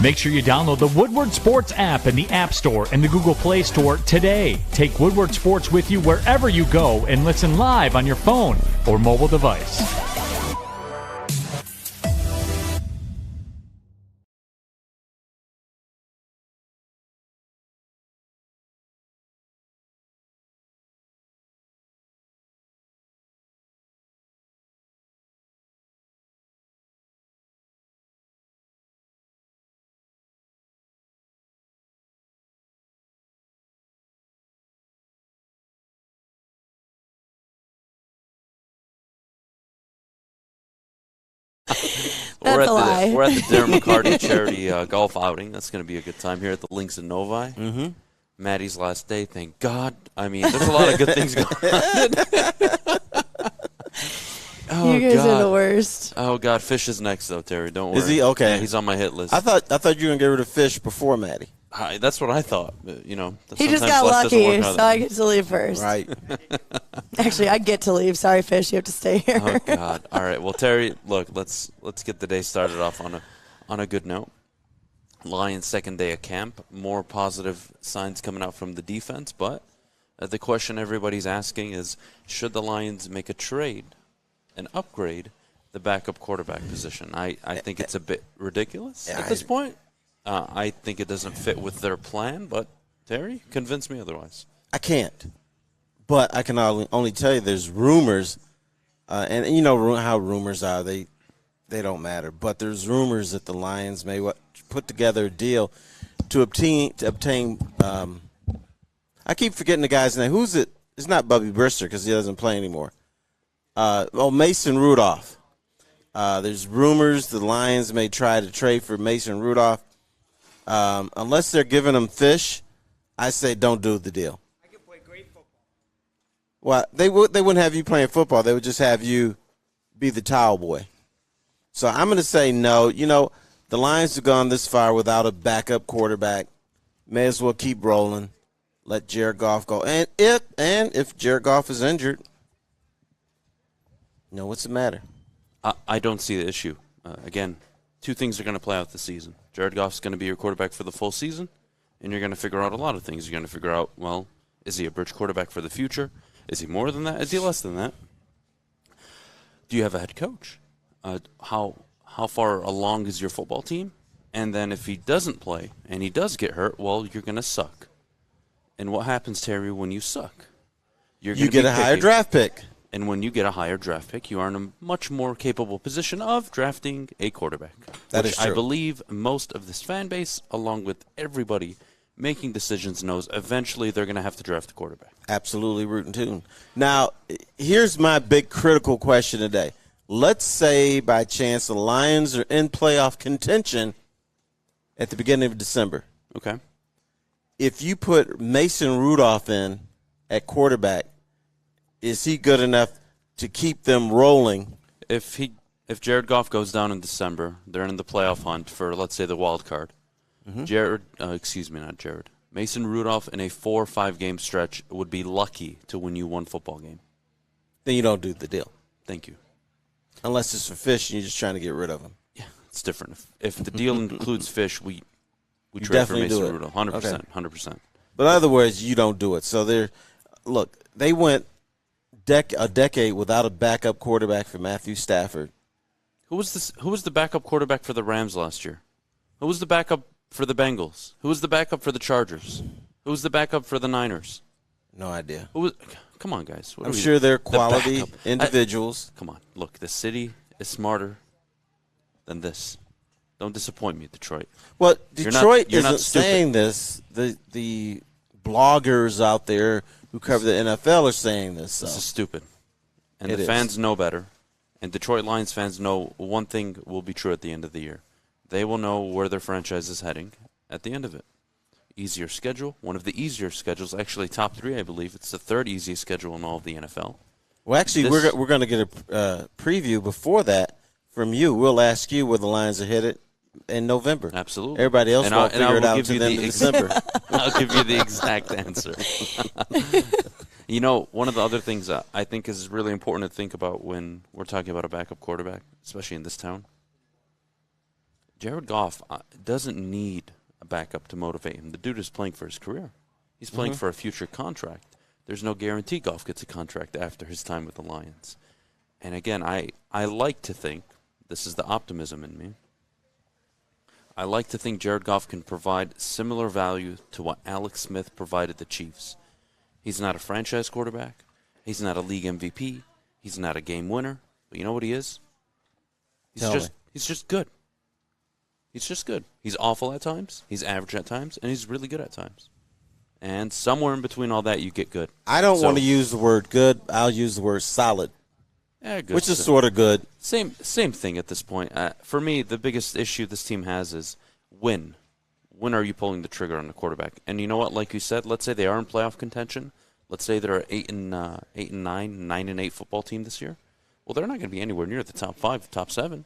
Make sure you download the Woodward Sports app in the App Store and the Google Play Store today. Take Woodward Sports with you wherever you go and listen live on your phone or mobile device. We're at the Darren McCarty charity golf outing. That's going to be a good time here at the Links of Novi. Mm-hmm. Maddie's last day, thank God. I mean, there's a lot of good things going on. Oh, you guys God. are the worst. Oh, God. Fish is next, though, Terry. Don't worry. Is he? Okay. Yeah, he's on my hit list. I thought you were going to get rid of Fish before Maddie. That's what I thought. But, you know, He just got lucky, so I get to leave first. Right. Actually, I get to leave. Sorry, Fish. You have to stay here. Oh, God. All right. Well, Terry, look, let's get the day started off on a good note. Lions' second day of camp. More positive signs coming out from the defense, but the question everybody's asking is, should the Lions make a trade and upgrade the backup quarterback position? I think it's a bit ridiculous at this point. I think it doesn't fit with their plan, but Terry, convince me otherwise. I can't. But I can only tell you there's rumors, and you know how rumors are. They don't matter. But there's rumors that the Lions may put together a deal to obtain I keep forgetting the guy's name. Who's it? It's not Bubby Brister because he doesn't play anymore. Mason Rudolph. There's rumors the Lions may try to trade for Mason Rudolph. Unless they're giving him Fish, I say don't do the deal. I can play great football. Well, they wouldn't have you playing football. They would just have you be the towel boy. So I'm going to say no. You know, the Lions have gone this far without a backup quarterback. May as well keep rolling. Let Jared Goff go. And if Jared Goff is injured, you know, what's the matter? I don't see the issue. Again, two things are going to play out this season. Jared Goff's going to be your quarterback for the full season, and you're going to figure out a lot of things. You're going to figure out, well, is he a bridge quarterback for the future? Is he more than that? Is he less than that? Do you have a head coach? How far along is your football team? And then if he doesn't play and he does get hurt, well, you're going to suck. And what happens, Terry, when you suck? You get a higher draft pick. And when you get a higher draft pick, you are in a much more capable position of drafting a quarterback. That is true. I believe most of this fan base, along with everybody making decisions, knows eventually they're going to have to draft a quarterback. Absolutely rootin' tune. Now, here's my big critical question today. Let's say by chance the Lions are in playoff contention at the beginning of December. Okay. If you put Mason Rudolph in at quarterback, is he good enough to keep them rolling? If Jared Goff goes down in December, they're in the playoff hunt for, let's say, the wild card. Mm-hmm. Mason Rudolph in a 4 or 5 game stretch would be lucky to win you one football game. Then you don't do the deal. Thank you. Unless it's for Fish and you're just trying to get rid of him. Yeah, it's different. If the deal includes Fish, we trade for definitely Mason do it. Rudolph. 100%. Okay. 100%. But in other words, you don't do it. So they went a decade without a backup quarterback for Matthew Stafford. Who was the backup quarterback for the Rams last year? Who was the backup for the Bengals? Who was the backup for the Chargers? Who was the backup for the Niners? No idea. Come on, guys. I'm sure they're quality individuals. Come on. Look, the city is smarter than this. Don't disappoint me, Detroit. Well, Detroit you're not isn't saying this. The bloggers out there who cover the NFL are saying this. This is stupid. And the fans know better. And Detroit Lions fans know one thing will be true at the end of the year. They will know where their franchise is heading at the end of it. Easier schedule, one of the easier schedules, actually top 3, I believe. It's the 3rd easiest schedule in all of the NFL. Well, actually, we're going to get a preview before that from you. We'll ask you where the Lions are headed in November. Absolutely. Everybody else will figure it out to the end of December. I'll give you the exact answer. You know, one of the other things I think is really important to think about when we're talking about a backup quarterback, especially in this town, Jared Goff doesn't need a backup to motivate him. The dude is playing for his career. He's playing for a future contract. There's no guarantee Goff gets a contract after his time with the Lions. And again, I like to think, this is the optimism in me, I like to think Jared Goff can provide similar value to what Alex Smith provided the Chiefs. He's not a franchise quarterback. He's not a league MVP. He's not a game winner. But you know what he is? He's just good. He's just good. He's awful at times. He's average at times. And he's really good at times. And somewhere in between all that, you get good. I don't want to use the word good. I'll use the word solid. Yeah, good. Which is sort of good. Same thing at this point. For me, the biggest issue this team has is when. When are you pulling the trigger on the quarterback? And you know what? Like you said, let's say they are in playoff contention. Let's say they're an 8-9, 9-8 football team this year. Well, they're not going to be anywhere near the top 5, top 7,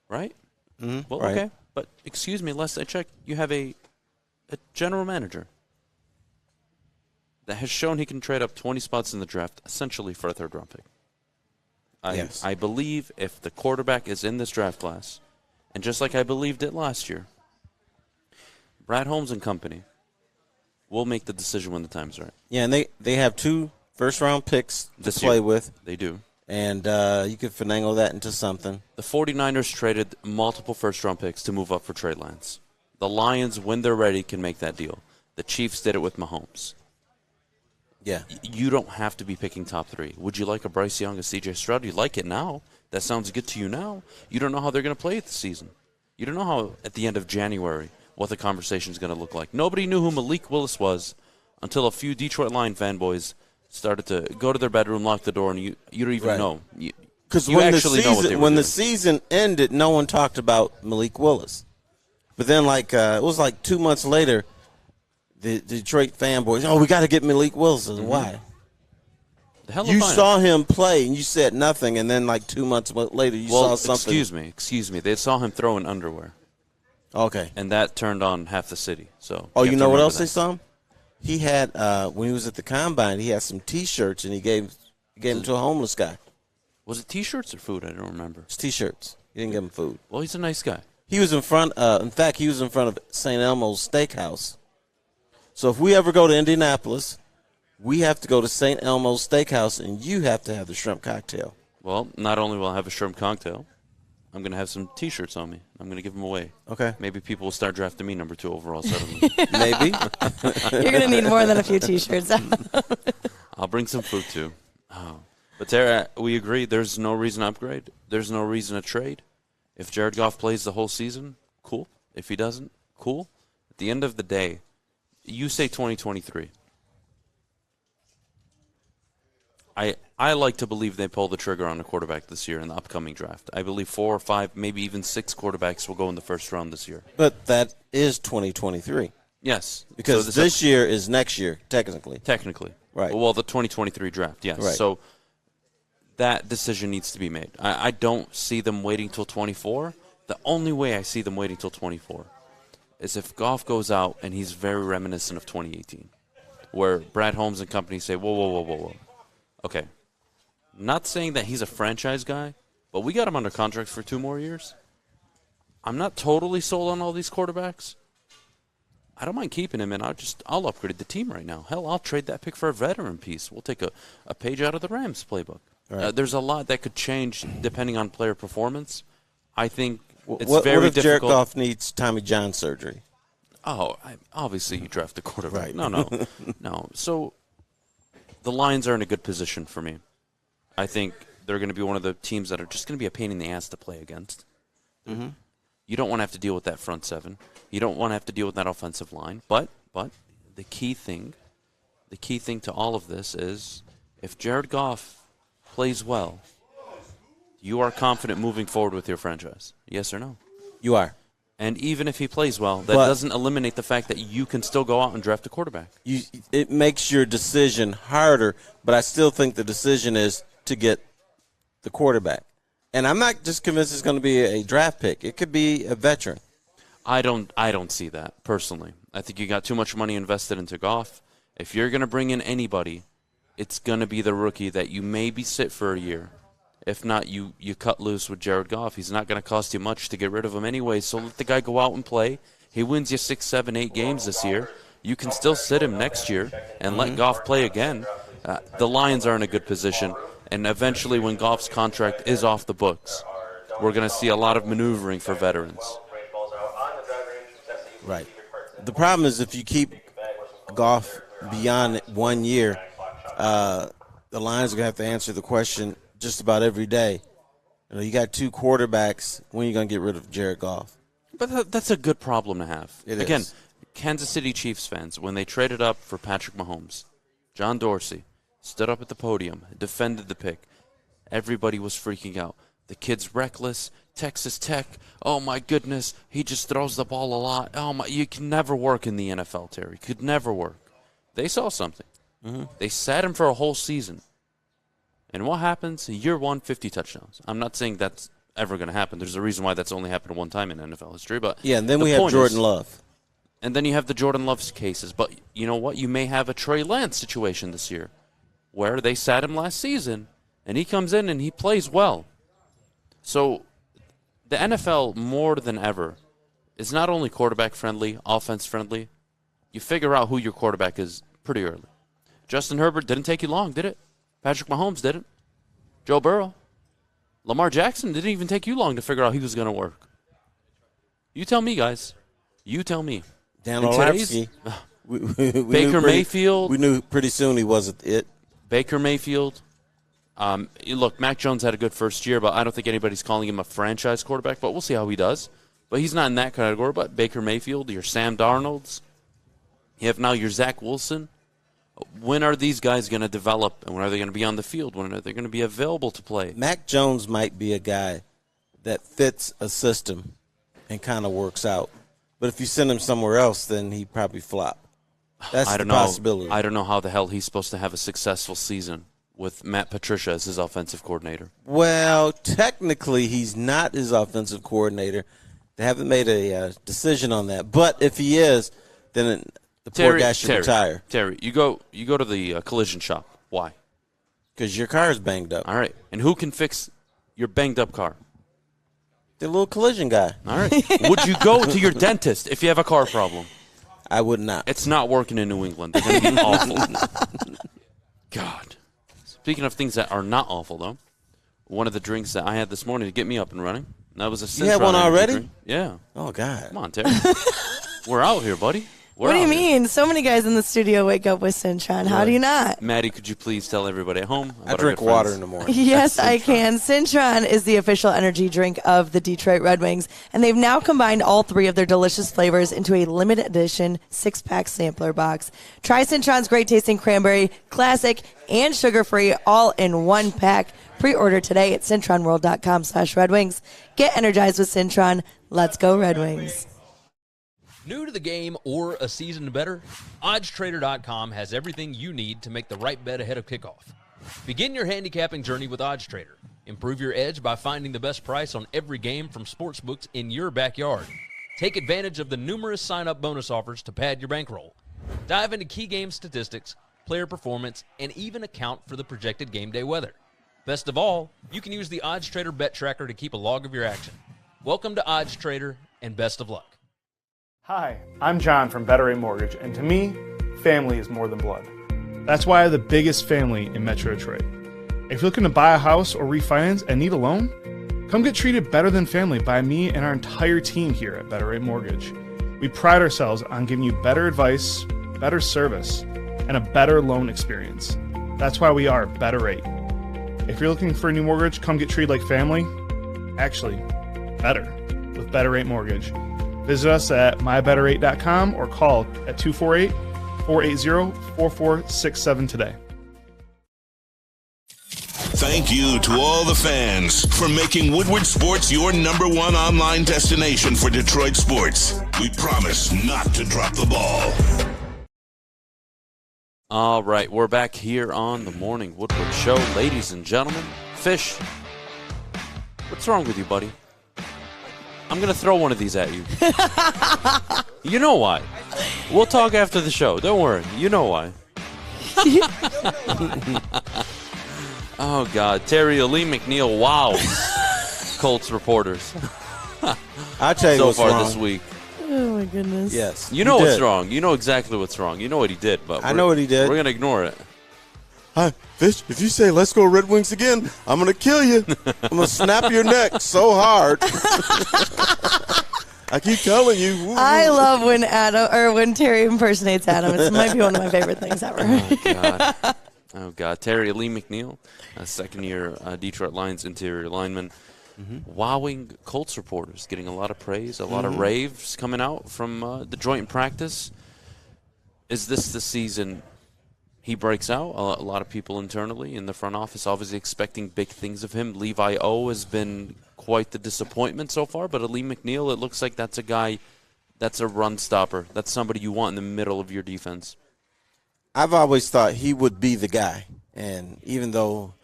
right? Mm-hmm, well, right. Okay. But excuse me, last I checked, you have a general manager that has shown he can trade up 20 spots in the draft, essentially for a third-round pick. Yes. I believe if the quarterback is in this draft class, and just like I believed it last year, Brad Holmes and company will make the decision when the time's right. Yeah, and they have 2 first-round picks to This play year. with. They do. And you could finagle that into something. The 49ers traded multiple first-round picks to move up for trade lines. The Lions, when they're ready, can make that deal. The Chiefs did it with Mahomes. Yeah. You don't have to be picking top 3. Would you like a Bryce Young, a C.J. Stroud? You like it now. That sounds good to you now. You don't know how they're going to play it this season. You don't know how, at the end of January, what the conversation is going to look like. Nobody knew who Malik Willis was until a few Detroit Lion fanboys started to go to their bedroom, lock the door, and you don't even know. Because when the season ended, no one talked about Malik Willis. But then, it was like 2 months later, the Detroit fanboys, we got to get Malik Willis. Why? You saw him play, and you said nothing, and then 2 months later, you saw something. Excuse me. They saw him throw in underwear. Okay. And that turned on half the city. So. You know what else they saw him? He had, when he was at the Combine, he had some T-shirts, and he gave them to a homeless guy. Was it T-shirts or food? I don't remember. It's T-shirts. He didn't give him food. Well, he's a nice guy. He was in front of St. Elmo's Steakhouse. So if we ever go to Indianapolis, we have to go to St. Elmo's Steakhouse, and you have to have the shrimp cocktail. Well, not only will I have a shrimp cocktail, I'm going to have some T-shirts on me. I'm going to give them away. Okay. Maybe people will start drafting me number 2 overall suddenly. Maybe. You're going to need more than a few T-shirts. I'll bring some food, too. Oh. But, Tara, we agree there's no reason to upgrade. There's no reason to trade. If Jared Goff plays the whole season, cool. If he doesn't, cool. At the end of the day, you say 2023. I like to believe they pull the trigger on a quarterback this year in the upcoming draft. I believe 4 or 5, maybe even 6 quarterbacks will go in the first round this year. But that is 2023. Yes. Because so this year is next year, technically. Technically. Right. Well, the 2023 draft, yes. Right. So that decision needs to be made. I don't see them waiting till 24. The only way I see them waiting till 24 is if Goff goes out and he's very reminiscent of 2018, where Brad Holmes and company say, whoa. Okay. Not saying that he's a franchise guy, but we got him under contract for 2 more years. I'm not totally sold on all these quarterbacks. I don't mind keeping him, and I'll upgrade the team right now. Hell, I'll trade that pick for a veteran piece. We'll take a page out of the Rams playbook. Right. There's a lot that could change depending on player performance. I think it's very difficult. What if Jared Goff needs Tommy John surgery? Obviously you draft the quarterback. Right. No. So the Lions are in a good position for me. I think they're going to be one of the teams that are just going to be a pain in the ass to play against. Mm-hmm. You don't want to have to deal with that front 7. You don't want to have to deal with that offensive line. But the key thing to all of this is if Jared Goff plays well, you are confident moving forward with your franchise. Yes or no? You are. And even if he plays well, that doesn't eliminate the fact that you can still go out and draft a quarterback. It makes your decision harder, but I still think the decision is to get the quarterback. And I'm not just convinced it's going to be a draft pick. It could be a veteran. I don't see that, personally. I think you got too much money invested into Goff. If you're going to bring in anybody, it's going to be the rookie that you maybe sit for a year If not, you cut loose with Jared Goff. He's not going to cost you much to get rid of him anyway, so let the guy go out and play. He wins you 6, 7, 8 games this year. You can still sit him next year and let Goff play again. The Lions are in a good position, and eventually when Goff's contract is off the books, we're going to see a lot of maneuvering for veterans. Right. The problem is if you keep Goff beyond 1 year, the Lions are going to have to answer the question just about every day. You got 2 quarterbacks. When are you going to get rid of Jared Goff? But that's a good problem to have. Again, is. Kansas City Chiefs fans, when they traded up for Patrick Mahomes, John Dorsey stood up at the podium, defended the pick. Everybody was freaking out. The kid's reckless. Texas Tech, oh my goodness, he just throws the ball a lot. Oh my, you can never work in the NFL, Terry. Could never work. They saw something. They sat him for a whole season. And what happens? Year 1, 50 touchdowns. I'm not saying that's ever going to happen. There's a reason why that's only happened one time in NFL history. But yeah, and then we have Jordan Love. And then you have the Jordan Love cases. But you know what? You may have a Trey Lance situation this year where they sat him last season, and he comes in and he plays well. So the NFL, more than ever, is not only quarterback-friendly, offense-friendly. You figure out who your quarterback is pretty early. Justin Herbert didn't take you long, did it? Patrick Mahomes didn't. Joe Burrow. Lamar Jackson didn't even take you long to figure out he was going to work. You tell me, guys. You tell me. Dan Orlovsky. Baker Mayfield. We knew pretty soon he wasn't it. Baker Mayfield. Look, Mac Jones had a good first year, but I don't think anybody's calling him a franchise quarterback, but we'll see how he does. But he's not in that category. But Baker Mayfield, your Sam Darnolds. You have now your Zach Wilson. When are these guys going to develop, and when are they going to be on the field? When are they going to be available to play? Mac Jones might be a guy that fits a system and kind of works out. But if you send him somewhere else, then he'd probably flop. That's the possibility. I don't know how the hell he's supposed to have a successful season with Matt Patricia as his offensive coordinator. Well, technically, he's not his offensive coordinator. They haven't made a decision on that. But if he is, then the poor guy should retire. Terry, you go to the collision shop. Why? Because your car is banged up. All right. And who can fix your banged-up car? The little collision guy. All right. Would you go to your dentist if you have a car problem? I would not. It's not working in New England. They're going to be awful. God. Speaking of things that are not awful, though, one of the drinks that I had this morning to get me up and running, that was a Cintron. You had one already? Drink. Yeah. Oh, God. Come on, Terry. We're out here, buddy. What do you mean? So many guys in the studio wake up with Cintron. How do you not? Maddie, could you please tell everybody at home about I drink water in the morning. Yes, I can. Cintron is the official energy drink of the Detroit Red Wings, and they've now combined all 3 of their delicious flavors into a limited edition 6-pack sampler box. Try Cintron's great-tasting cranberry, classic, and sugar-free all in 1 pack. Pre-order today at CintronWorld.com/Red Wings. Get energized with Cintron. Let's go, Red Wings. New to the game or a season better? OddsTrader.com has everything you need to make the right bet ahead of kickoff. Begin your handicapping journey with OddsTrader. Improve your edge by finding the best price on every game from sportsbooks in your backyard. Take advantage of the numerous sign-up bonus offers to pad your bankroll. Dive into key game statistics, player performance, and even account for the projected game day weather. Best of all, you can use the OddsTrader bet tracker to keep a log of your action. Welcome to OddsTrader, and best of luck. Hi, I'm John from Better Rate Mortgage, and to me, family is more than blood. That's why I have the biggest family in Metro Detroit. If you're looking to buy a house or refinance and need a loan, come get treated better than family by me and our entire team here at Better Rate Mortgage. We pride ourselves on giving you better advice, better service, and a better loan experience. That's why we are Better Rate. If you're looking for a new mortgage, come get treated like family. Actually, better with Better Rate Mortgage. Visit us at mybetterrate.com or call at 248-480-4467 today. Thank you to all the fans for making Woodward Sports your #1 online destination for Detroit sports. We promise not to drop the ball. All right, we're back here on the Morning Woodward Show. Ladies and gentlemen, Fish, what's wrong with you, buddy? I'm going to throw one of these at you. You know why. We'll talk after the show. Don't worry. You know why. Oh, God. Terry, Alim McNeill, wow. Colts reporters. I'll tell you so what's far wrong. this week. Oh, my goodness. Yes. You know what's did. wrong. You know exactly what's wrong. You know what he did. But I know what he did. We're going to ignore it. Hi, Fish, if you say let's go Red Wings again, I'm going to kill you. I'm going to snap your neck so hard. I keep telling you. Woo. I love when Terry impersonates Adam. It might be one of my favorite things ever. Oh, God. Terry, Alim McNeill, a second-year Detroit Lions interior lineman, wowing Colts reporters, getting a lot of praise, a lot of raves coming out from the joint practice. Is this the season he breaks out? A lot of people internally in the front office obviously expecting big things of him. Levi O has been quite the disappointment so far, but Alim McNeill, it looks like that's a guy that's a run stopper. That's somebody you want in the middle of your defense. I've always thought he would be the guy, and even though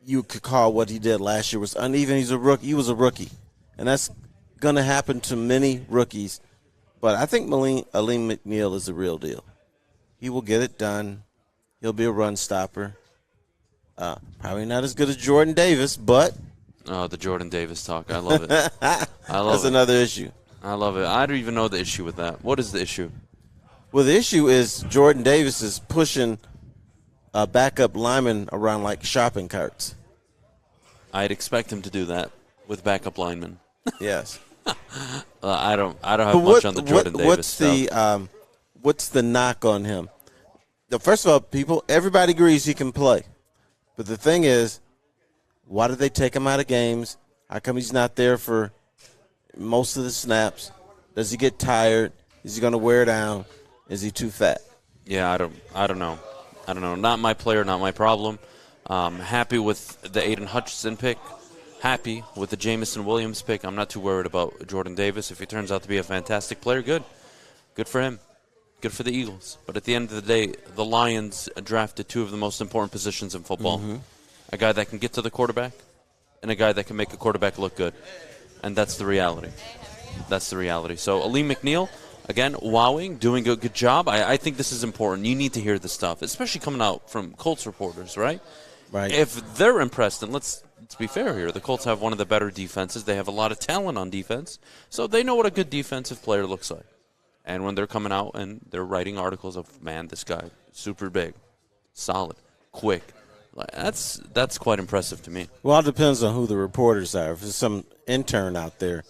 you could call what he did last year was uneven, he's a rookie. He was a rookie, and that's going to happen to many rookies. But I think Alim McNeill is the real deal. He will get it done. He'll be a run stopper. Probably not as good as Jordan Davis, but the Jordan Davis talk, I love it. I love that's it. another issue. I love it. I don't even know the issue with that. What is the issue? Well, the issue is Jordan Davis is pushing backup linemen around like shopping carts. I'd expect him to do that with backup linemen. Yes. I don't have much on the Jordan Davis stuff. What's the knock on him? First of all, everybody agrees he can play. But the thing is, why did they take him out of games? How come he's not there for most of the snaps? Does he get tired? Is he going to wear down? Is he too fat? Yeah, I don't know. Not my player, not my problem. Happy with the Aiden Hutchinson pick. Happy with the Jamison Williams pick. I'm not too worried about Jordan Davis. If he turns out to be a fantastic player, good. Good for him. Good for the Eagles. But at the end of the day, the Lions drafted two of the most important positions in football. A guy that can get to the quarterback and a guy that can make a quarterback look good. And that's the reality. That's the reality. So Alim McNeill, again, wowing, doing a good job. I think this is important. You need to hear this stuff, especially coming out from Colts reporters, right? Right. If they're impressed, and let's be fair here, the Colts have one of the better defenses. They have a lot of talent on defense, so they know what a good defensive player looks like. And when they're coming out and they're writing articles of, man, this guy, super big, solid, quick, that's quite impressive to me. Well, it depends on who the reporters are. If there's some intern out there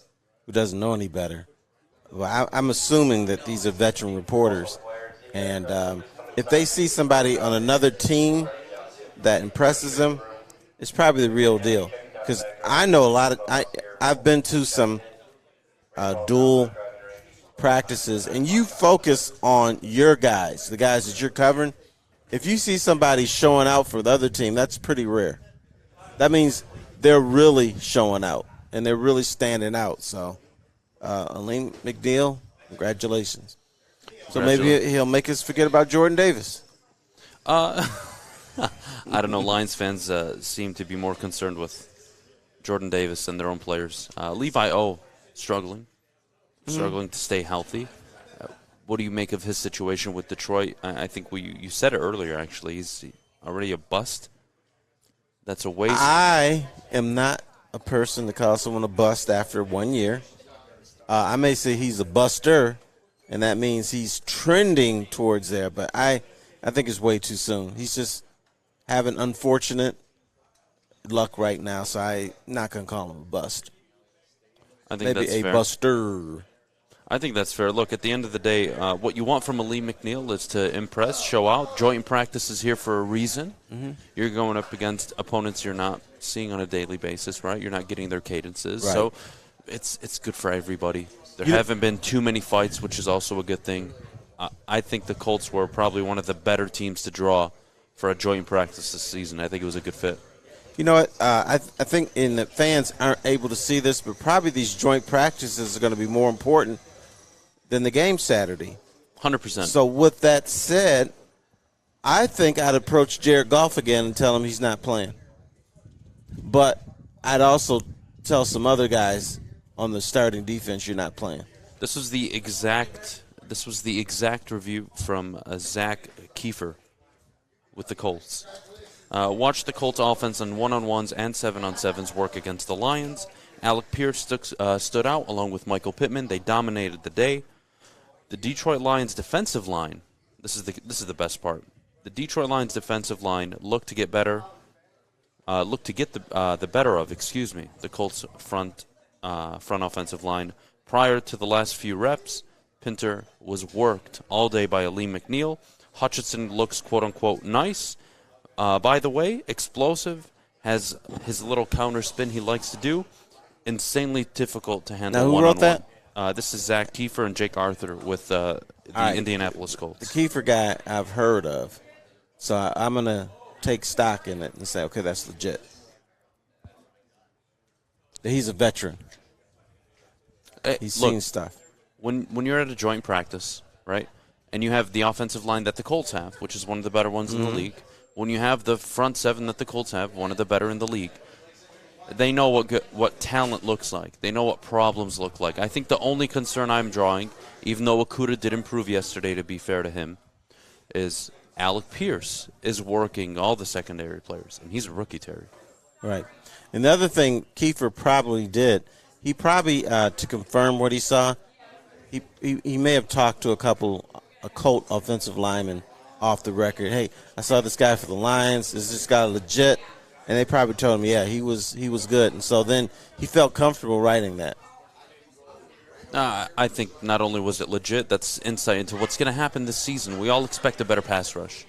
who doesn't know any better, well, I'm assuming that these are veteran reporters. And if they see somebody on another team that impresses them, it's probably the real deal. Because I know I've been to some dual practices, and you focus on your guys, the guys that you're covering. If you see somebody showing out for the other team, that's pretty rare. That means they're really showing out, and they're really standing out. So, Alim McNeill, congratulations. So maybe he'll make us forget about Jordan Davis. I don't know. Lions fans seem to be more concerned with Jordan Davis than their own players. Levi O struggling to stay healthy. What do you make of his situation with Detroit? I think you said it earlier, actually. He's already a bust. That's a waste. I am not a person to call someone a bust after 1 year. I may say he's a buster, and that means he's trending towards there. But I think it's way too soon. He's just having unfortunate luck right now, so I'm not going to call him a bust. I think maybe that's fair. Buster. I think that's fair. Look, at the end of the day, what you want from Alim McNeill is to impress, show out. Joint practice is here for a reason. You're going up against opponents you're not seeing on a daily basis, right? You're not getting their cadences. Right. So it's good for everybody. There haven't been too many fights, which is also a good thing. I think the Colts were probably one of the better teams to draw for a joint practice this season. I think it was a good fit. You know what? I think the fans aren't able to see this, but probably these joint practices are going to be more important than the game Saturday. 100%. So with that said, I think I'd approach Jared Goff again and tell him he's not playing. But I'd also tell some other guys on the starting defense you're not playing. This was the exact review from Zach Kiefer with the Colts. Watch the Colts offense on 1-on-1s and 7-on-7s work against the Lions. Alec Pierce stood out along with Michael Pittman. They dominated the day. The Detroit Lions defensive line, this is the best part. The Detroit Lions defensive line looked to get better. The better of the Colts front offensive line. Prior to the last few reps, Pinter was worked all day by Alim McNeill. Hockenson looks quote-unquote nice. By the way, explosive, has his little counter spin he likes to do. Insanely difficult to handle. Now, who one-on-one. wrote that? This is Zach Kiefer and Jake Arthur with the Indianapolis Colts. The Kiefer guy I've heard of, so I'm going to take stock in it and say, okay, that's legit. He's a veteran. He's seen stuff. When you're at a joint practice, right, and you have the offensive line that the Colts have, which is one of the better ones in the league, when you have the front seven that the Colts have, one of the better in the league, they know what talent looks like. They know what problems look like. I think the only concern I'm drawing, even though Okudah did improve yesterday, to be fair to him, is Alec Pierce is working all the secondary players, and he's a rookie, Terry. Right. And the other thing Kiefer probably did, he probably, to confirm what he saw, he may have talked to a Colt offensive lineman off the record. Hey, I saw this guy for the Lions. Is this guy legit? And they probably told him, yeah, he was good. And so then he felt comfortable writing that. I think not only was it legit, that's insight into what's going to happen this season. We all expect a better pass rush.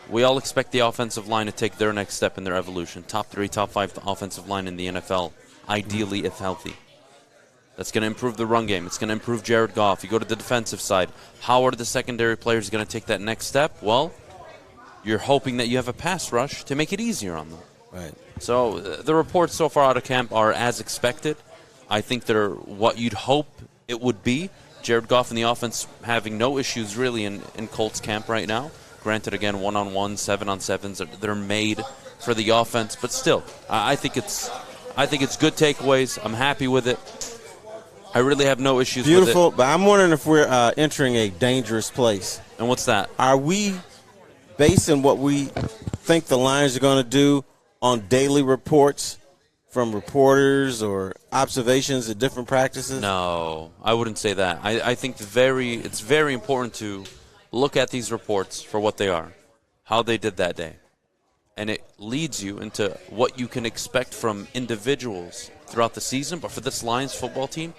We all expect the offensive line to take their next step in their evolution. Top 3, top 5 offensive line in the NFL, ideally if healthy. That's going to improve the run game. It's going to improve Jared Goff. You go to the defensive side. How are the secondary players going to take that next step? Well, you're hoping that you have a pass rush to make it easier on them. Right. So the reports so far out of camp are as expected. I think they're what you'd hope it would be. Jared Goff and the offense having no issues really in Colts camp right now. Granted, again, 1-on-1, 7-on-7s, they're made for the offense. But still, I think it's good takeaways. I'm happy with it. I really have no issues with it. Beautiful, but I'm wondering if we're entering a dangerous place. And what's that? Are we basing what we think the Lions are going to do on daily reports from reporters or observations at different practices? No, I wouldn't say that. I think it's very important to look at these reports for what they are, how they did that day. And it leads you into what you can expect from individuals throughout the season. But for this Lions football team,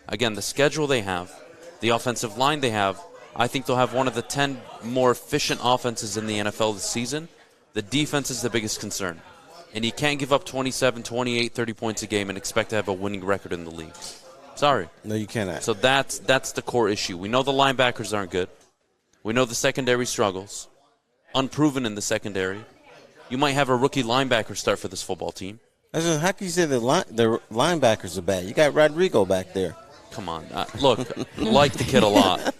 again, the schedule they have, the offensive line they have, I think they'll have one of the 10 more efficient offenses in the NFL this season. The defense is the biggest concern. And you can't give up 27, 28, 30 points a game and expect to have a winning record in the league. Sorry. No, you cannot. So that's the core issue. We know the linebackers aren't good. We know the secondary struggles. Unproven in the secondary. You might have a rookie linebacker start for this football team. How can you say the linebackers are bad? You got Rodrigo back there. Come on. Look, like the kid a lot.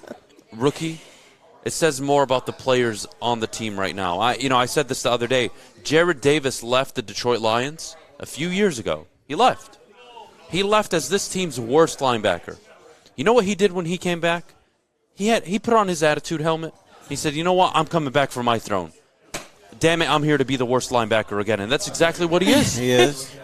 Rookie, it says more about the players on the team right now. I said this the other day. Jared Davis left the Detroit Lions a few years ago. He left. He left as this team's worst linebacker. You know what he did when he came back? He put on his attitude helmet. He said, you know what? I'm coming back for my throne. Damn it, I'm here to be the worst linebacker again. And that's exactly what he is. He is.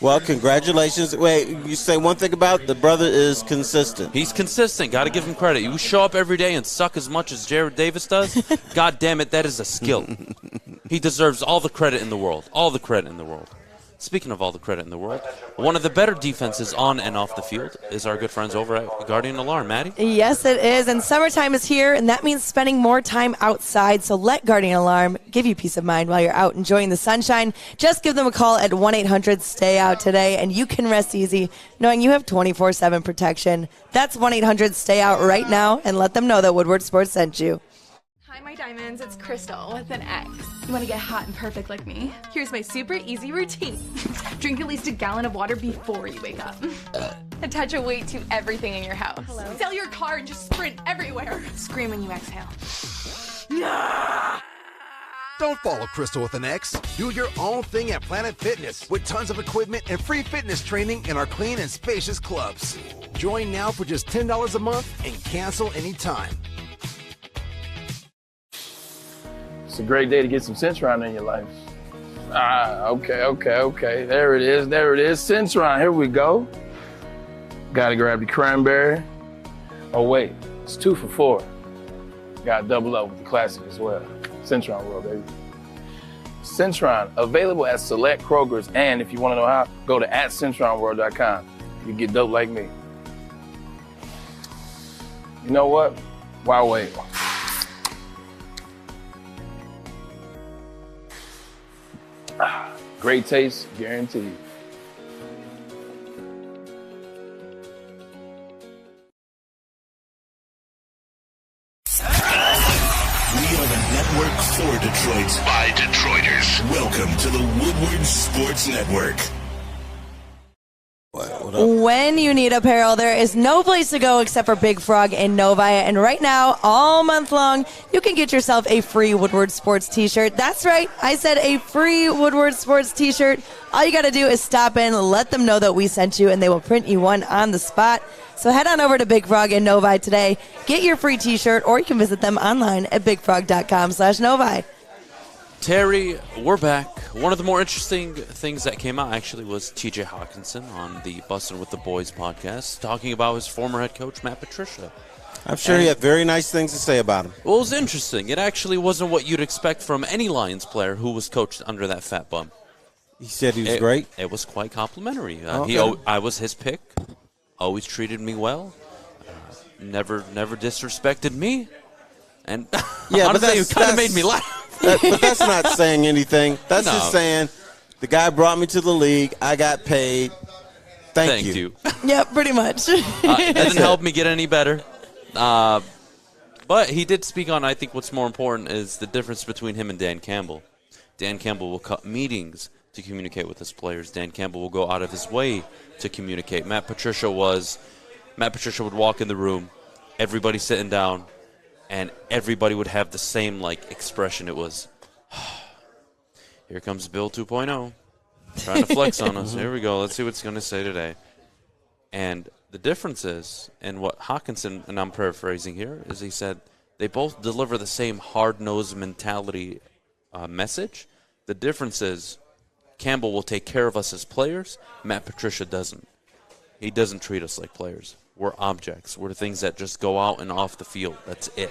Well, congratulations. Wait, you say one thing about the brother is consistent. He's consistent. Got to give him credit. You show up every day and suck as much as Jared Davis does. God damn it, that is a skill. He deserves all the credit in the world. All the credit in the world. Speaking of all the credit in the world, one of the better defenses on and off the field is our good friends over at Guardian Alarm. Maddy? Yes, it is. And summertime is here, and that means spending more time outside. So let Guardian Alarm give you peace of mind while you're out enjoying the sunshine. Just give them a call at 1-800-STAY-OUT today, and you can rest easy knowing you have 24/7 protection. That's 1-800-STAY-OUT right now, and let them know that Woodward Sports sent you. Hi, my diamonds. It's Crystal with an X. You want to get hot and perfect like me? Here's my super easy routine. Drink at least a gallon of water before you wake up. Attach a weight to everything in your house. Hello? Sell your car and just sprint everywhere. Scream when you exhale. Don't follow Crystal with an X. Do your own thing at Planet Fitness with tons of equipment and free fitness training in our clean and spacious clubs. Join now for just $10 a month and cancel anytime. a great day to get some Centron in your life. Okay. There it is. Centron, here we go. Gotta grab the cranberry. Oh, wait, it's 2 for $4. Gotta double up with the classic as well. Centron World, baby. Centron, available at select Kroger's, and if you want to know how, go to @CentronWorld.com. You get dope like me. You know what? Why wait? Great taste, guaranteed. We are the network for Detroit by Detroiters. Welcome to the Woodward Sports Network. When you need apparel, there is no place to go except for Big Frog in Novi. And right now, all month long, you can get yourself a free Woodward Sports t-shirt. That's right. I said a free Woodward Sports t-shirt. All you got to do is stop in, let them know that we sent you, and they will print you one on the spot. So head on over to Big Frog in Novi today. Get your free t-shirt, or you can visit them online at bigfrog.com/Novi. Terry, we're back. One of the more interesting things that came out actually was TJ Hockenson on the Bussin' with the Boys podcast talking about his former head coach, Matt Patricia. I'm sure he had very nice things to say about him. Well, it was interesting. It actually wasn't what you'd expect from any Lions player who was coached under that fat bum. He said he was great? It was quite complimentary. Okay. I was his pick. Always treated me well. Never disrespected me. And yeah, honestly, it kind of made me laugh. But that's not saying anything. That's just saying the guy brought me to the league. I got paid. Thank you. Yeah, pretty much. It doesn't help me get any better. But he did speak on, I think what's more important is the difference between him and Dan Campbell. Dan Campbell will cut meetings to communicate with his players. Dan Campbell will go out of his way to communicate. Matt Patricia would walk in the room, everybody sitting down, and everybody would have the same expression. It was, here comes Bill 2.0, trying to flex on us. Here we go. Let's see what it's going to say today. And the difference is, and what Hockenson, and I'm paraphrasing here, is he said they both deliver the same hard-nosed mentality message. The difference is Campbell will take care of us as players. Matt Patricia doesn't. He doesn't treat us like players. We're objects. We're things that just go out and off the field. That's it.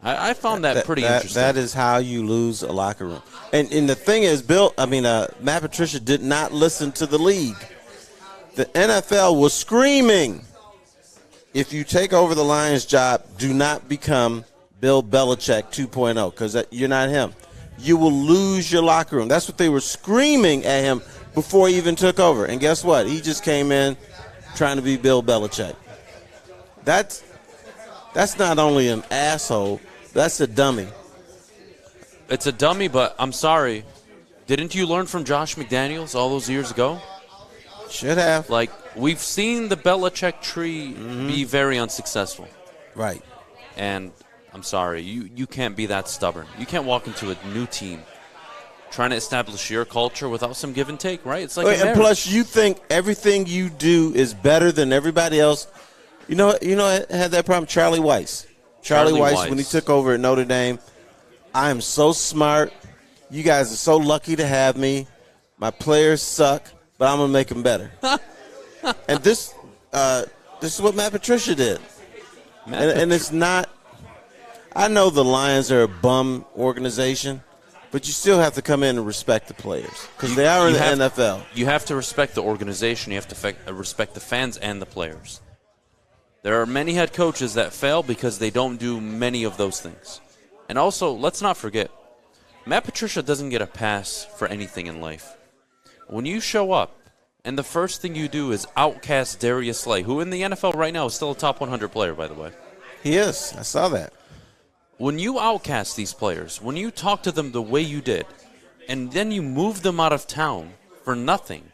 I found that pretty interesting. That is how you lose a locker room. And the thing is, Matt Patricia did not listen to the league. The NFL was screaming, if you take over the Lions job, do not become Bill Belichick 2.0, because you're not him. You will lose your locker room. That's what they were screaming at him before he even took over. And guess what? He just came in trying to be Bill Belichick. That's not only an asshole, that's a dummy. It's a dummy, but I'm sorry. Didn't you learn from Josh McDaniels all those years ago? Should have. We've seen the Belichick tree be very unsuccessful. Right. And I'm sorry, you can't be that stubborn. You can't walk into a new team trying to establish your culture without some give and take, right? It's like and plus you think everything you do is better than everybody else. You know, I had that problem. Charlie Weiss, when he took over at Notre Dame. I am so smart. You guys are so lucky to have me. My players suck, but I'm gonna make them better. And this is what Matt Patricia did. And it's not. I know the Lions are a bum organization, but you still have to come in and respect the players because they are in the NFL. You have to respect the organization. You have to respect the fans and the players. There are many head coaches that fail because they don't do many of those things. And also, let's not forget, Matt Patricia doesn't get a pass for anything in life. When you show up and the first thing you do is outcast Darius Slay, who in the NFL right now is still a top 100 player, by the way. He is. I saw that. When you outcast these players, when you talk to them the way you did, and then you move them out of town for nothing,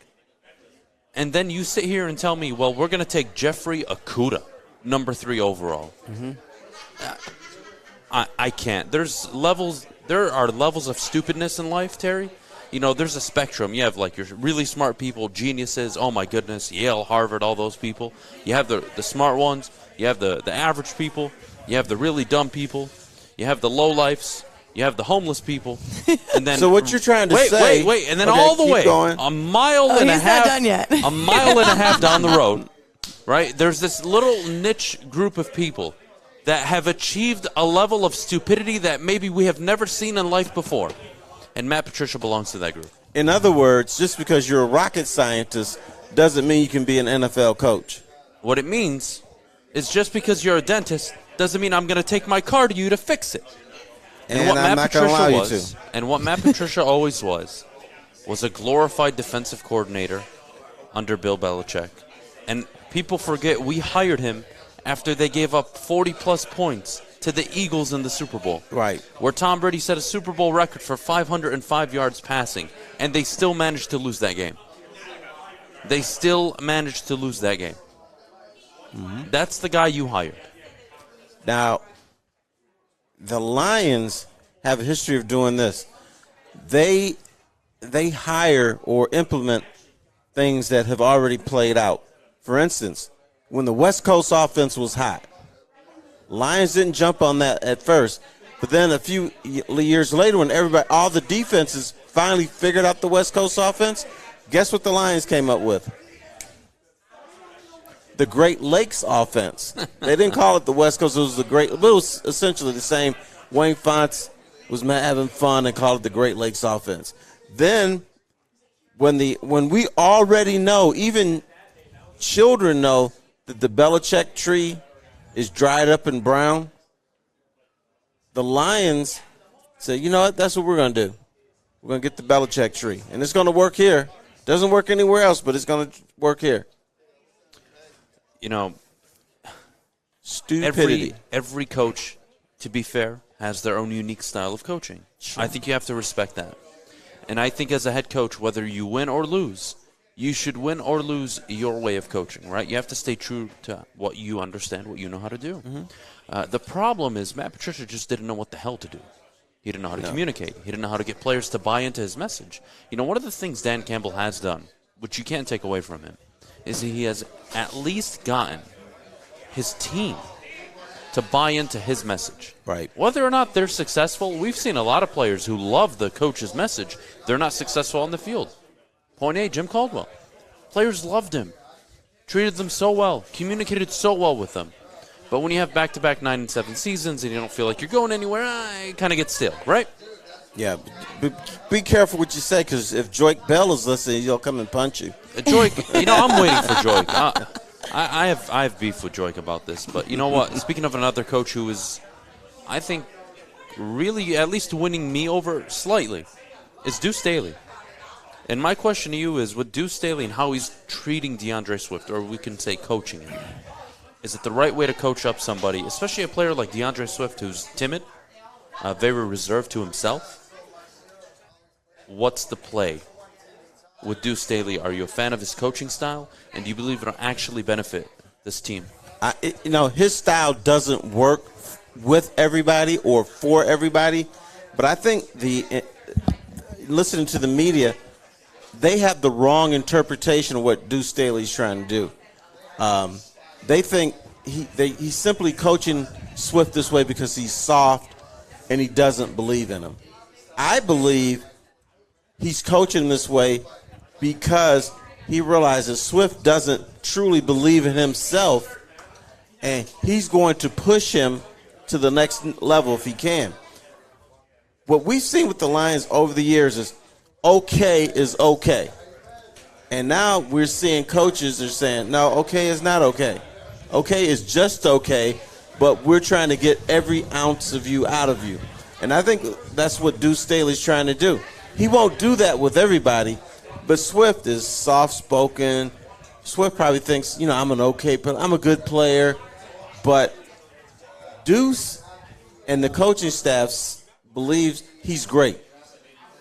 and then you sit here and tell me, well, we're going to take Jeffrey Okudah, number 3 overall. I can't. There are levels of stupidness in life, Terry. You know, there's a spectrum. You have, your really smart people, geniuses, oh, my goodness, Yale, Harvard, all those people. You have the smart ones. You have the average people. You have the really dumb people. You have the lowlifes. You have the homeless people, and then So what you're trying to say? Wait, and then Okay, all the keep way, going. a mile and a he's half, not done yet. a mile and a half down the road, right? There's this little niche group of people that have achieved a level of stupidity that maybe we have never seen in life before, and Matt Patricia belongs to that group. In other words, just because you're a rocket scientist doesn't mean you can be an NFL coach. What it means is just because you're a dentist doesn't mean I'm going to take my car to you to fix it. And what I'm Matt not going to allow Patricia you was, to. and what Matt Patricia always was a glorified defensive coordinator under Bill Belichick. And people forget we hired him after they gave up 40-plus points to the Eagles in the Super Bowl. Right. Where Tom Brady set a Super Bowl record for 505 yards passing, and they still managed to lose that game. They still managed to lose that game. Mm-hmm. That's the guy you hired. Now, the Lions have a history of doing this. They hire or implement things that have already played out. For instance, when the West Coast offense was hot, Lions didn't jump on that at first. But then a few years later, when all the defenses finally figured out the West Coast offense, guess what the Lions came up with? The Great Lakes offense. They didn't call it the West Coast. It was it was essentially the same. Wayne Fontes was having fun and called it the Great Lakes offense. Then when we already know, even children know that the Belichick tree is dried up and brown, the Lions say, you know what, that's what we're going to do. We're going to get the Belichick tree. And it's going to work here. Doesn't work anywhere else, but it's going to work here. You know, stupidity. Every coach, to be fair, has their own unique style of coaching. Sure. I think you have to respect that. And I think as a head coach, whether you win or lose, you should win or lose your way of coaching, right? You have to stay true to what you understand, what you know how to do. Mm-hmm. The problem is Matt Patricia just didn't know what the hell to do. He didn't know how to communicate. He didn't know how to get players to buy into his message. You know, one of the things Dan Campbell has done, which you can't take away from him, is he has at least gotten his team to buy into his message. Right. Whether or not they're successful, we've seen a lot of players who love the coach's message. They're not successful on the field. Point A, Jim Caldwell. Players loved him, treated them so well, communicated so well with them. But when you have back-to-back 9 and 7 seasons and you don't feel like you're going anywhere, it kind of gets stale, right? Yeah, be careful what you say, because if Joik Bell is listening, he'll come and punch you. Joik, I'm waiting for Joik. I have beef with Joik about this, but you know what? Speaking of another coach who is, I think, really at least winning me over slightly, is Deuce Staley. And my question to you is, with Deuce Staley and how he's treating DeAndre Swift, or we can say coaching him, is it the right way to coach up somebody, especially a player like DeAndre Swift who's timid, very reserved to himself? What's the play with Deuce Staley? Are you a fan of his coaching style? And do you believe it'll actually benefit this team? His style doesn't work with everybody or for everybody. But I think listening to the media, they have the wrong interpretation of what Deuce Staley's trying to do. They think he's simply coaching Swift this way because he's soft and he doesn't believe in him. I believe he's coaching this way because he realizes Swift doesn't truly believe in himself, and he's going to push him to the next level if he can. What we've seen with the Lions over the years is okay is okay. And now we're seeing coaches are saying, no, okay is not okay. Okay is just okay, but we're trying to get every ounce of you out of you. And I think that's what Deuce Staley's trying to do. He won't do that with everybody, but Swift is soft-spoken. Swift probably thinks, I'm an okay player. I'm a good player. But Deuce and the coaching staff believes he's great.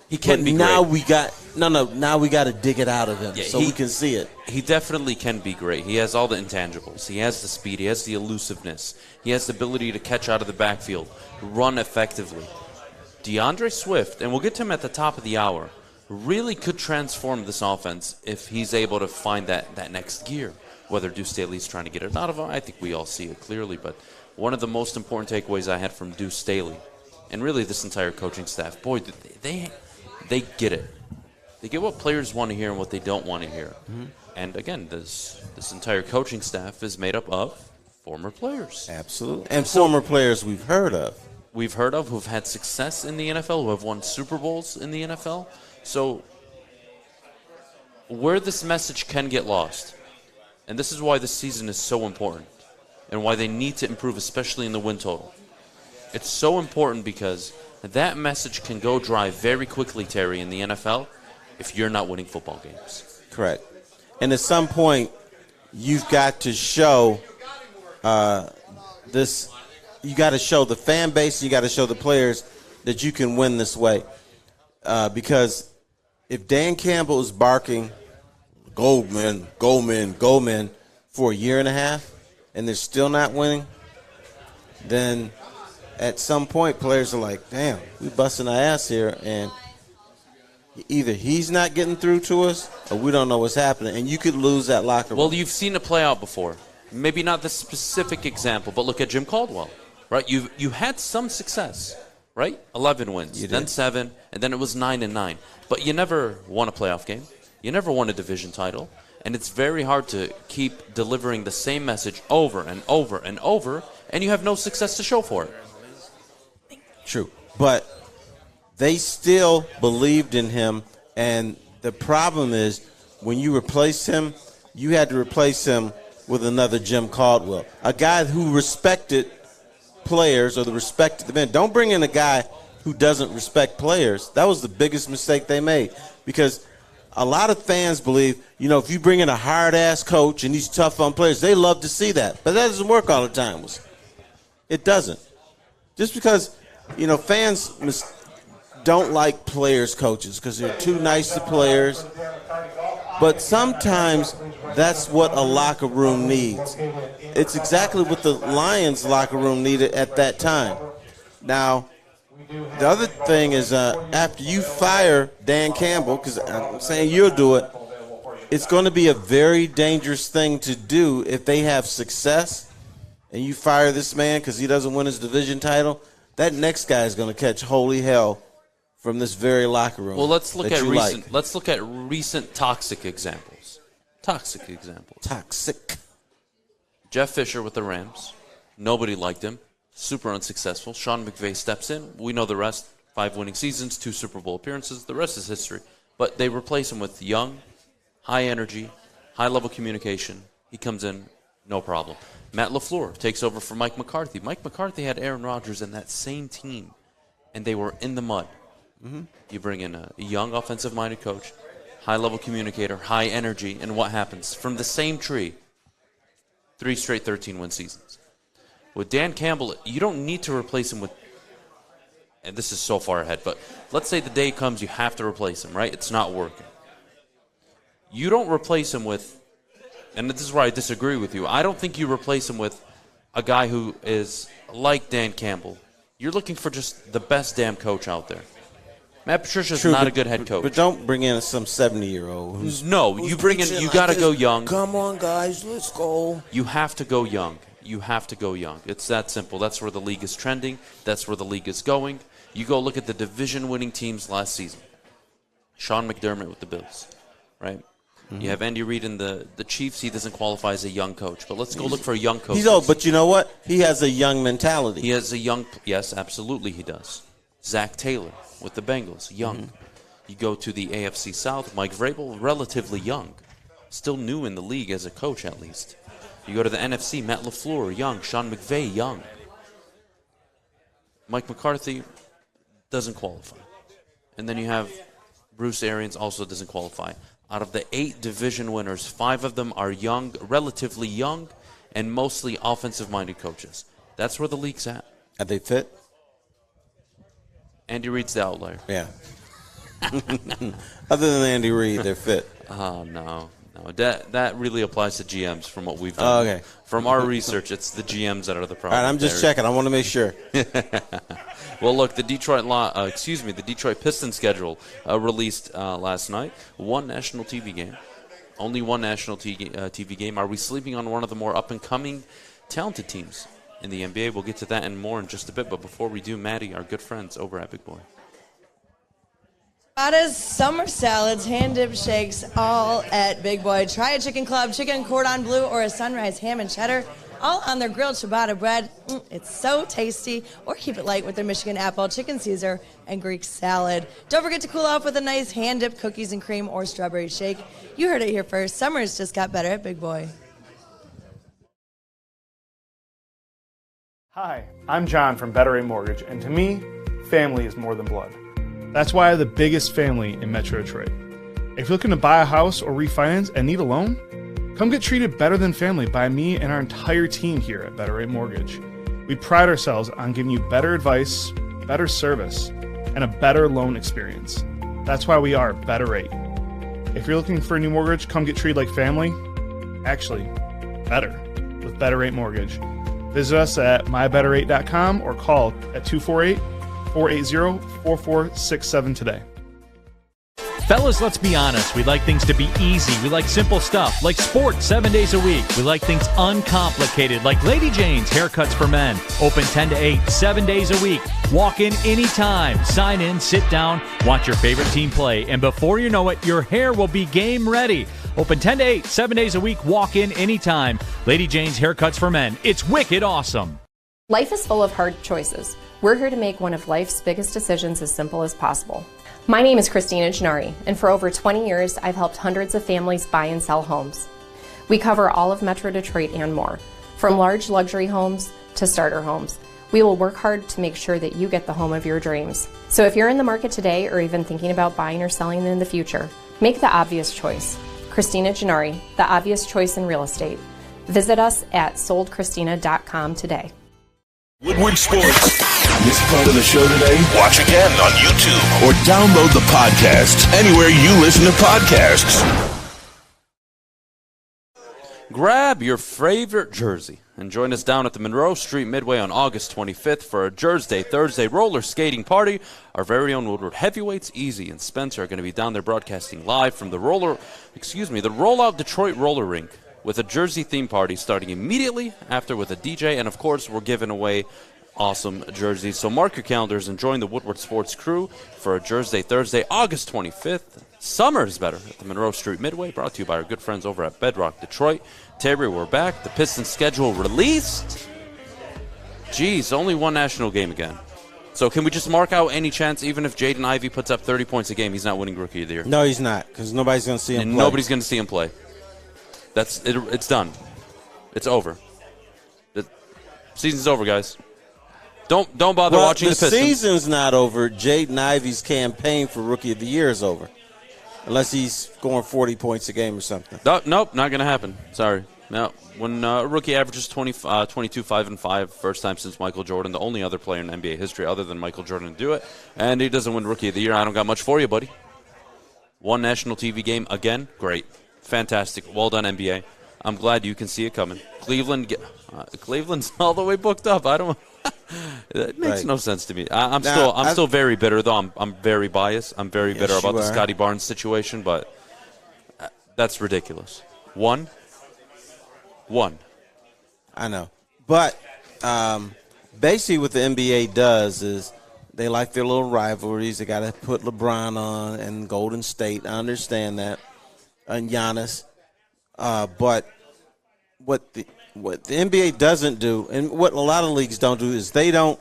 He can be now great. Now we got to dig it out of him we can see it. He definitely can be great. He has all the intangibles. He has the speed. He has the elusiveness. He has the ability to catch out of the backfield, run effectively. DeAndre Swift, and we'll get to him at the top of the hour, really could transform this offense if he's able to find that next gear. Whether Deuce Staley's trying to get it out of him, I think we all see it clearly. But one of the most important takeaways I had from Deuce Staley and really this entire coaching staff, boy, they get it. They get what players want to hear and what they don't want to hear. Mm-hmm. And again, this entire coaching staff is made up of former players. Absolutely. And former players we've heard of. Who've had success in the NFL, who have won Super Bowls in the NFL. So where this message can get lost, and this is why this season is so important and why they need to improve, especially in the win total. It's so important because that message can go dry very quickly, Terry, in the NFL if you're not winning football games. Correct. And at some point, you've got to show this. You got to show the fan base, you got to show the players that you can win this way. Because if Dan Campbell is barking, Goldman, for a year and a half, and they're still not winning, then at some point players are like, damn, we busting our ass here, and either he's not getting through to us or we don't know what's happening, and you could lose that locker room. Well, you've seen it play out before. Maybe not this specific example, but look at Jim Caldwell, right? You had some success, right? 11 wins, then 7, and then it was 9-9. But you never won a playoff game. You never won a division title. And it's very hard to keep delivering the same message over and over and over, and you have no success to show for it. True. But they still believed in him, and the problem is when you replace him, you had to replace him with another Jim Caldwell, a guy who respected players or respected the men. Don't bring in a guy who doesn't respect players. That was the biggest mistake they made, because a lot of fans believe, if you bring in a hard-ass coach and he's tough on players, they love to see that. But that doesn't work all the time. It doesn't. Just because, fans don't like players' coaches because they're too nice to players. But sometimes that's what a locker room needs. It's exactly what the Lions locker room needed at that time. Now, the other thing is after you fire Dan Campbell, because I'm saying you'll do it, it's going to be a very dangerous thing to do if they have success and you fire this man because he doesn't win his division title. That next guy is going to catch holy hell from this very locker room. Well, let's look at recent toxic examples. Toxic. Jeff Fisher with the Rams. Nobody liked him. Super unsuccessful. Sean McVay steps in. We know the rest. 5 winning seasons, 2 Super Bowl appearances. The rest is history. But they replace him with young, high energy, high-level communication. He comes in, no problem. Matt LaFleur takes over for Mike McCarthy. Mike McCarthy had Aaron Rodgers in that same team, and they were in the mud. Mm-hmm. You bring in a young offensive-minded coach, high-level communicator, high energy, and what happens? From the same tree, 3 straight 13-win seasons. With Dan Campbell, you don't need to replace him with, and this is so far ahead, but let's say the day comes you have to replace him, right? It's not working. You don't replace him with, and this is where I disagree with you, I don't think you replace him with a guy who is like Dan Campbell. You're looking for just the best damn coach out there. Matt Patricia's not a good head coach. But don't bring in some 70-year-old who's you bring in, you got to go young. Come on, guys, let's go. You have to go young. It's that simple. That's where the league is trending. That's where the league is going. You go look at the division-winning teams last season. Sean McDermott with the Bills, right? Mm-hmm. You have Andy Reid in the Chiefs. He doesn't qualify as a young coach. But let's go look for a young coach. He's old, but you know what? He has a young mentality. He has a young – yes, absolutely he does. Zach Taylor with the Bengals, young. Mm-hmm. You go to the AFC South, Mike Vrabel, relatively young. Still new in the league as a coach, at least. You go to the NFC, Matt LaFleur, young. Sean McVay, young. Mike McCarthy doesn't qualify. And then you have Bruce Arians, also doesn't qualify. Out of the 8 division winners, 5 of them are young, relatively young, and mostly offensive-minded coaches. That's where the league's at. Are they fit? Andy Reid's the outlier. Yeah. Other than Andy Reid, they're fit. Oh, no. That really applies to GMs from what we've done. Okay. From our research, it's the GMs that are the problem. All right, I'm just checking. I want to make sure. Well, look, the Detroit Pistons schedule released last night. 1 national TV game. Only 1 national TV game. Are we sleeping on one of the more up-and-coming talented teams in the NBA. We'll get to that and more in just a bit. But before we do, Maddy, our good friends over at Big Boy. Ciabattas, summer salads, hand-dipped shakes, all at Big Boy. Try a chicken club, chicken cordon bleu, or a sunrise ham and cheddar, all on their grilled ciabatta bread. It's so tasty. Or keep it light with their Michigan apple, chicken Caesar, and Greek salad. Don't forget to cool off with a nice hand-dipped cookies and cream or strawberry shake. You heard it here first. Summer's just got better at Big Boy. Hi, I'm John from Better Mortgage, and to me, family is more than blood. That's why I have the biggest family in Metro Detroit. If you're looking to buy a house or refinance and need a loan, come get treated better than family by me and our entire team here at Better Mortgage. We pride ourselves on giving you better advice, better service, and a better loan experience. That's why we are Better Rate. If you're looking for a new mortgage, come get treated like family. Actually, better with Better Rate Mortgage. Visit us at mybetterrate.com or call at 248-480-4467 today. Fellas, let's be honest. We like things to be easy. We like simple stuff, like sports 7 days a week. We like things uncomplicated, like Lady Jane's Haircuts for Men. Open 10 to 8, 7 days a week. Walk in anytime. Sign in, sit down, watch your favorite team play. And before you know it, your hair will be game ready. Open 10 to 8, 7 days a week. Walk in anytime. Lady Jane's Haircuts for Men. It's wicked awesome. Life is full of hard choices. We're here to make one of life's biggest decisions as simple as possible. My name is Christina Gennari, and for over 20 years, I've helped hundreds of families buy and sell homes. We cover all of Metro Detroit and more, from large luxury homes to starter homes. We will work hard to make sure that you get the home of your dreams. So if you're in the market today or even thinking about buying or selling in the future, make the obvious choice. Christina Gennari, the obvious choice in real estate. Visit us at soldchristina.com today. Woodward Sports. Missed part of the show today? Watch again on YouTube or download the podcast anywhere you listen to podcasts. Grab your favorite jersey and join us down at the Monroe Street Midway on August 25th for a Jersey Thursday roller skating party. Our very own Woodward heavyweights, Easy and Spencer, are going to be down there broadcasting live from the Rollout Detroit Roller Rink, with a Jersey theme party starting immediately after with a DJ, and of course we're giving away awesome jerseys. So mark your calendars and join the Woodward Sports crew for a Jersey Thursday, August 25th. Summer is better at the Monroe Street Midway, brought to you by our good friends over at Bedrock Detroit. Terry, we're back. The Pistons schedule released. Geez, only one national game again. So can we just mark out any chance, even if Jaden Ivey puts up 30 points a game, he's not winning Rookie of the Year? No, he's not, because nobody's going to see him play. Nobody's going to see him play. That's it. It's done. It's over. The season's over, guys. Don't bother watching the Pistons. The season's not over. Jaden Ivey's campaign for Rookie of the Year is over, unless he's scoring 40 points a game or something. Nope, not going to happen. Sorry. No, when a rookie averages 22, 5, and 5, first time since Michael Jordan, the only other player in NBA history other than Michael Jordan to do it, and he doesn't win Rookie of the Year, I don't got much for you, buddy. One national TV game again, great. Fantastic. Well done, NBA. I'm glad you can see it coming. Cleveland's all the way booked up. It makes no sense to me. I'm still very bitter, though. I'm very biased. I'm very bitter about the Scotty Barnes situation, but that's ridiculous. One. I know. But basically what the NBA does is they like their little rivalries. They got to put LeBron on and Golden State. I understand that. And Giannis. But what the NBA doesn't do, and what a lot of leagues don't do, is they don't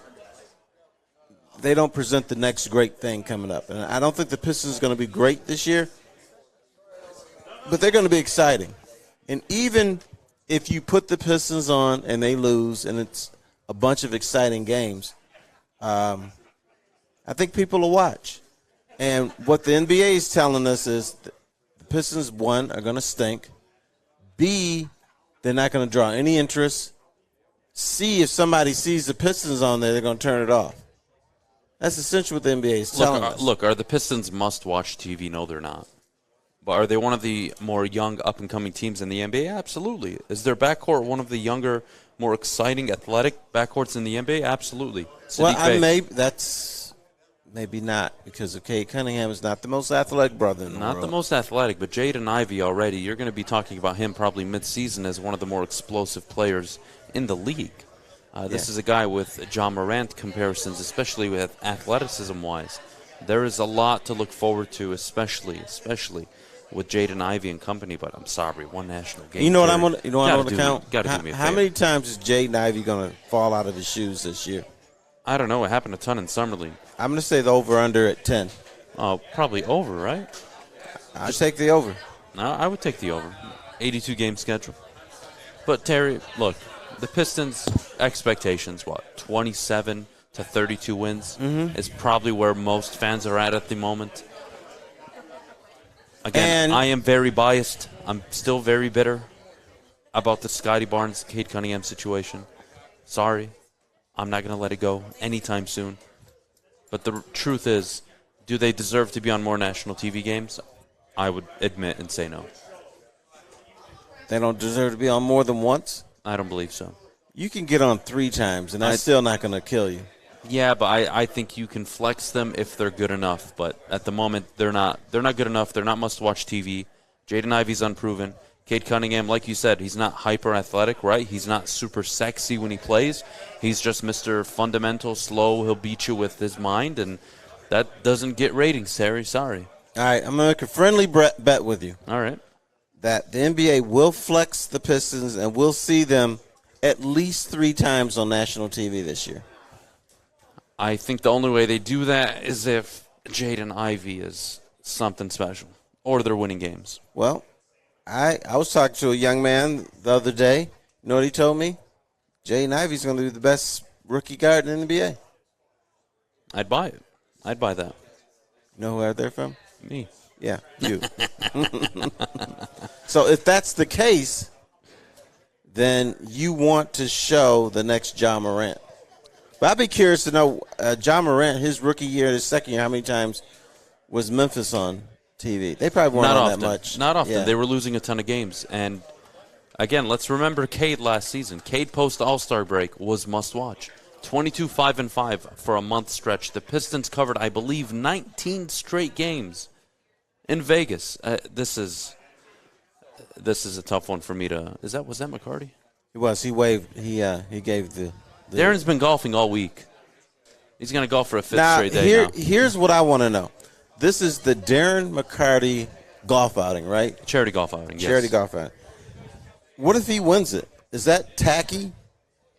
present the next great thing coming up. And I don't think the Pistons are going to be great this year, but they're going to be exciting. And even if you put the Pistons on and they lose and it's a bunch of exciting games, I think people will watch. And what the NBA is telling us is the Pistons, one, are going to stink. B, they're not going to draw any interest. C, if somebody sees the Pistons on there, they're going to turn it off. That's essentially what the NBA is telling us. Look, are the Pistons must-watch TV? No, they're not. But are they one of the more young, up-and-coming teams in the NBA? Absolutely. Is their backcourt one of the younger, more exciting, athletic backcourts in the NBA? Absolutely. That's maybe not, because Cade Cunningham is not the most athletic brother in the world. Not the most athletic, but Jaden Ivey already, you're going to be talking about him probably mid-season as one of the more explosive players in the league. This is a guy with John Morant comparisons, especially with athleticism-wise. There is a lot to look forward to, especially with Jaden Ivey and company. But I'm sorry, one national game. You know what I'm going to count? Got to do me a favor. How many times is Jaden Ivey going to fall out of his shoes this year? I don't know. It happened a ton in Summer League. I'm going to say the over/under at 10. Oh, probably over, right? I'd take the over. No, I would take the over. 82-game schedule. But, Terry, look, the Pistons' expectations, 27 to 32 wins is probably where most fans are at the moment. Again, I am very biased. I'm still very bitter about the Scotty Barnes, Cade Cunningham situation. Sorry. I'm not going to let it go anytime soon. But the truth is, do they deserve to be on more national TV games? I would admit and say no. They don't deserve to be on more than once? I don't believe so. You can get on 3 times, and that's still not going to kill you. Yeah, but I think you can flex them if they're good enough. But at the moment, they're not good enough. They're not must-watch TV. Jaden Ivey's unproven. Cade Cunningham, like you said, he's not hyper-athletic, right? He's not super sexy when he plays. He's just Mr. Fundamental, slow. He'll beat you with his mind, and that doesn't get ratings, Terry. Sorry. All right, I'm going to make a friendly bet with you. All right. That the NBA will flex the Pistons, and we'll see them at least 3 times on national TV this year. I think the only way they do that is if Jaden Ivey is something special, or they're winning games. Well, I was talking to a young man the other day. You know what he told me? Jaden Ivey's going to be the best rookie guard in the NBA. I'd buy it. I'd buy that. You know who they're from? Me. Yeah, you. So if that's the case, then you want to show the next John Morant. But I'd be curious to know, John Morant, his rookie year, his second year, how many times was Memphis on TV? They probably weren't on that much. Not often. Yeah. They were losing a ton of games. And, again, let's remember Cade last season. Cade post-All-Star break was must-watch. 22-5-5 for a month stretch. The Pistons covered, I believe, 19 straight games in Vegas. This is a tough one for me to. Was that McCarty? It was. He waved. He gave the. Darren's been golfing all week. He's going to golf for a 5th straight day now. Here's what I want to know. This is the Darren McCarty golf outing, right? Charity golf outing. Yes. Charity golf outing. What if he wins it? Is that tacky?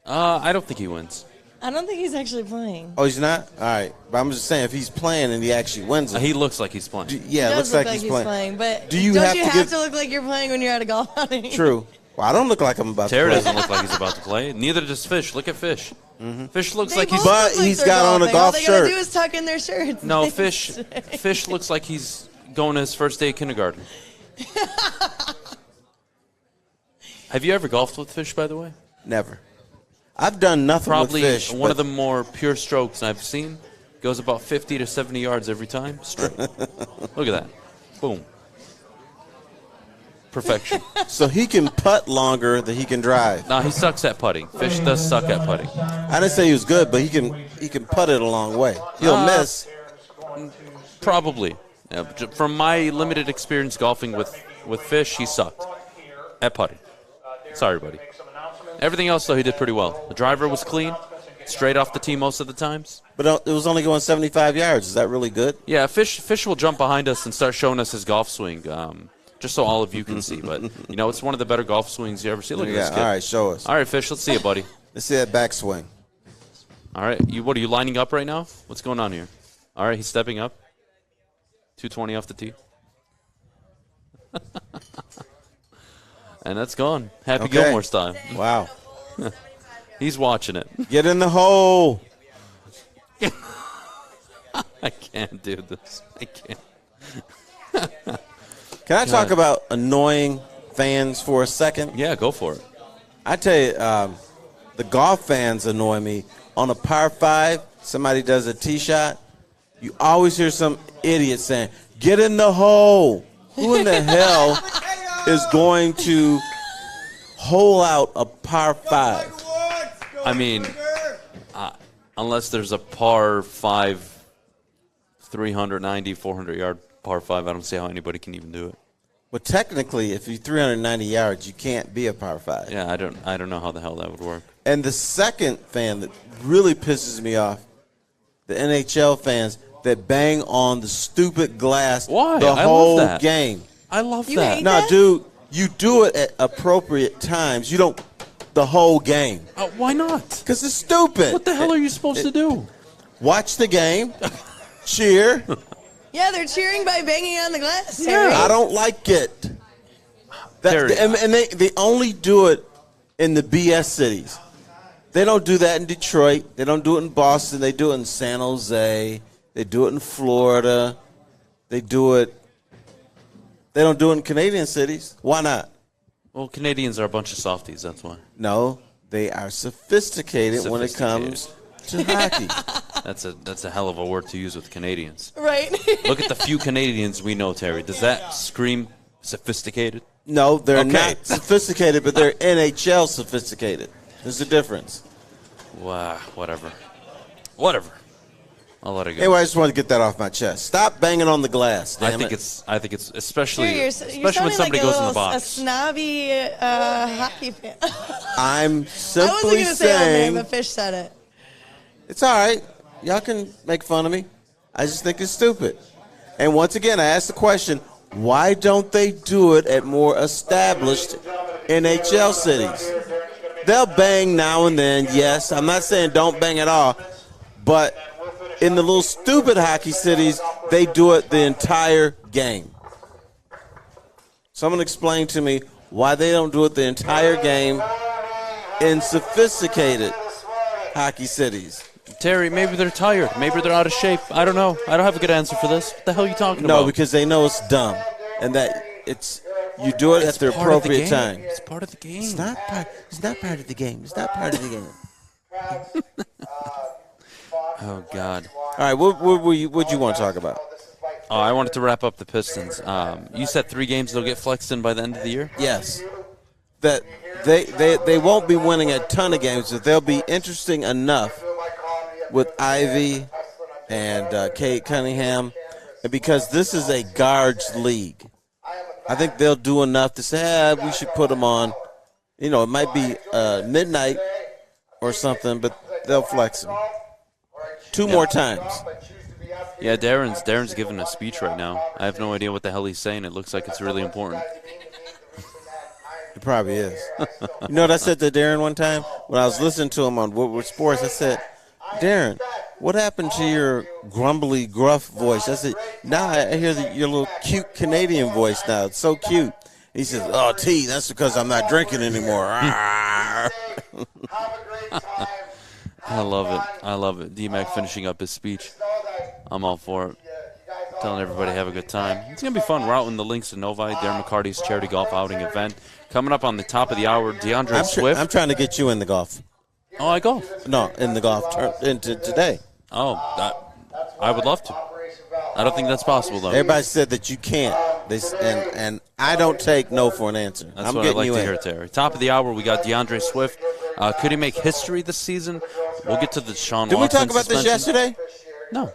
I don't think he wins. I don't think he's actually playing. Oh, he's not? All right. But I'm just saying, if he's playing and he actually wins it. He looks like he's playing. It looks like he's playing. But do you don't have you to have to look like you're playing when you're at a golf outing? True. Well, I don't look like I'm about Terry to play. doesn't look like he's about to play. Neither does Fish. Look at Fish. Mm-hmm. Fish looks like he's. But he's got on a golf shirt. All they gotta do is tuck in their shirts. No, Fish looks like he's going to his first day of kindergarten. Have you ever golfed with Fish, by the way? Never. I've done nothing Probably with Fish. One of the more pure strokes I've seen. Goes about 50 to 70 yards every time. Straight. Look at that. Boom. Perfection. So he can putt longer than he can drive. No, he sucks at putting. Fish does suck at putting. I didn't say he was good, but he can putt it a long way. He'll miss. Probably. Yeah, from my limited experience golfing with Fish, he sucked at putting. Sorry, buddy. Everything else, though, he did pretty well. The driver was clean, straight off the tee most of the times. But it was only going 75 yards. Is that really good? Yeah, Fish will jump behind us and start showing us his golf swing, just so all of you can see. But, it's one of the better golf swings you ever see. Look at this kid. All right, show us. All right, Fish, let's see it, buddy. Let's see that backswing. All right, what are you lining up right now? What's going on here? All right, he's stepping up. 220 off the tee. And that's gone. Happy Gilmore style. Wow. He's watching it. Get in the hole. I can't do this. I can't. Can I talk about annoying fans for a second? Yeah, go for it. I tell you, the golf fans annoy me. On a par 5, somebody does a tee shot, you always hear some idiot saying, "Get in the hole." Who in the hell is going to hole out a par 5? I mean, unless there's a par 5, 390, 400-yard par 5, I don't see how anybody can even do it. Well, technically, if you're 390 yards, you can't be a par 5. Yeah, I don't know how the hell that would work. And the second fan that really pisses me off, the NHL fans that bang on the stupid glass the whole love that. game. I love You that. hate No, that? dude, you do it at appropriate times. You don't the whole game. Why not? Because it's stupid. What the hell are you supposed to do? Watch the game, cheer. Yeah, they're cheering by banging on the glass. Terry. I don't like it. Terry. And they only do it in the BS cities. They don't do that in Detroit. They don't do it in Boston. They do it in San Jose. They do it in Florida. They don't do it in Canadian cities. Why not? Well, Canadians are a bunch of softies, that's why. No, they are sophisticated when it comes to hockey. That's a hell of a word to use with Canadians. Right. Look at the few Canadians we know, Terry. Does that scream sophisticated? No, they're not sophisticated, but they're NHL sophisticated. There's a difference. Wow, whatever. I'll let it go. Anyway, I just wanted to get that off my chest. Stop banging on the glass. I think it's especially You're especially when sounding somebody like goes in the a box. snobby hockey fan. I'm I wasn't simply going to say that name, saying but Fish said it. it's all right. Y'all can make fun of me. I just think it's stupid. And once again, I ask the question, why don't they do it at more established NHL cities? They'll bang now and then, yes. I'm not saying don't bang at all. But in the little stupid hockey cities, they do it the entire game. Someone explain to me why they don't do it the entire game in sophisticated hockey cities. Terry, maybe they're tired. Maybe they're out of shape. I don't know. I don't have a good answer for this. What the hell are you talking about? No, because they know it's dumb. And that you do it at the appropriate time. It's part of the game. It's not part of the game. It's not part of the game. Oh, God. All right, what you want to talk about? Oh, I wanted to wrap up the Pistons. You said 3 games they'll get flexed in by the end of the year? Yes. That they won't be winning a ton of games, but they'll be interesting enough with Ivy and Kate Cunningham, and because this is a guards league. I think they'll do enough to say, we should put them on. You know, it might be midnight or something, but they'll flex them. 2 more times. Yeah, Darren's giving a speech right now. I have no idea what the hell he's saying. It looks like it's really important. It probably is. You know what I said to Darren one time? When I was listening to him on Woodward Sports, I said, Darren, what happened to your grumbly, gruff voice? I said, now I hear your little cute Canadian voice now. It's so cute. He says, oh, T, that's because I'm not drinking anymore. I love it. D-Mac finishing up his speech. I'm all for it. Telling everybody have a good time. It's going to be fun. We're out in the Links of Novi, Darren McCarty's charity golf outing event. Coming up on the top of the hour, DeAndre Swift. I'm trying to get you in the golf. Oh, I golf? No, in the golf into today. Oh, I would love to. I don't think that's possible, though. Everybody said that you can't. And I don't take no for an answer. That's what I'd like to hear, Terry. Top of the hour, we got DeAndre Swift. Could he make history this season? We'll get to the Deshaun Watson Did we talk about suspension. this yesterday? No.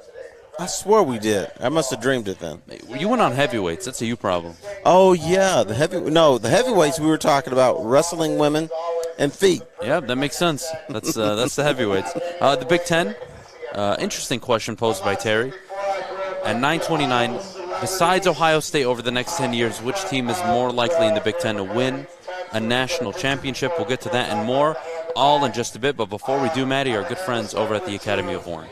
I swear we did. I must have dreamed it then. You went on heavyweights. That's a you problem. Oh, yeah. The heavyweights we were talking about, wrestling women and feet. Yeah, that makes sense. That's the heavyweights. The Big Ten, interesting question posed by Terry. At 9:29, besides Ohio State over the next 10 years, which team is more likely in the Big Ten to win a national championship? We'll get to that and more, all in just a bit. But before we do, Maddy, our good friends over at the Academy of Warren.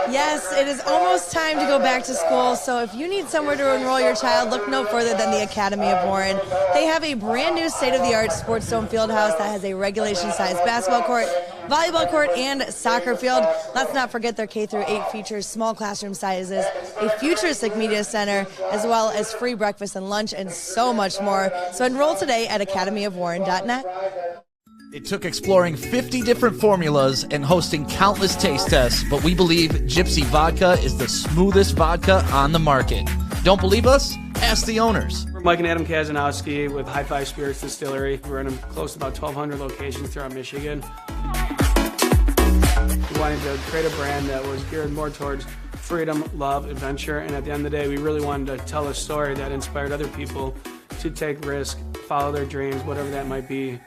Yes, it is almost time to go back to school, so if you need somewhere to enroll your child, look no further than the Academy of Warren. They have a brand new state-of-the-art Sports Dome Fieldhouse that has a regulation-sized basketball court, volleyball court, and soccer field. Let's not forget their K-8 features small classroom sizes, a futuristic media center, as well as free breakfast and lunch, and so much more. So enroll today at academyofwarren.net. It took exploring 50 different formulas and hosting countless taste tests, but we believe Gypsy Vodka is the smoothest vodka on the market. Don't believe us? Ask the owners. We're Mike and Adam Kazanowski with High Five Spirits Distillery. We're in close to about 1,200 locations throughout Michigan. We wanted to create a brand that was geared more towards freedom, love, adventure, and at the end of the day, we really wanted to tell a story that inspired other people to take risk, follow their dreams, whatever that might be.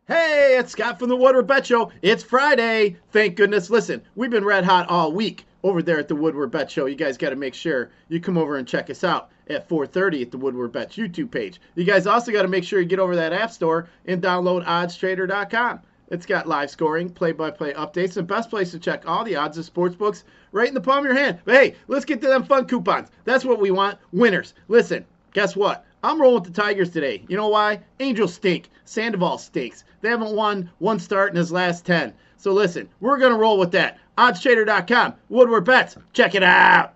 Hey, it's Scott from the Woodward Bet Show. It's Friday. Thank goodness. Listen, we've been red hot all week over there at the Woodward Bet Show. You guys got to make sure you come over and check us out at 4:30 at the Woodward Bets YouTube page. You guys also got to make sure you get over to that app store and download oddstrader.com. It's got live scoring, play-by-play updates, and best place to check all the odds of sports books right in the palm of your hand. But hey, let's get to them fun coupons. That's what we want, winners. Listen, guess what? I'm rolling with the Tigers today. You know why? Angels stink. Sandoval stinks. They haven't won one start in his last 10. So listen, we're going to roll with that. Oddstrader.com. Woodward Bets. Check it out.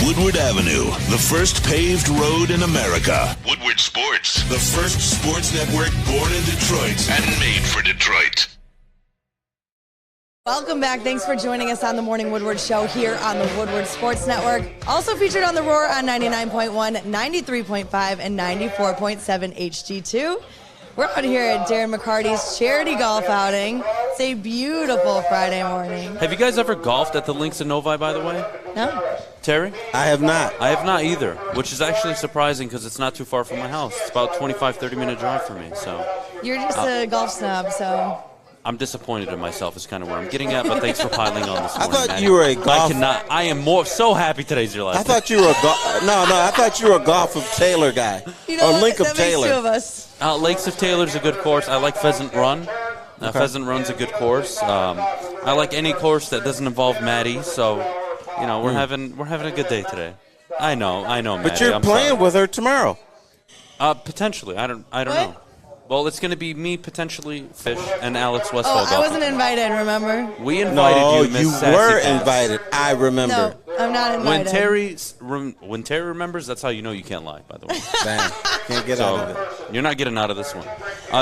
Woodward Avenue, the first paved road in America. Woodward Sports, the first sports network born in Detroit and made for Detroit. Welcome back. Thanks for joining us on the Morning Woodward Show here on the Woodward Sports Network. Also featured on The Roar on 99.1, 93.5, and 94.7 HD2. We're out here at Darren McCarty's charity golf outing. It's a beautiful Friday morning. Have you guys ever golfed at the Links of Novi, by the way? No. Terry? I have not. I have not either, which is actually surprising because it's not too far from my house. It's about a 25, 30-minute drive for me. So You're just a golf snob, so... I'm disappointed in myself is kind of where I'm getting at, but thanks for piling on this morning. I thought Maddy. you were a golf... I am so happy today's your last I thought you were a golf... No, I thought you were a Golf of Taylor guy. You know or what? Link of That Taylor. makes two of us. Lakes of Taylor's a good course. I like Pheasant Run. Pheasant Run's a good course. I like any course that doesn't involve Maddy, so, you know, we're having a good day today. I know, Maddy. But you're playing with her tomorrow. Potentially. I don't know. Well, it's going to be me, potentially, Fish, and Alex Westfall. I wasn't invited, remember? We invited you, Miss you Sassy were Pants. invited. I remember. No, I'm not invited. When Terry remembers, that's how you know you can't lie, by the way. Bang. Can't get out of it. You're not getting out of this one.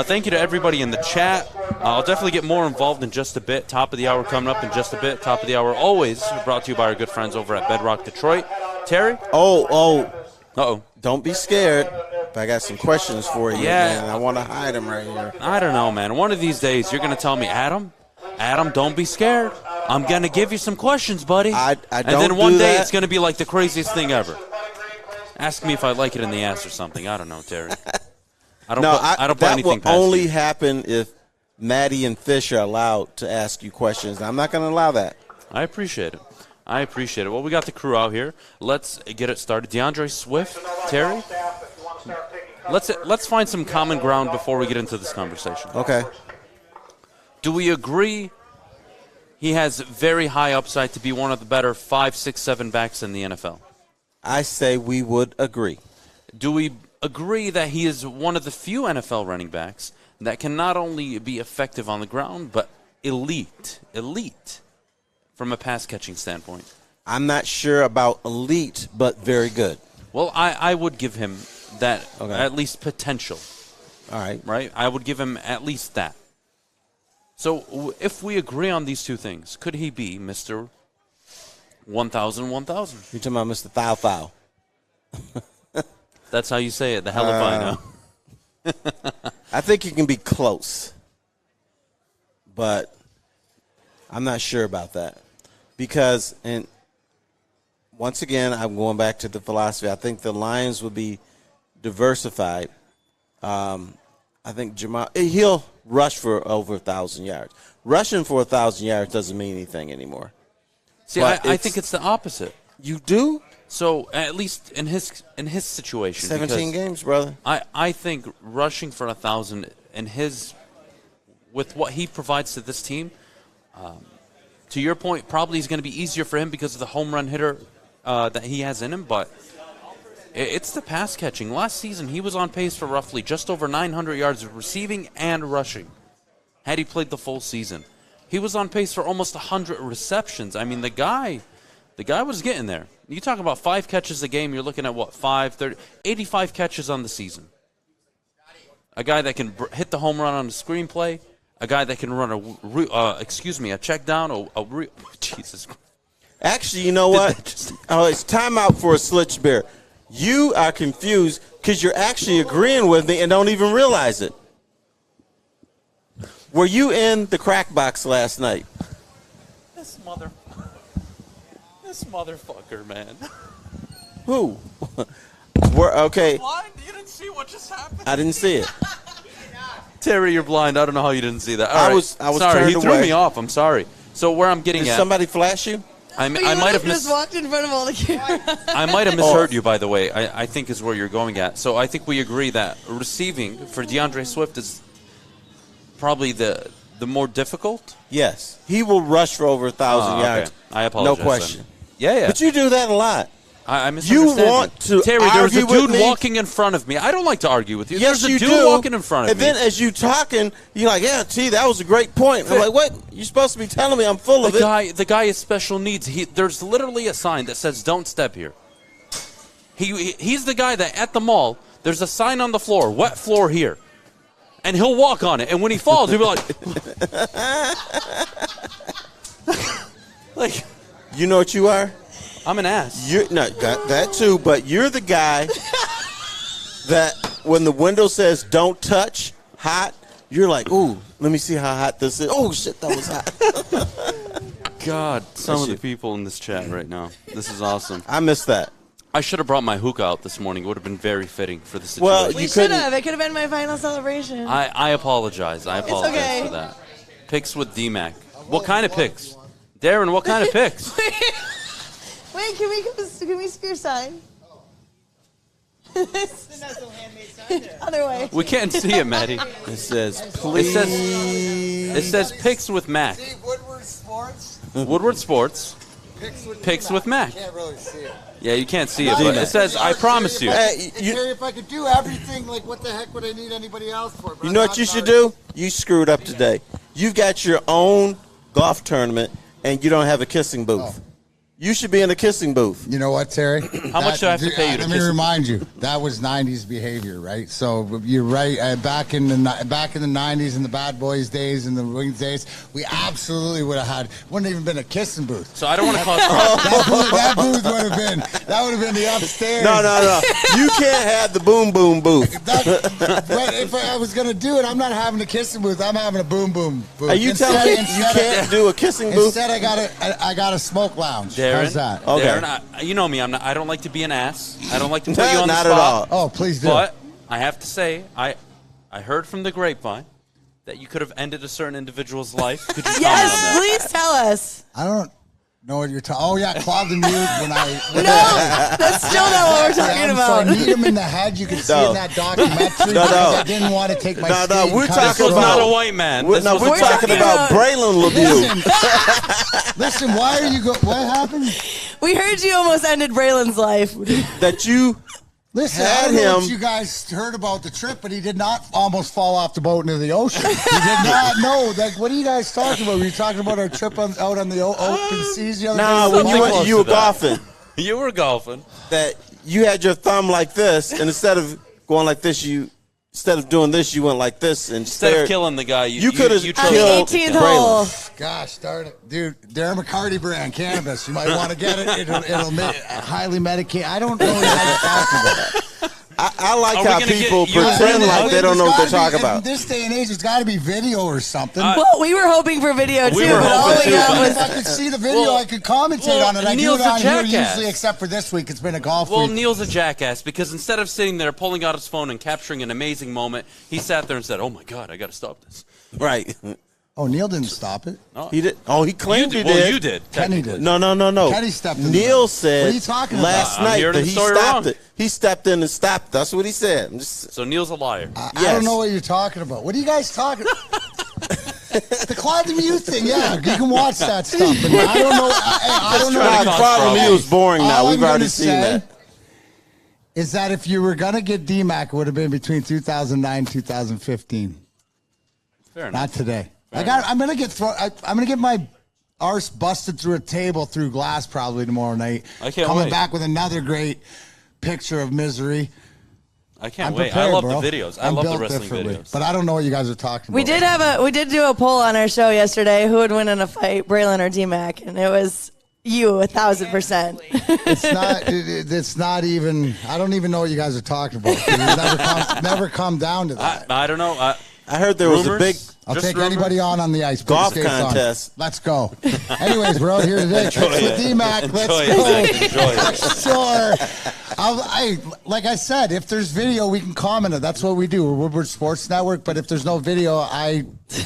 Thank you to everybody in the chat. I'll definitely get more involved in just a bit. Top of the hour coming up in just a bit. Top of the hour always brought to you by our good friends over at Bedrock Detroit. Terry? Uh-oh. Don't be scared. I got some questions for you, man. I want to hide them right here. I don't know, man. One of these days, you're going to tell me, Adam, don't be scared. I'm going to give you some questions, buddy. I don't And then one do day, that. it's going to be like the craziest thing ever. Ask me if I like it in the ass or something. I don't know, Terry. I don't put that anything will past only you. happen if Maddy and Fish are allowed to ask you questions. I'm not going to allow that. I appreciate it. Well, we got the crew out here. Let's get it started. DeAndre Swift, Terry. Let's find some common ground before we get into this conversation. Okay. Do we agree he has very high upside to be one of the better 5, 6, 7 backs in the NFL? I say we would agree. Do we agree that he is one of the few NFL running backs that can not only be effective on the ground, but elite from a pass-catching standpoint? I'm not sure about elite, but very good. Well, I would give him that at least potential. All right. Right? I would give him at least that. So if we agree on these two things, could he be Mr. 1,000, 1,000? You're talking about Mr. Thou Thou. That's how you say it. The hell if I know. I think he can be close, but I'm not sure about that. Because, and once again, I'm going back to the philosophy. I think the Lions will be diversified. I think Jamal, he'll rush for over 1,000 yards. Rushing for 1,000 yards doesn't mean anything anymore. See, I think it's the opposite. You do? So at least in his situation, 17 games, brother. I think rushing for 1,000 and with what he provides to this team, to your point, probably is going to be easier for him because of the home run hitter that he has in him. But it's the pass catching. Last season, he was on pace for roughly just over 900 yards of receiving and rushing. Had he played the full season, he was on pace for almost 100 receptions. I mean, the guy was getting there. You talk about 5 catches a game, you're looking at what, 85 catches on the season. A guy that can hit the home run on the screenplay, a guy that can run a check down, Jesus Christ. Actually, you know what? It's time out for a Slitch Bear. You are confused because you're actually agreeing with me and don't even realize it. Were you in the crack box last night? This motherfucker, man. Who? Okay. Blind? You didn't see what just happened? I didn't see it. Terry, you're blind. I don't know how you didn't see that. I was sorry. turned He threw away. me off. I'm sorry. So where I'm getting Did at. somebody flash you? I might have just walked in front of all the cameras. I might have misheard you, by the way. I think is where you're going at. So I think we agree that receiving for DeAndre Swift is probably the more difficult. Yes, he will rush for over 1,000 yards. I apologize. No question. Then. Yeah. But you do that a lot. I misunderstand. You want to Terry, there's a argue with dude me? walking in front of me. I don't like to argue with you. Yes, there's a you dude do. walking in front of and me. And then as you talking, you're like, yeah, T, that was a great point. I'm like, what? You're supposed to be telling me I'm full of it. The guy has special needs. There's literally a sign that says "Don't step here." He's the guy that at the mall there's a sign on the floor, "Wet floor here," and he'll walk on it. And when he falls, he'll be like, you know what you are? I'm an ass. You're not that too, but you're the guy that when the window says "Don't touch," hot, you're like, ooh, let me see how hot this is. Oh shit, that was hot. God, some of the people in this chat right now. This is awesome. I missed that. I should have brought my hookah out this morning. It would have been very fitting for the situation. Well, We should have. It could have been my final celebration. I apologize. I apologize okay. for that. Picks with D-Mac. What kind of picks? Darren, what kind of picks? Wait, can we see your sign? Other way. We can't see it, Maddy. It says, please. It says picks with Mac. Woodward Sports. Woodward Sports. Picks with Mac. Can't really see it. Yeah, you can't see it, but it says, I promise you. Terry, if I could do everything, like what the heck would I need anybody else for? But You know what you should do? You screwed up today. You've got your own golf tournament, and you don't have a kissing booth. You should be in a kissing booth. You know what, Terry? How much do I have to pay you to Let me remind you, that was '90s behavior, right? So you're right. Back in the '90s, in the Bad Boys days, and the Wings days, we absolutely would have had. Wouldn't even been a kissing booth. So I don't want to cause that booth would have been. That would have been the upstairs. No. You can't have the boom boom booth. But if I was gonna do it, I'm not having a kissing booth. I'm having a boom boom booth. Are you telling me you can't do a kissing booth? Instead, I got a smoke lounge. Darren, How's that? Okay. Darren, you know me. I don't like to be an ass. I don't like to put you on the Not spot. at all. Oh, please do. But I have to say, I heard from the grapevine that you could have ended a certain individual's life. Could you comment on Yes, that? please tell us. I don't know what you're talking. Oh yeah, clogged the mute when I. No, that's still not what we're talking about. So I need him in the head. You can see in that documentary. No. I didn't want to take my. No, we're This talking was about not a white man. We're This was a talking about Braylon Lemieux. Listen, why are you What happened? We heard you almost ended Braylon's life. That you Listen, had I don't know him. if you guys heard about the trip, but he did not almost fall off the boat into the ocean. He did not know. Like, what are you guys talking about? Were you talking about our trip out on the open seas the other No, day? when you were golfing. You were golfing. That you had your thumb like this, and instead of going like this, instead of doing this, you went like this. And Instead of killing the guy, you could have chose killed 18th Braylon. hole. Gosh darn it. Dude, Darren McCarty brand cannabis. You might want to get it. It'll highly medicate. I don't know what you're talking about. I like Are we how gonna people get you pretend in like they don't know what they're talking In about. this day and age, it's got to be video or something. Well, we were hoping for video too, We were but all hoping we too, got but- was. If I could see the video, I could commentate on it. I do Neil's it on a here jackass. usually, except for this week. It's been a golf Well, week. Neil's a jackass because instead of sitting there pulling out his phone and capturing an amazing moment, he sat there and said, "Oh my God, I got to stop this." Right. Oh, Neil didn't stop it. No. He did. Oh, he claimed he did. Well, you did. Kenny did. No. Kenny stepped in. Neil said What are you talking last about? I'm night hearing that the he story stopped wrong. it. He stepped in and stopped. That's what he said. I'm just- So Neil's a liar. I Yes. don't know what you're talking about. What are you guys talking The Claude Lemieux thing, yeah. You can watch that stuff. But I don't know. I don't know. trying to Nah, cause Claude problems. Lemieux is boring now. All We've I'm already gonna seen say that. Is that if you were going to get DMAC, it would have been between 2009 and 2015. Fair enough. Not today. I'm going to get I'm going to get my arse busted through a table through glass probably tomorrow night. I can't Coming wait. back with another great picture of misery. I can't I'm wait. prepared, I love bro. the videos. I I'm love the built wrestling differently. videos. But I don't know what you guys are talking We about. did do a poll on our show yesterday. Who would win in a fight, Braylon or D-Mac? And it was you, 1,000%. It's not even. I don't even know what you guys are talking about. It's never come down to that. I don't know. I heard there was a big I'll take anybody on the ice. golf contest. Let's go. Anyways, we're out here today. Tricks with D-Mac. Let's go. Enjoy it. Sure. Like I said, if there's video, we can comment it. That's what we do. We're Woodward Sports Network. But if there's no video,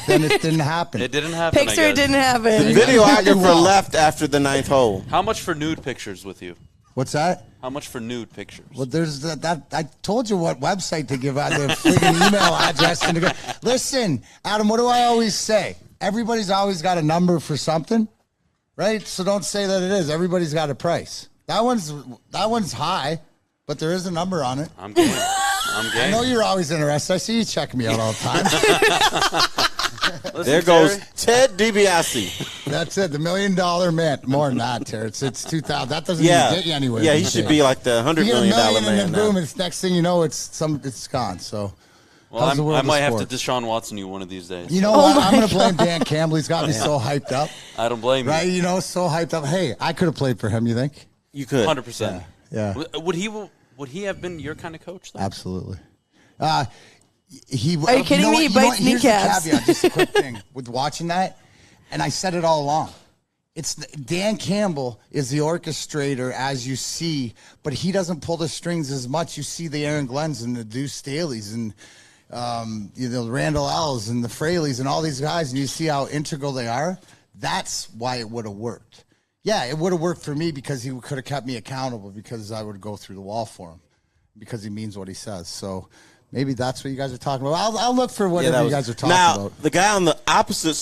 then it didn't happen. It didn't happen. Picture it didn't happen. The videographer left after the 9th hole. How much for nude pictures with you? What's that? How much for nude pictures? Well, there's that. I told you what website to give out, the freaking email address. Listen, Adam, what do I always say? Everybody's always got a number for something, right? So don't say that it is. Everybody's got a price. That one's high, but there is a number on it. I'm game. I know you're always interested. I see you checking me out all the time. Listen, there goes Ted DiBiase. That's it, the $1 million man. More than that, Terry. It's 2,000. That doesn't even get you anywhere. Yeah, he should be like the $100 million man. And boom, it's next thing you know, it's gone. So, well, I might have to Deshaun Watson you one of these days. You know what? I'm going to blame Dan Campbell. He's got me so hyped up. I don't blame you. Right? You know, so hyped up. Hey, I could have played for him. You think? You could. 100%. Yeah. Would he have been your kind of coach? Though? Absolutely. Are you kidding me? He bites kneecaps. Here's the caveat, just a quick thing with watching that, and I said it all along. It's Dan Campbell is the orchestrator, as you see, but he doesn't pull the strings as much. You see the Aaron Glenns and the Deuce Staley's and Randall Ells and the Fraleys and all these guys, and you see how integral they are. That's why it would have worked. Yeah, it would have worked for me because he could have kept me accountable because I would go through the wall for him because he means what he says. So. Maybe that's what you guys are talking about. I'll look for whatever you guys are talking about. The guy on the opposite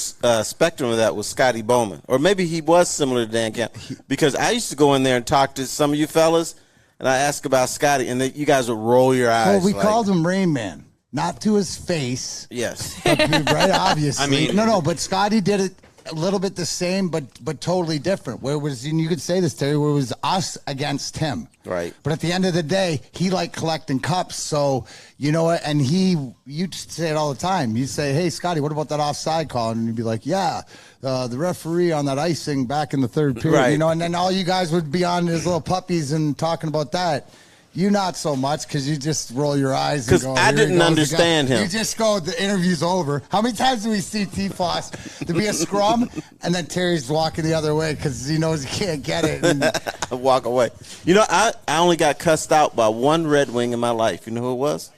spectrum of that was Scotty Bowman. Or maybe he was similar to Dan Campbell. Because I used to go in there and talk to some of you fellas, and I ask about Scotty, and you guys would roll your eyes. Well, we called him Rain Man. Not to his face. Yes. But, right, obviously. I mean, no, but Scotty did it a little bit the same, but totally different. Where it was, and you could say this, Terry, where it was us against him. Right. But at the end of the day, he liked collecting cups. So, you know what? And you say it all the time. You say, hey, Scotty, what about that offside call? And you'd be like, yeah, the referee on that icing back in the third period. Right. You know, and then all you guys would be on his little puppies and talking about that. You not so much because you just roll your eyes. Because I didn't understand him. You just go, the interview's over. How many times do we see T-Floss to be a scrum and then Terry's walking the other way because he knows he can't get it. And walk away. You know, I only got cussed out by one Red Wing in my life. You know who it was?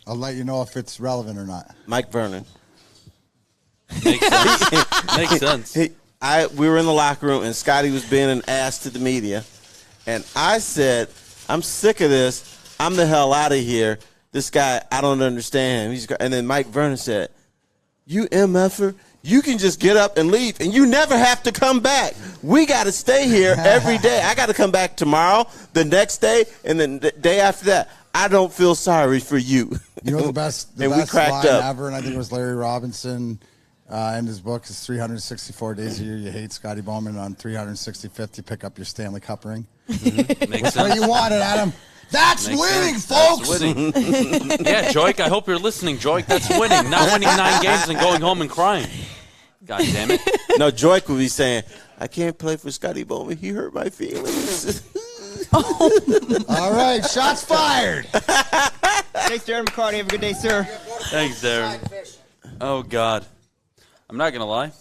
I'll let you know if it's relevant or not. Mike Vernon. Makes sense. Makes sense. We were in the locker room and Scotty was being an ass to the media. And I said, I'm sick of this. I'm the hell out of here. This guy, I don't understand him. And then Mike Vernon said, you MFer, you can just get up and leave, and you never have to come back. We got to stay here every day. I got to come back tomorrow, the next day, and then the day after that. I don't feel sorry for you. You know the best line ever, and I think it was Larry Robinson in his book, is 364 days a year you hate Scotty Bowman. On 365th, you pick up your Stanley Cup ring. Mm-hmm. Makes That's sense. what you wanted, Adam. That's Makes winning, sense. folks. That's winning. Yeah, Joik, I hope you're listening, Joik. That's winning. Not winning 9 games and going home and crying. God damn it. No, Joik would be saying, I can't play for Scotty Bowman. He hurt my feelings. All right, shots fired. Thanks, Darren McCarty. Have a good day, sir. Thanks, Darren. Oh, God. I'm not going to lie.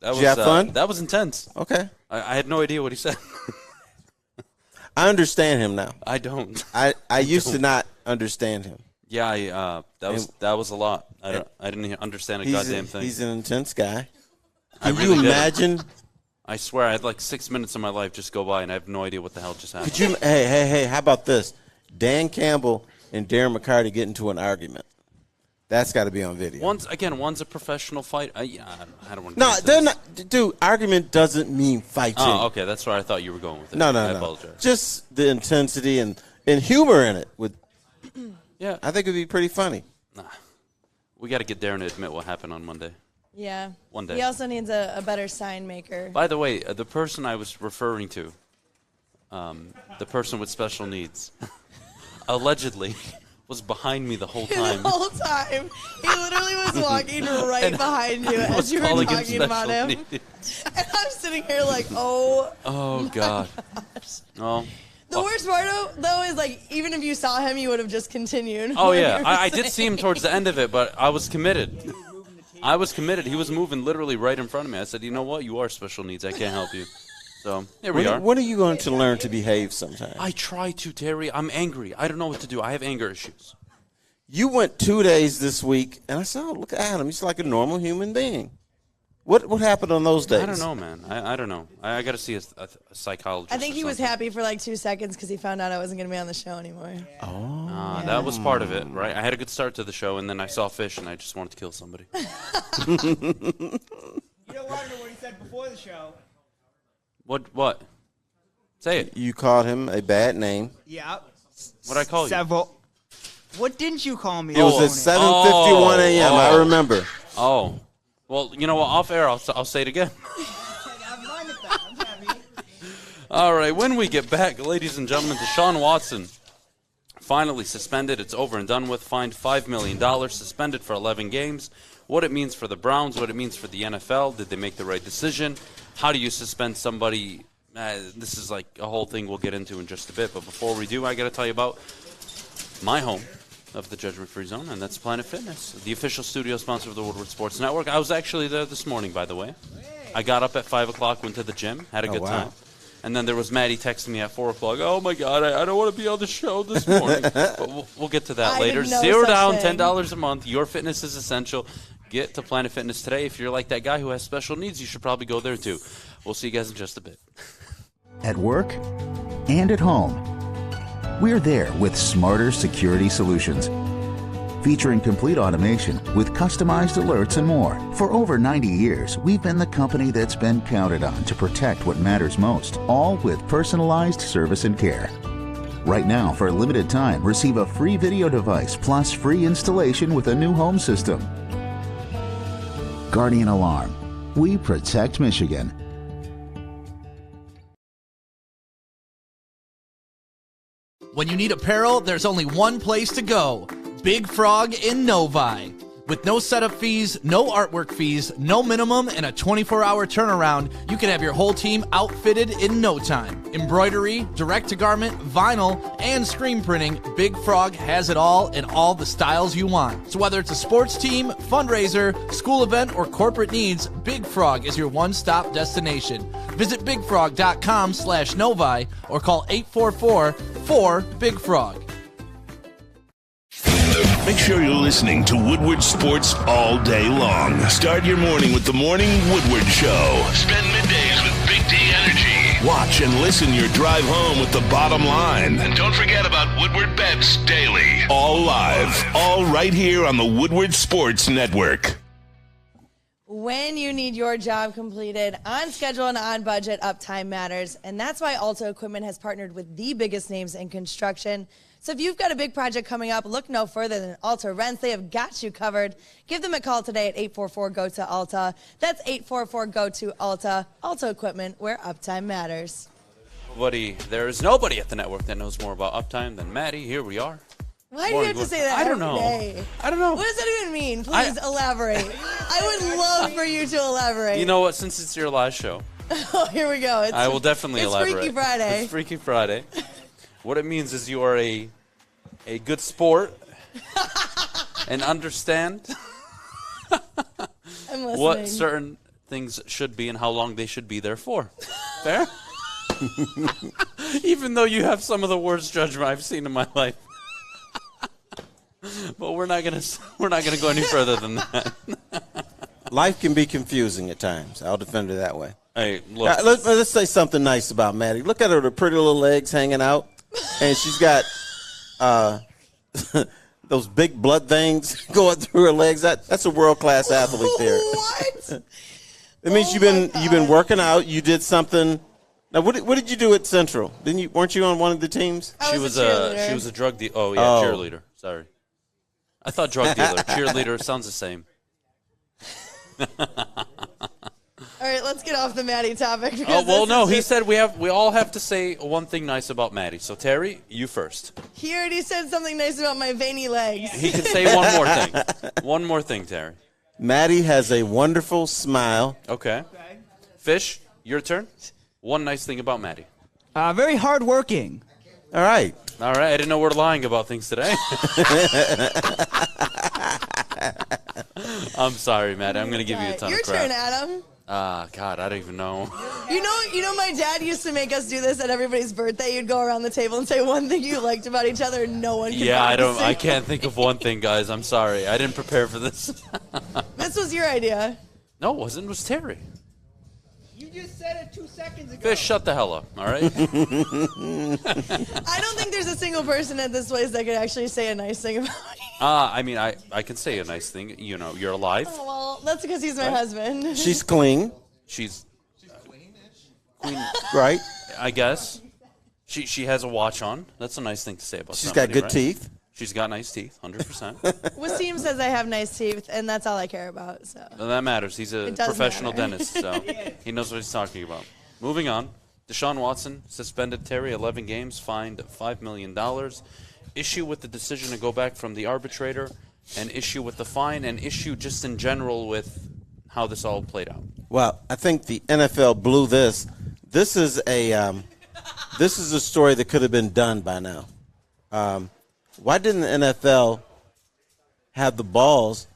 Did you have fun? That was intense. Okay. I had no idea what he said. I understand him now. I don't. I used to not understand him. Yeah, that was a lot. I didn't understand a goddamn thing. He's an intense guy. Can you imagine? I swear, I had like 6 minutes of my life just go by, and I have no idea what the hell just happened. Could you? Hey! How about this? Dan Campbell and Darren McCarty get into an argument. That's got to be on video. One's a professional fight. I don't want to. No, they're not. Dude, argument doesn't mean fighting. Oh, okay, that's where I thought you were going with it. No. I apologize. Just the intensity and humor in it. Yeah, I think it'd be pretty funny. Nah, we got to get Darren to admit what happened on Monday. Yeah. One day. He also needs a better sign maker. By the way, the person I was referring to, the person with special needs, allegedly was behind me the whole time. The whole time. He literally was walking right behind you as you were talking about him. Needs. And I'm sitting here like, oh. Oh, God. Oh. The worst part, though, is like even if you saw him, you would have just continued. Oh, yeah. I did see him towards the end of it, but I was committed. He was moving literally right in front of me. I said, you know what? You are special needs. I can't help you. So here we are. When are you going to learn to behave sometime? I try to, Terry. I'm angry. I don't know what to do. I have anger issues. You went 2 days this week, and I said, oh, look at Adam. He's like a normal human being. What happened on those days? I don't know, man. I don't know. I got to see a psychologist. I think he was happy for like 2 seconds because he found out I wasn't going to be on the show anymore. Oh. That was part of it, right? I had a good start to the show, and then I saw fish, and I just wanted to kill somebody. You don't want to know what he said before the show. What? Say it. You called him a bad name. Yeah. What'd I call you? What didn't you call me? It was at 7:51 a.m. I remember. Oh. Well, you know what? Off air, I'll say it again. All right. When we get back, ladies and gentlemen, Deshaun Watson finally suspended. It's over and done with. Fined $5 million. Suspended for 11 games. What it means for the Browns. What it means for the NFL. Did they make the right decision? How do you suspend somebody? This is like a whole thing we'll get into in just a bit. But before we do, I got to tell you about my home of the Judgment-Free Zone, and that's Planet Fitness, the official studio sponsor of the Woodward Sports Network. I was actually there this morning, by the way. I got up at 5 o'clock, went to the gym, had a good time. And then there was Maddy texting me at 4 o'clock, oh, my God, I don't want to be on the show this morning. But we'll get to that later. Zero down, $10 a month. Your fitness is essential. Get to Planet Fitness today. If you're like that guy who has special needs, you should probably go there, too. We'll see you guys in just a bit. At work and at home, we're there with smarter security solutions. Featuring complete automation with customized alerts and more. For over 90 years, we've been the company that's been counted on to protect what matters most, all with personalized service and care. Right now, for a limited time, receive a free video device plus free installation with a new home system. Guardian Alarm. We protect Michigan. When you need apparel, there's only one place to go. Big Frog in Novi. With no setup fees, no artwork fees, no minimum, and a 24-hour turnaround, you can have your whole team outfitted in no time. Embroidery, direct-to-garment, vinyl, and screen printing, Big Frog has it all in all the styles you want. So whether it's a sports team, fundraiser, school event, or corporate needs, Big Frog is your one-stop destination. Visit bigfrog.com/Novi or call 844-4-BIG-FROG. Make sure you're listening to Woodward Sports all day long. Start your morning with the Morning Woodward Show. Spend middays with Big D Energy. Watch and listen your drive home with the Bottom Line. And don't forget about Woodward Bets Daily. All live, all right here on the Woodward Sports Network. When you need your job completed on schedule and on budget, uptime matters. And that's why Alta Equipment has partnered with the biggest names in construction. So if you've got a big project coming up, look no further than Alta Rents. They have got you covered. Give them a call today at 844-GO-TO-ALTA. That's 844-GO-TO-ALTA. Alta Equipment, where uptime matters. There is nobody at the network that knows more about uptime than Maddy. Here we are. Why do you have to say that every day? I don't know. What does that even mean? Please elaborate. I would love for you to elaborate. You know what? Since it's your last show. Oh, here we go. I will definitely elaborate. It's Freaky Friday. It's Freaky Friday. What it means is you are a good sport and understand what certain things should be and how long they should be there for. Fair? Even though you have some of the worst judgment I've seen in my life. But we're not gonna go any further than that. Life can be confusing at times. I'll defend her that way. Hey, look. Let's say something nice about Maddy. Look at her, the pretty little legs hanging out, and she's got those big blood veins going through her legs. That's a world-class athlete there. What? It means you've been working out. You did something. Now, what did you do at Central? Weren't you on one of the teams? She was a drug dealer. Oh yeah, cheerleader. Sorry, I thought drug dealer. Cheerleader sounds the same. All right, let's get off the Maddy topic. Oh well, no. He said we all have to say one thing nice about Maddy. So Terry, you first. He already said something nice about my veiny legs. He can say one more thing. One more thing, Terry. Maddy has a wonderful smile. Okay. Fish, your turn. One nice thing about Maddy. Very hardworking. All right. All right. I didn't know we're lying about things today. I'm sorry, Matt. I'm going to give you a ton Your of crap. turn, Adam. God, I don't even know. You know, my dad used to make us do this at everybody's birthday. You'd go around the table and say one thing you liked about each other, and no one could. Yeah, I say can't think of one thing, guys. I'm sorry. I didn't prepare for this. This was your idea. No, it wasn't. It was Terry. You just said it 2 seconds ago. Fish, shut the hell up, all right? I don't think there's a single person at this place that could actually say a nice thing about me. I mean, I can say a nice thing. You know, you're alive. Oh, well, that's because he's my husband. She's clean. She's clean. Right. I guess. She has a watch on. That's a nice thing to say about She's somebody, got good right? teeth. She's got nice teeth, 100%. Wasim says I have nice teeth, and that's all I care about. So Well, that matters. He's a It does professional matter. dentist, so he knows what he's talking about. Moving on. Deshaun Watson suspended Terry 11 games, fined $5 million. Issue with the decision to go back from the arbitrator, an issue with the fine, and issue just in general with how this all played out. Well, I think the NFL blew this. This is a story that could have been done by now. Why didn't the NFL have the balls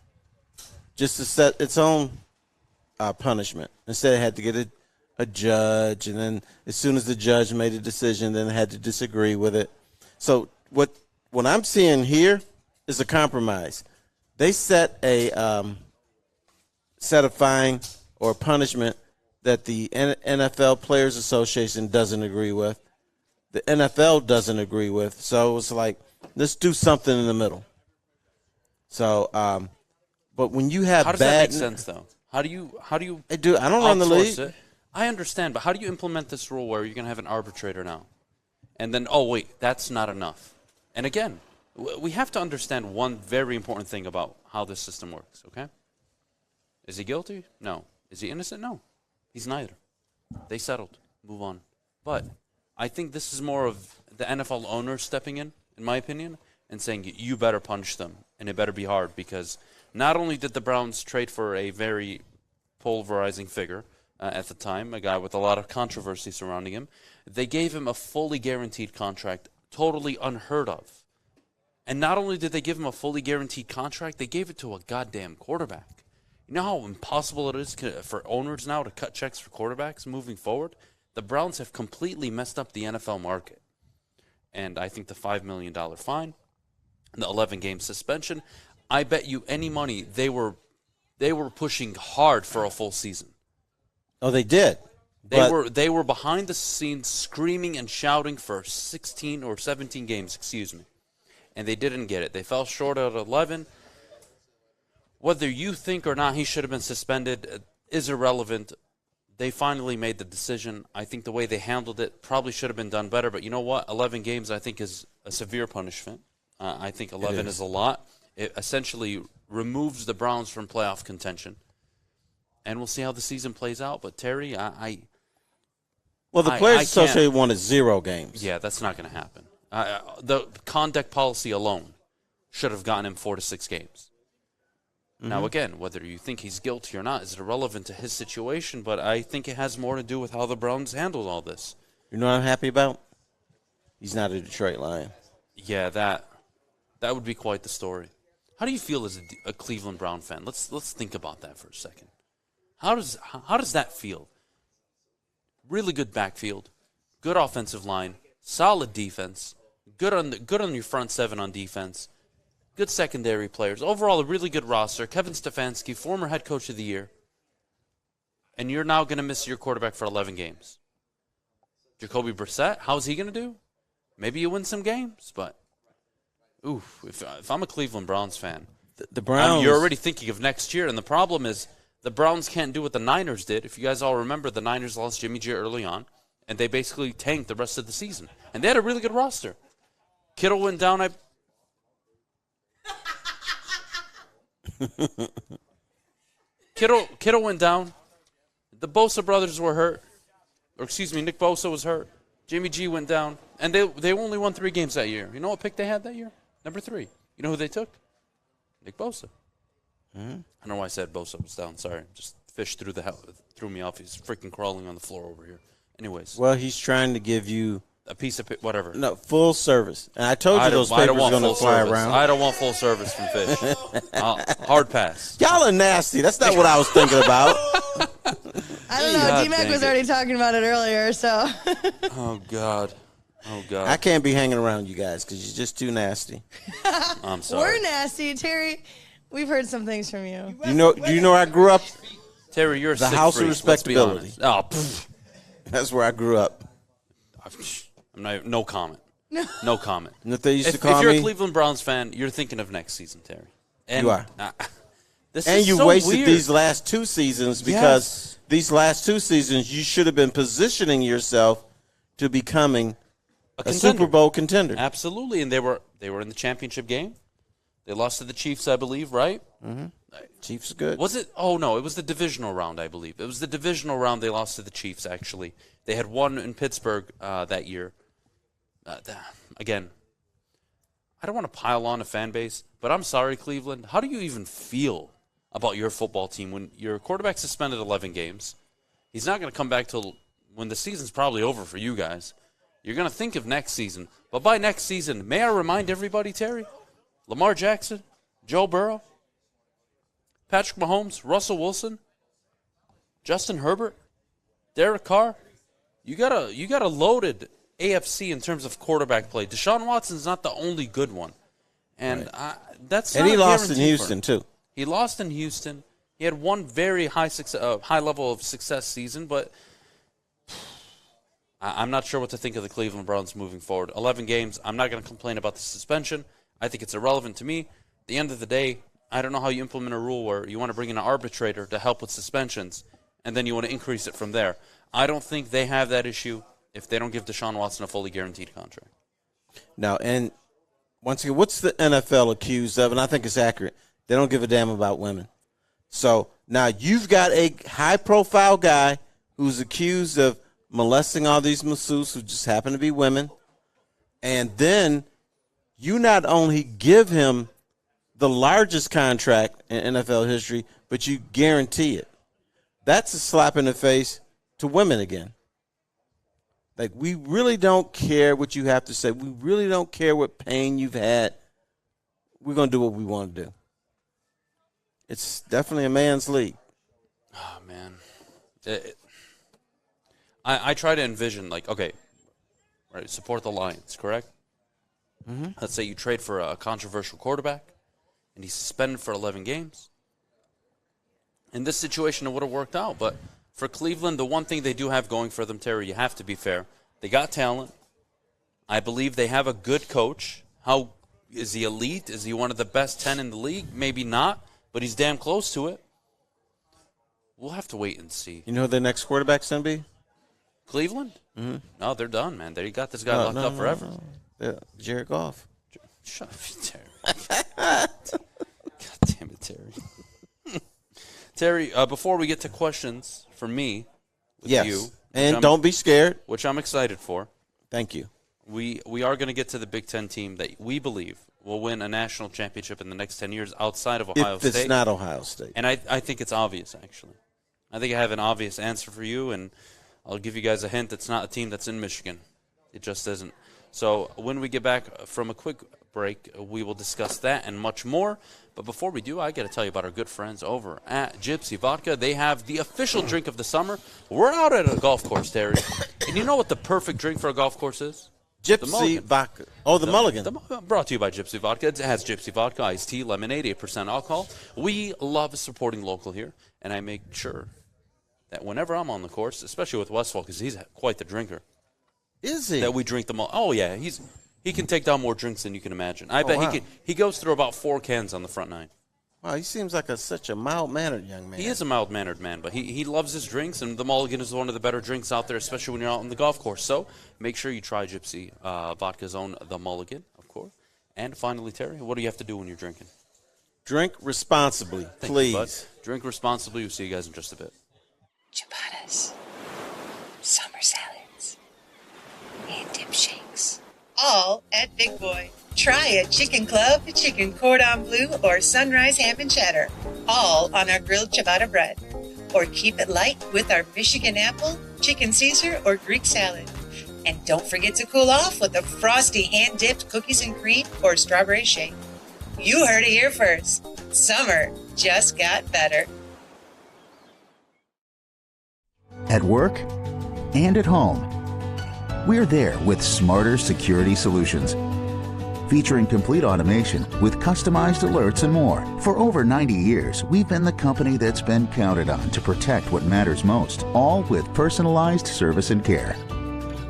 just to set its own punishment? Instead, it had to get a judge, and then as soon as the judge made a decision, then it had to disagree with it. So what I'm seeing here is a compromise. They set a fine or punishment that the NFL Players Association doesn't agree with, the NFL doesn't agree with. So it's like, let's do something in the middle. So, but when you have How does bad, that make sense, though? How do you I don't run the outsource league. it? I understand, but how do you implement this rule where you're going to have an arbitrator now? And then, oh, wait, that's not enough. And again, we have to understand one very important thing about how this system works, okay? Is he guilty? No. Is he innocent? No. He's neither. They settled. Move on. But I think this is more of the NFL owner stepping in my opinion, and saying you better punish them, and it better be hard, because not only did the Browns trade for a very pulverizing figure at the time, a guy with a lot of controversy surrounding him, they gave him a fully guaranteed contract, totally unheard of. And not only did they give him a fully guaranteed contract, they gave it to a goddamn quarterback. You know how impossible it is for owners now to cut checks for quarterbacks moving forward? The Browns have completely messed up the NFL market. And I think the $5 million fine, the 11-game suspension, I bet you any money they were pushing hard for a full season. Oh, they did. They were behind the scenes screaming and shouting for 16 or 17 games, excuse me. And they didn't get it. They fell short at 11. Whether you think or not he should have been suspended is irrelevant. They finally made the decision. I think the way they handled it probably should have been done better. But you know what? 11 games, I think, is a severe punishment. I think 11 is a lot. It essentially removes the Browns from playoff contention. And we'll see how the season plays out. But, Terry, Well, the Players Association wanted 0 games. Yeah, that's not going to happen. The conduct policy alone should have gotten him 4 to 6 games. Mm-hmm. Now, again, whether you think he's guilty or not is irrelevant to his situation, but I think it has more to do with how the Browns handled all this. You know what I'm happy about? He's not a Detroit Lion. Yeah, that would be quite the story. How do you feel as a Cleveland Brown fan? Let's think about that for a second. How does that feel? Really good backfield, good offensive line, solid defense, good on your front seven on defense. Good secondary players. Overall, a really good roster. Kevin Stefanski, former head coach of the year. And you're now going to miss your quarterback for 11 games. Jacoby Brissett, how's he going to do? Maybe you win some games, but if I'm a Cleveland Browns fan, the Browns, you're already thinking of next year. And the problem is the Browns can't do what the Niners did. If you guys all remember, the Niners lost Jimmy G early on, and they basically tanked the rest of the season. And they had a really good roster. Kittle went down, Kittle went down. The Bosa brothers were hurt. Or excuse me, Nick Bosa was hurt. Jimmy G went down. And they only won 3 games that year. You know what pick they had that year? Number 3. You know who they took? Nick Bosa. I don't know why I said Bosa was down. Sorry. Just fish threw me off. He's freaking crawling on the floor over here. Anyways. Well, he's trying to give you a piece of whatever. No, full service. And I told you those papers are going to fly around. I don't want full service from Fish. Hard pass. Y'all are nasty. That's not what I was thinking about. I don't know. D-Mac was already talking about it earlier, so. Oh, God. I can't be hanging around you guys because you're just too nasty. I'm sorry. We're nasty. Terry, we've heard some things from you. Do you know where I grew up? Terry, you're a the sick house freak. of respectability. Oh, pfft. That's where I grew up. No comment. No comment. If they used to call if you're me, a Cleveland Browns fan, you're thinking of next season, Terry. And, you are. This and is you so wasted weird. these last 2 seasons because these last 2 seasons you should have been positioning yourself to becoming a Super Bowl contender. Absolutely, and they were in the championship game. They lost to the Chiefs, I believe, right? Mm-hmm. Chiefs are good. Was it? Oh, no, it was the divisional round, I believe. It was the divisional round they lost to the Chiefs, actually. They had won in Pittsburgh that year. Again, I don't want to pile on a fan base, but I'm sorry, Cleveland. How do you even feel about your football team when your quarterback suspended 11 games? He's not going to come back till when the season's probably over for you guys. You're going to think of next season. But by next season, may I remind everybody, Terry? Lamar Jackson, Joe Burrow, Patrick Mahomes, Russell Wilson, Justin Herbert, Derek Carr. You got a loaded AFC in terms of quarterback play. Deshaun Watson's not the only good one. And that's and not he a lost in guarantee Houston, too. He lost in Houston. He had one very high level of success season, but I'm not sure what to think of the Cleveland Browns moving forward. 11 games. I'm not going to complain about the suspension. I think it's irrelevant to me. At the end of the day, I don't know how you implement a rule where you want to bring in an arbitrator to help with suspensions, and then you want to increase it from there. I don't think they have that issue if they don't give Deshaun Watson a fully guaranteed contract. Now, and once again, what's the NFL accused of? And I think it's accurate. They don't give a damn about women. So now you've got a high-profile guy who's accused of molesting all these masseuses who just happen to be women, and then you not only give him the largest contract in NFL history, but you guarantee it. That's a slap in the face to women again. Like, we really don't care what you have to say. We really don't care what pain you've had. We're going to do what we want to do. It's definitely a man's league. Oh, man. I try to envision, like, okay, right, support the Lions, correct? Mm-hmm. Let's say you trade for a controversial quarterback, and he's suspended for 11 games. In this situation, it would have worked out. But for Cleveland, the one thing they do have going for them, Terry, you have to be fair. They got talent. I believe they have a good coach. How is he elite? Is he one of the best 10 in the league? Maybe not, but he's damn close to it. We'll have to wait and see. You know who their next quarterback's going to be? Cleveland? Mm-hmm. No, they're done, man. They got this guy locked up forever. No. Yeah, Jared Goff. Shut up, Terry. God damn it, Terry. Terry, before we get to questions for me with you. And don't be scared. Which I'm excited for. Thank you. We are going to get to the Big Ten team that we believe will win a national championship in the next 10 years outside of Ohio State. If it's not Ohio State. And I think it's obvious, actually. I think I have an obvious answer for you, and I'll give you guys a hint. It's not a team that's in Michigan. It just isn't. So when we get back from a quick break, we will discuss that and much more. But before we do, I got to tell you about our good friends over at Gypsy Vodka. They have the official drink of the summer. We're out at a golf course, Terry. And you know what the perfect drink for a golf course is? Gypsy Vodka. Oh, the Mulligan. Brought to you by Gypsy Vodka. It has Gypsy Vodka, iced tea, lemonade, 8% alcohol. We love supporting local here, and I make sure that whenever I'm on the course, especially with Westfall, because he's quite the drinker. Is he? That we drink them all. Oh, yeah. He can take down more drinks than you can imagine. I bet wow. he goes through about 4 cans on the front nine. Wow, he seems like such a mild-mannered young man. He is a mild-mannered man, but he loves his drinks, and the Mulligan is one of the better drinks out there, especially when you're out on the golf course. So make sure you try Gypsy Vodka's own The Mulligan, of course. And finally, Terry, what do you have to do when you're drinking? Drink responsibly, please. You, bud. Drink responsibly. We'll see you guys in just a bit. Ciabattas, summer salads, and dip shakes. All at Big Boy. Try a chicken club, chicken cordon bleu, or sunrise ham and cheddar. All on our grilled ciabatta bread. Or keep it light with our Michigan apple, chicken Caesar, or Greek salad. And don't forget to cool off with a frosty hand-dipped cookies and cream or strawberry shake. You heard it here first. Summer just got better. At work and at home, we're there with smarter security solutions. Featuring complete automation with customized alerts and more. For over 90 years, we've been the company that's been counted on to protect what matters most, all with personalized service and care.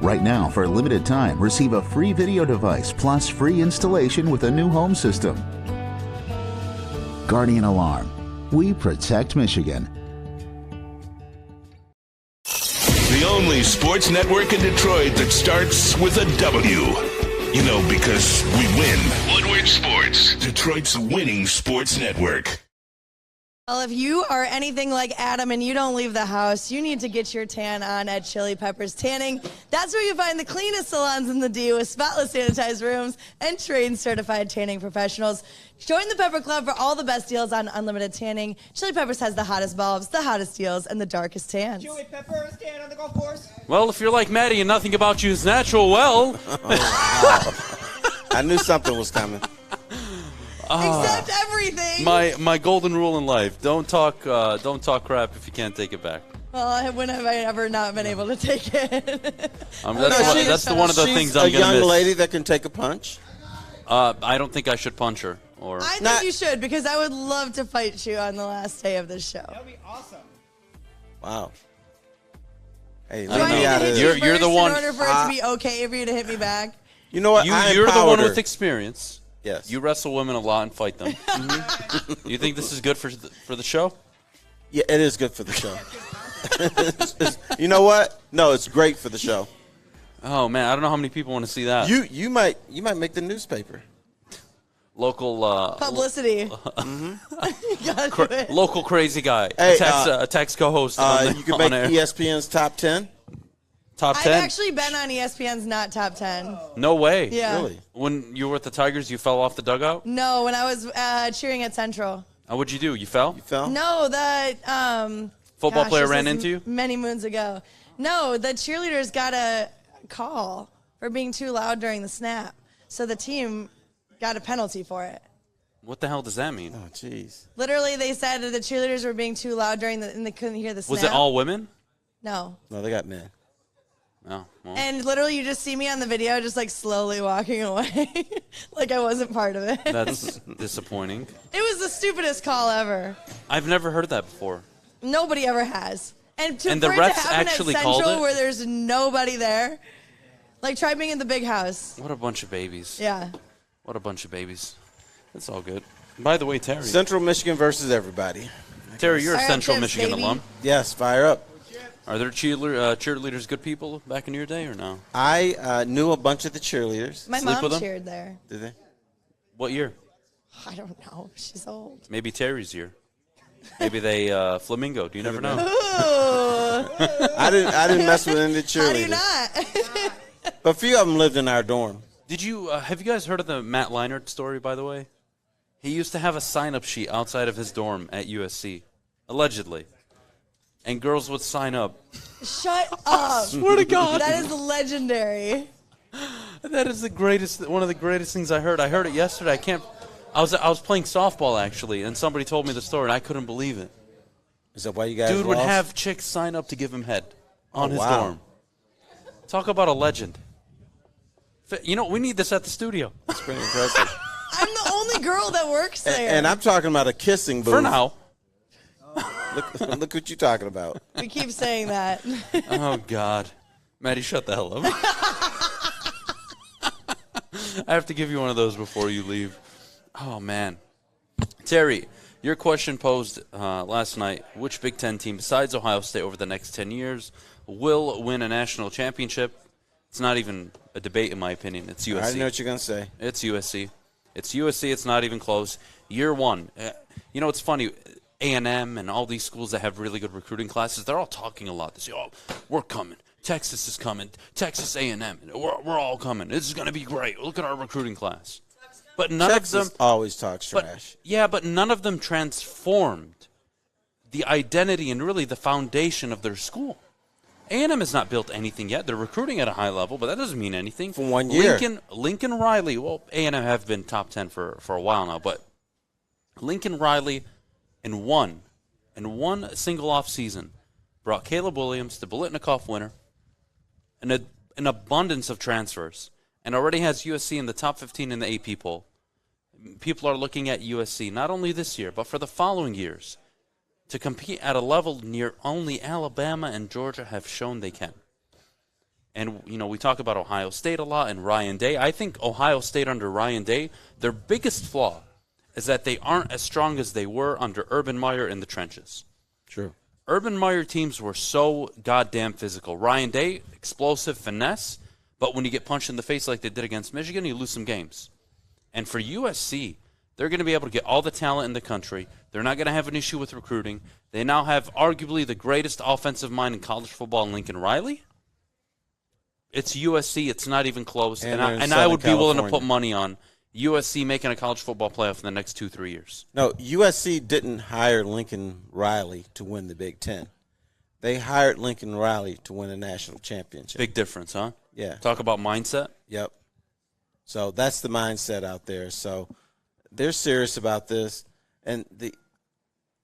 Right now, for a limited time, receive a free video device plus free installation with a new home system. Guardian Alarm. We protect Michigan. The only sports network in Detroit that starts with a W. You know, because we win. Woodward Sports, Detroit's winning sports network. Well, if you are anything like Adam and you don't leave the house, you need to get your tan on at Chili Peppers Tanning. That's where you find the cleanest salons in the D with spotless sanitized rooms and trained certified tanning professionals. Join the Pepper Club for all the best deals on unlimited tanning. Chili Peppers has the hottest bulbs, the hottest deals, and the darkest tans. Chili Peppers tan on the golf course. Well, if you're like Maddy and nothing about you is natural, well. I knew something was coming. Except everything. My golden rule in life: don't talk crap if you can't take it back. Well, when have I ever not been able to take it? That's one of the things I'm going to miss. A young lady that can take a punch? I don't think I should punch her. Or I think you should, because I would love to fight you on the last day of this show. That would be awesome. Wow. Hey, Do I need to hit you you're the one. in order for it to be okay for you to hit me back? You know what? You're the one with experience. Yes. You wrestle women a lot and fight them. Mm-hmm. You think this is good for the show? Yeah, it is good for the show. You know what? No, it's great for the show. Oh man, I don't know how many people want to see that. You might make the newspaper. Local publicity. Local crazy guy. Hey, a text co-host. You can make ESPN's top 10. Top 10? I've actually been on ESPN's not top 10. No way. Yeah. Really? When you were with the Tigers, you fell off the dugout? No, when I was cheering at Central. What'd you do? You fell? You fell? No, the football player this ran was into you? many moons ago. No, the cheerleaders got a call for being too loud during the snap, so the team got a penalty for it. What the hell does that mean? Oh, jeez. Literally, they said that the cheerleaders were being too loud and they couldn't hear the snap. Was it all women? No. No, they got men. Oh, well. And literally, you just see me on the video just like slowly walking away, like I wasn't part of it. That's disappointing. It was the stupidest call ever. I've never heard that before. Nobody ever has. And the for it to refs happen actually at called Central it? where there's nobody there, like try being in the big house. What a bunch of babies. Yeah. What a bunch of babies. That's all good. By the way, Terry. Central Michigan versus everybody. Terry, you're a Fire up, Central Tips, Michigan baby. alum. Yes, fire up. Are there cheerleaders good people back in your day or no? I knew a bunch of the cheerleaders. My Sleep mom with them? cheered there. Did they? What year? I don't know. She's old. Maybe Terry's year. Maybe they flamingoed. You never know. I didn't mess with any of the cheerleaders. How do you not? But a few of them lived in our dorm. Did you have you guys heard of the Matt Leinart story? By the way, he used to have a sign-up sheet outside of his dorm at USC, allegedly, and girls would sign up. Shut up! Swear to God, that is legendary. That is one of the greatest things I heard. I heard it yesterday. I was playing softball actually, and somebody told me the story, and I couldn't believe it. Is that why you guys Dude would lost? have chicks sign up to give him head on his wow. dorm. Talk about a legend. You know, we need this at the studio. That's pretty impressive. I'm the only girl that works there. And I'm talking about a kissing booth. For now. Look what you're talking about. We keep saying that. Oh, God. Maddie, shut the hell up. I have to give you one of those before you leave. Oh, man. Terry, your question posed last night, which Big Ten team besides Ohio State over the next 10 years will win a national championship? It's not even a debate, in my opinion. It's USC. I know what you're going to say. It's USC. It's USC. It's not even close. Year one. You know, it's funny. A&M and all these schools that have really good recruiting classes, they're all talking a lot. They say, oh, we're coming. Texas is coming. Texas A&M. We're all coming. This is going to be great. Look at our recruiting class. But none Texas of them always talks trash. But none of them transformed the identity and really the foundation of their school. A&M has not built anything yet. They're recruiting at a high level, but that doesn't mean anything. For 1 year. Lincoln Riley, well, A&M have been top 10 for a while now, but Lincoln Riley in one single off season brought Caleb Williams, the Biletnikoff winner, and an abundance of transfers, and already has USC in the top 15 in the AP poll. People are looking at USC not only this year, but for the following years, to compete at a level near only Alabama and Georgia have shown they can. And, we talk about Ohio State a lot and Ryan Day. I think Ohio State under Ryan Day, their biggest flaw is that they aren't as strong as they were under Urban Meyer in the trenches. True. Urban Meyer teams were so goddamn physical. Ryan Day, explosive finesse, but when you get punched in the face like they did against Michigan, you lose some games. And for USC, they're going to be able to get all the talent in the country. They're not going to have an issue with recruiting. They now have arguably the greatest offensive mind in college football in Lincoln Riley. It's USC. It's not even close. And I would be willing to put money on USC making a college football playoff in the next 2-3 years. No, USC didn't hire Lincoln Riley to win the Big Ten. They hired Lincoln Riley to win a national championship. Big difference, huh? Yeah. Talk about mindset. Yep. So that's the mindset out there. So they're serious about this. And the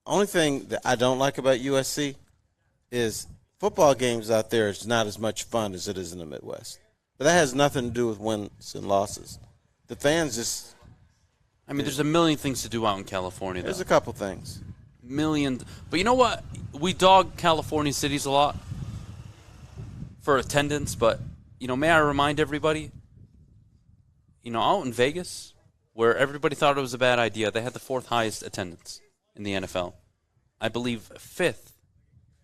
only thing that I don't like about USC is football games out there is not as much fun as it is in the Midwest. But that has nothing to do with wins and losses. The fans just – there's a million things to do out in California, though. There's a couple things. Million. But you know what? We dog California cities a lot for attendance. But, may I remind everybody, out in Vegas, where everybody thought it was a bad idea, they had the 4th highest attendance in the NFL. I believe 5th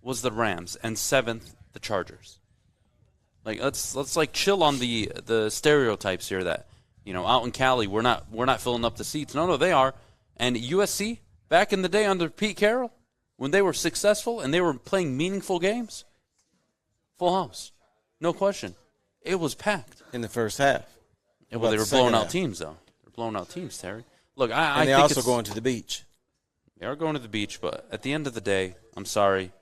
was the Rams and 7th the Chargers. Let's chill on the stereotypes here that out in Cali we're not filling up the seats. No, they are. And USC back in the day under Pete Carroll, when they were successful and they were playing meaningful games, full house, no question. It was packed in the first half. Well, they were blowing out teams though. They're blowing out teams, Terry. Look, I think also also going to the beach. They are going to the beach, but at the end of the day, I'm sorry.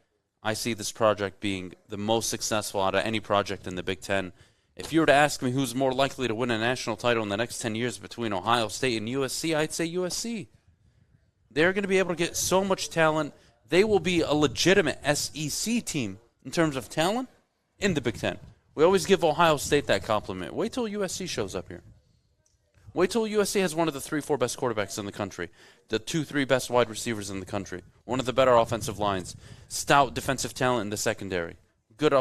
I see this project being the most successful out of any project in the Big Ten. If you were to ask me who's more likely to win a national title in the next 10 years between Ohio State and USC, I'd say USC. They're going to be able to get so much talent. They will be a legitimate SEC team in terms of talent in the Big Ten. We always give Ohio State that compliment. Wait till USC shows up here. Wait till USC has one of the 3-4 best quarterbacks in the country, the 2-3 best wide receivers in the country, one of the better offensive lines, stout defensive talent in the secondary, good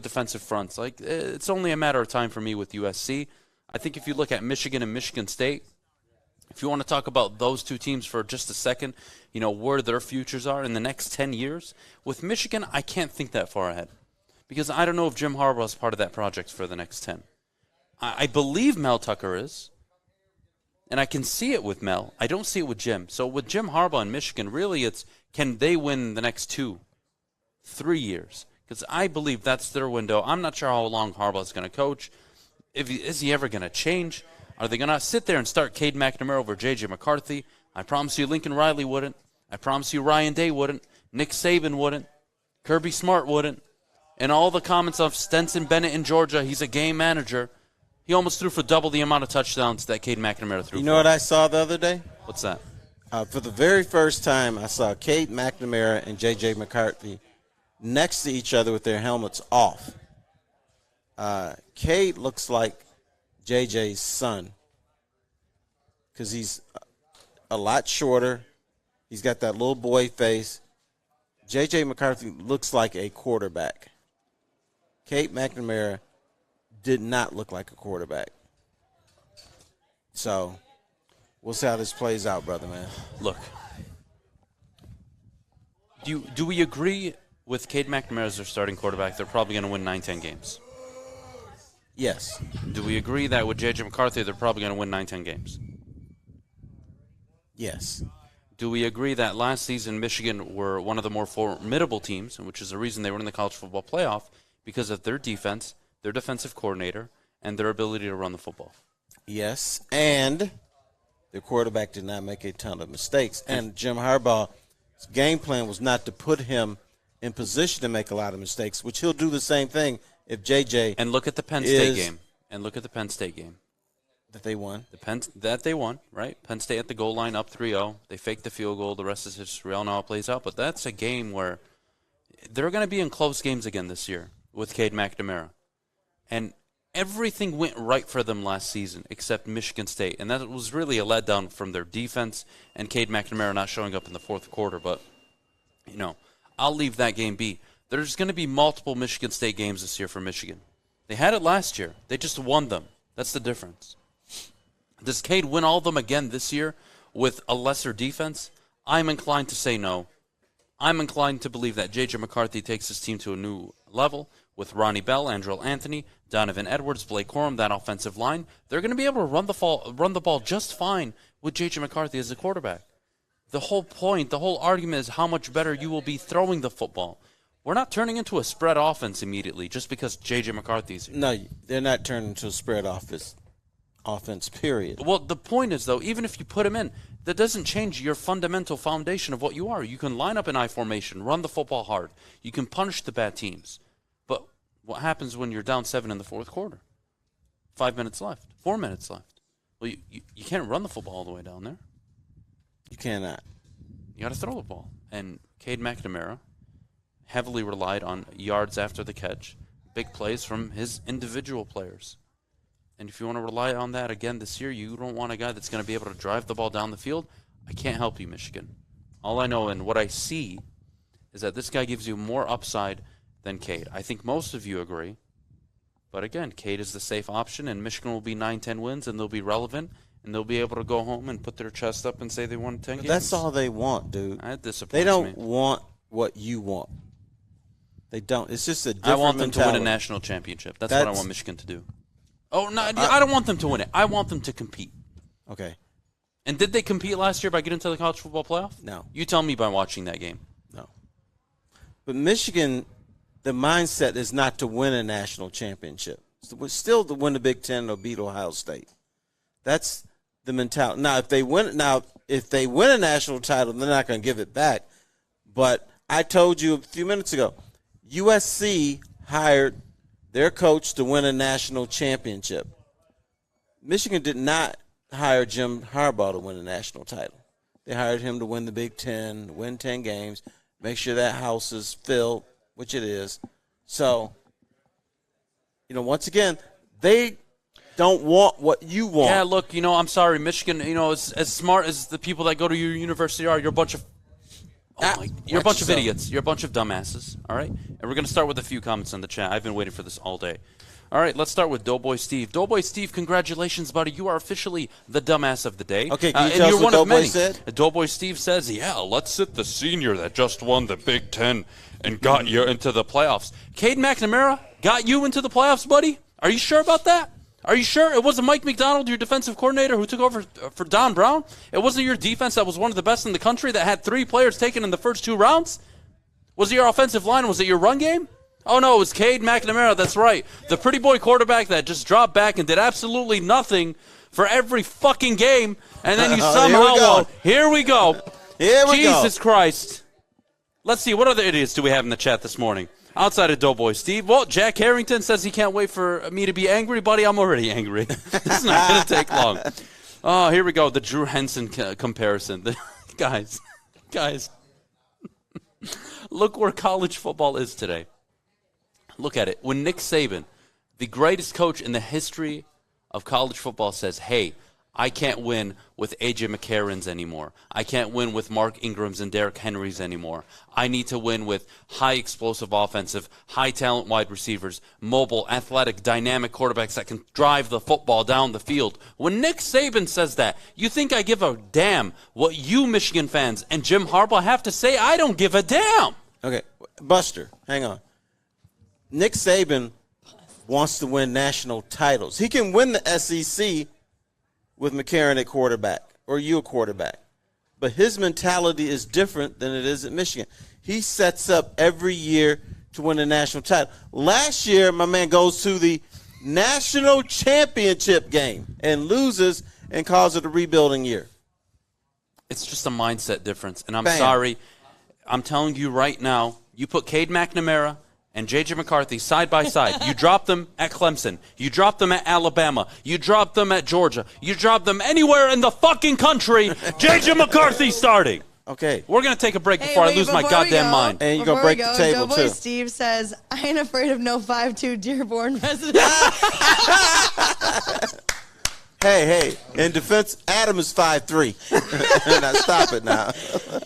defensive fronts. It's only a matter of time for me with USC. I think if you look at Michigan and Michigan State, if you want to talk about those two teams for just a second, where their futures are in the next 10 years, with Michigan, I can't think that far ahead because I don't know if Jim Harbaugh is part of that project for the next 10. I believe Mel Tucker is. And I can see it with Mel. I don't see it with Jim. So with Jim Harbaugh in Michigan, really it's can they win the next 2-3 years? Because I believe that's their window. I'm not sure how long Harbaugh's going to coach. Is he ever going to change? Are they going to sit there and start Cade McNamara over J.J. McCarthy? I promise you Lincoln Riley wouldn't. I promise you Ryan Day wouldn't. Nick Saban wouldn't. Kirby Smart wouldn't. And all the comments of Stetson Bennett in Georgia, he's a game manager. He almost threw for double the amount of touchdowns that Cade McNamara threw. You know what I saw the other day? What's that? For the very first time, I saw Cade McNamara and J.J. McCarthy next to each other with their helmets off. Cade looks like J.J.'s son because he's a lot shorter. He's got that little boy face. J.J. McCarthy looks like a quarterback. Cade McNamara did not look like a quarterback. So we'll see how this plays out, brother, man. Look, do we agree with Cade McNamara as their starting quarterback? They're probably going to win 9-10 games. Yes. Do we agree that with J.J. McCarthy, they're probably going to win 9-10 games? Yes. Do we agree that last season Michigan were one of the more formidable teams, which is the reason they were in the college football playoff, because of their defense, their defensive coordinator, and their ability to run the football? Yes, and their quarterback did not make a ton of mistakes. And Jim Harbaugh's game plan was not to put him in position to make a lot of mistakes, which he'll do the same thing if JJ. And look at the Penn State game. That they won. That they won, right? Penn State at the goal line up 3-0. They faked the field goal. The rest is history. We all know how it plays out. But that's a game where they're going to be in close games again this year with Cade McNamara. And everything went right for them last season except Michigan State. And that was really a letdown from their defense and Cade McNamara not showing up in the fourth quarter. But, I'll leave that game be. There's going to be multiple Michigan State games this year for Michigan. They had it last year. They just won them. That's the difference. Does Cade win all of them again this year with a lesser defense? I'm inclined to say no. I'm inclined to believe that J.J. McCarthy takes his team to a new level with Ronnie Bell, Andrell Anthony, Donovan Edwards, Blake Corum, that offensive line. They're going to be able to run the ball just fine with J.J. McCarthy as a quarterback. The whole point, the whole argument is how much better you will be throwing the football. We're not turning into a spread offense immediately just because J.J. McCarthy's here. No, they're not turning into a spread offense, period. Well, the point is, though, even if you put him in, that doesn't change your fundamental foundation of what you are. You can line up in I formation, run the football hard. You can punish the bad teams. But what happens when you're down 7 in the fourth quarter? 5 minutes left, 4 minutes left. Well, you can't run the football all the way down there. You cannot. You got to throw the ball. And Cade McNamara heavily relied on yards after the catch, big plays from his individual players. And if you want to rely on that again this year, you don't want a guy that's going to be able to drive the ball down the field. I can't help you, Michigan. All I know and what I see is that this guy gives you more upside than Cade. I think most of you agree. But again, Cade is the safe option, and Michigan will be 9-10 wins, and they'll be relevant, and they'll be able to go home and put their chest up and say they won 10 games. That's all they want, dude. That disappoints They don't me. want what you want. They don't. It's just a different I want them mentality. to win a national championship. That's what I want Michigan to do. Oh, no, Uh, I don't want them to win it. I want them to compete. Okay. And did they compete last year by getting to the college football playoff? No. You tell me by watching that game. No. But Michigan, the mindset is not to win a national championship. It's still to win the Big Ten or beat Ohio State. That's the mentality. Now, if they win a national title, they're not going to give it back. But I told you a few minutes ago, USC hired their coach to win a national championship. Michigan did not hire Jim Harbaugh to win a national title. They hired him to win the Big Ten, win 10 games, make sure that house is filled, which it is. So, once again, they don't want what you want. Yeah, look, I'm sorry, Michigan, as smart as the people that go to your university are, you're a bunch of you're a bunch of idiots. You're a bunch of dumbasses, all right? And we're going to start with a few comments in the chat. I've been waiting for this all day. All right, let's start with Doughboy Steve. Doughboy Steve, congratulations, buddy. You are officially the dumbass of the day. Okay, can you tell us what Doughboy said? Doughboy Steve says, yeah, let's sit the senior that just won the Big Ten and got you into the playoffs. Cade McNamara got you into the playoffs, buddy? Are you sure about that? Are you sure it wasn't Mike McDonald, your defensive coordinator, who took over for Don Brown? It wasn't your defense that was one of the best in the country that had 3 players taken in the first 2 rounds? Was it your offensive line? Was it your run game? Oh, no, it was Cade McNamara. That's right. The pretty boy quarterback that just dropped back and did absolutely nothing for every fucking game, and then you somehow won. Here we go. Jesus Christ. Let's see, what other idiots do we have in the chat this morning? Outside of Doughboy Steve. Well, Jack Harrington says he can't wait for me to be angry. Buddy, I'm already angry. It's not going to take long. Oh, here we go. The Drew Henson comparison. Guys. Look where college football is today. Look at it. When Nick Saban, the greatest coach in the history of college football, says, hey, I can't win with A.J. McCarron's anymore. I can't win with Mark Ingram's and Derrick Henry's anymore. I need to win with high explosive offensive, high talent wide receivers, mobile, athletic, dynamic quarterbacks that can drive the football down the field. When Nick Saban says that, you think I give a damn what you Michigan fans and Jim Harbaugh have to say? I don't give a damn. Okay, Buster, hang on. Nick Saban wants to win national titles. He can win the SEC with McCarron at quarterback or you a quarterback. But his mentality is different than it is at Michigan. He sets up every year to win a national title. Last year, my man goes to the national championship game and loses and calls it a rebuilding year. It's just a mindset difference. And I'm sorry. I'm telling you right now, You put Cade McNamara and J.J. McCarthy side by side. You drop them at Clemson. You drop them at Alabama. You drop them at Georgia. You drop them anywhere in the fucking country. J.J. McCarthy starting. Okay. We're going to take a break before I lose my goddamn mind. And you're going to break the table, Doughboy too. Steve says, I ain't afraid of no 5'2" Dearborn resident. Hey, in defense, Adham is 5'3". Now stop it now.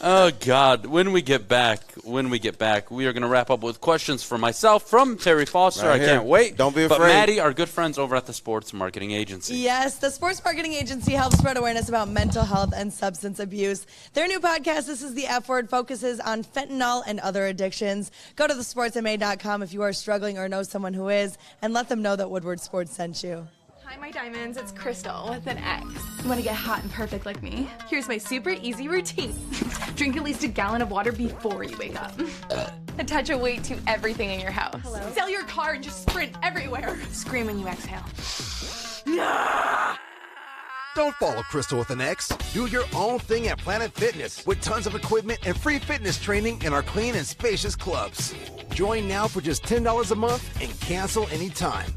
Oh, God. When we get back, we are going to wrap up with questions for myself from Terry Foster. Right I can't here. wait. Don't be But afraid. Maddy, our good friends over at the Sports Marketing Agency. Yes, the Sports Marketing Agency helps spread awareness about mental health and substance abuse. Their new podcast, This is the F Word, focuses on fentanyl and other addictions. Go to thesportsma.com if you are struggling or know someone who is, and let them know that Woodward Sports sent you. Hi, my diamonds. It's Crystal with an X. You want to get hot and perfect like me? Here's my super easy routine. Drink at least a gallon of water before you wake up. Attach a weight to everything in your house. Sell your car and just sprint everywhere. Scream when you exhale. Don't follow Crystal with an X. Do your own thing at Planet Fitness with tons of equipment and free fitness training in our clean and spacious clubs. Join now for just $10 a month and cancel anytime.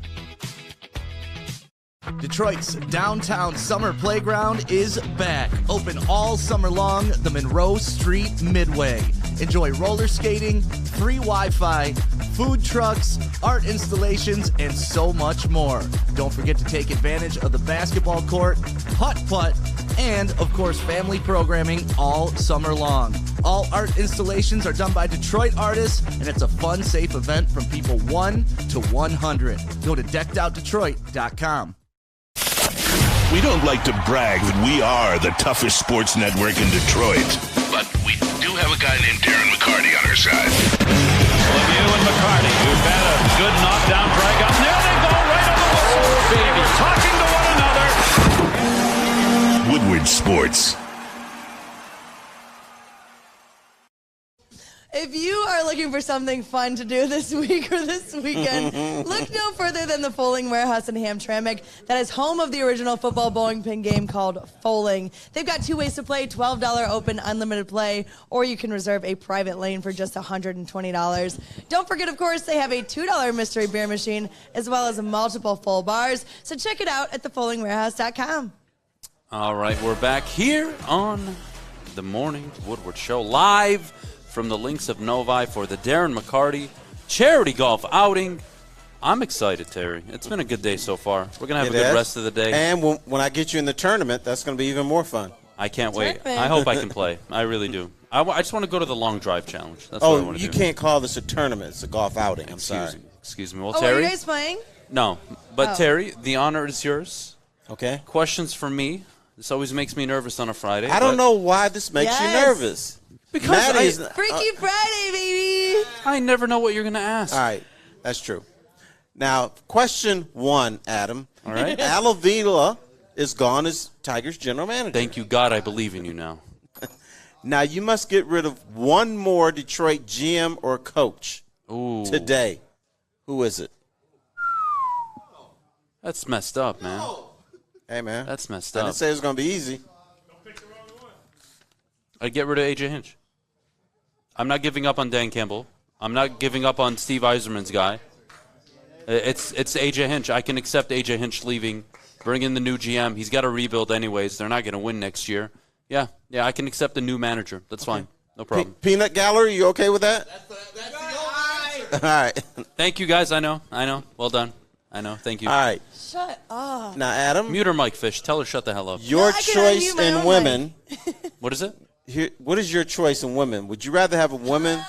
Detroit's downtown summer playground is back. Open all summer long, the Monroe Street Midway. Enjoy roller skating, free Wi-Fi, food trucks, art installations, and so much more. Don't forget to take advantage of the basketball court, putt-putt, and, of course, family programming all summer long. All art installations are done by Detroit artists, and it's a fun, safe event from people 1 to 100. Go to deckedoutdetroit.com. We don't like to brag that we are the toughest sports network in Detroit, but we do have a guy named Darren McCarty on our side. Lemieux and McCarty, who've had a good knockdown drag up. There they go, right on the whistle. They were talking to one another. Woodward Sports. If you are looking for something fun to do this week or this weekend, look no further than the Foaling Warehouse in Hamtramck. That is home of the original football bowling pin game called Foaling. They've got two ways to play, $12 open, unlimited play, or you can reserve a private lane for just $120. Don't forget, of course, they have a $2 mystery beer machine as well as multiple full bars. So check it out at thefoalingwarehouse.com. All right, we're back here on the Morning Woodward Show, live from the Links of Novi for the Darren McCarty charity golf outing. I'm excited, Terry. It's been a good day so far. We're going to have a good rest of the day. And when I get you in the tournament, that's going to be even more fun. I can't wait. I hope I can play. I really do. I just want to go to the long drive challenge. That's what I want to do. You can't call this a tournament. It's a golf outing. I'm sorry. Excuse me. Well, Oh, Terry. are you guys playing? No. But, Oh. Terry, the honor is yours. Okay. Questions for me. This always makes me nervous on a Friday. I don't know why this makes you nervous. Because Freaky Friday, baby. I never know what you're going to ask. All right. That's true. Now, question 1, Adam. All right. Al Avila is gone as Tigers general manager. Thank you, God. I believe in you now. Now, you must get rid of one more Detroit GM or coach today. Who is it? That's messed up, man. Hey, man. That's messed I up. didn't say it was going to be easy. I'd get rid of A.J. Hinch. I'm not giving up on Dan Campbell. I'm not giving up on Steve Eiserman's guy. It's A.J. Hinch. I can accept A.J. Hinch leaving, bring in the new GM. He's got to rebuild anyways. They're not going to win next year. Yeah, I can accept a new manager. That's fine. No problem. Peanut Gallery, you okay with that? All right. Thank you, guys. I know. Well done. I know. Thank you. All right. Shut up. Now, Adam. Mute her, Mike Fish. Tell her shut the hell up. Your choice in women. What is it? What is your choice in women? Would you rather have a woman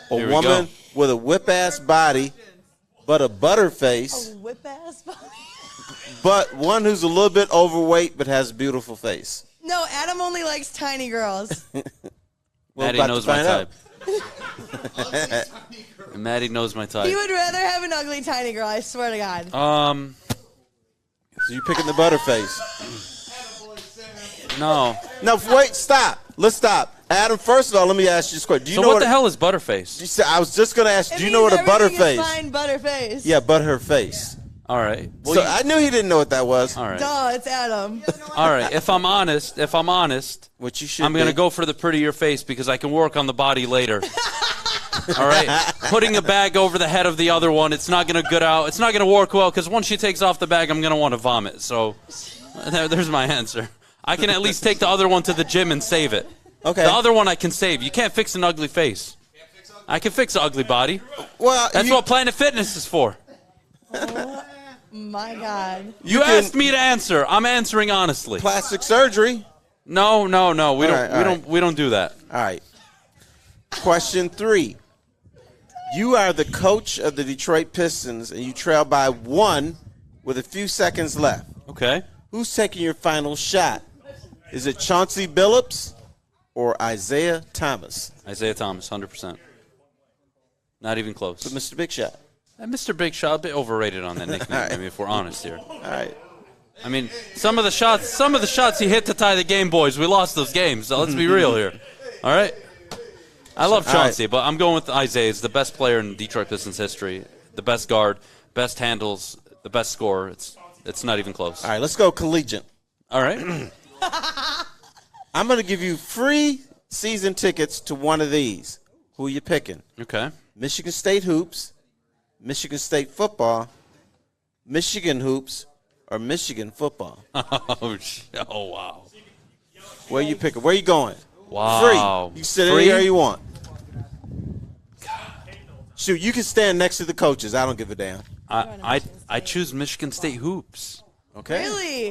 Here we woman go. with a whip-ass body but a butter face, A whip-ass body? but one who's a little bit overweight but has a beautiful face? No, Adam only likes tiny girls. Maddie about to knows my find type. Maddie knows my type. He would rather have an ugly tiny girl, I swear to God. So you're picking the butter face. No. No, wait, stop. Let's stop. Adam, first of all, let me ask you this question. Do you So know what the hell is Butterface? I was just going to ask, It do you know means what a butter everything is face? fine, butterface. Yeah, but her face. All right. Well, So I knew he didn't know what that was. All right. Duh, it's Adam. All right. If I'm honest, Which you should I'm going to be. go for the prettier face because I can work on the body later. All right? Putting a bag over the head of the other one, it's not going to get out. It's not going to work well because once she takes off the bag, I'm going to want to vomit. So there's my answer. I can at least take the other one to the gym and save it. Okay. The other one I can save. You can't fix an ugly face. I can fix an ugly body. Well, that's what Planet Fitness is for. Oh, my God. You asked me to answer. I'm answering honestly. Plastic surgery. No. We don't do that. All right. Question 3. You are the coach of the Detroit Pistons, and you trail by 1 with a few seconds left. Okay. Who's taking your final shot? Is it Chauncey Billups or Isaiah Thomas? Isaiah Thomas, 100%. Not even close. But Mr. Big Shot. Mr. Big Shot, a bit overrated on that nickname. Right. I mean, if we're honest here. All right. I mean, some of the shots he hit to tie the game, boys. We lost those games. So let's be real here. All right. I love Chauncey, but I'm going with Isaiah. He's the best player in Detroit Pistons history. The best guard, best handles, the best scorer. It's not even close. All right, let's go collegiate. All right. I'm going to give you free season tickets to one of these. Who are you picking? Okay. Michigan State hoops, Michigan State football, Michigan hoops, or Michigan football. Oh, wow. Where you picking? Where you going? Wow. Free. You sit anywhere you want. Shoot, you can stand next to the coaches. I don't give a damn. I choose Michigan State hoops. Okay. Really?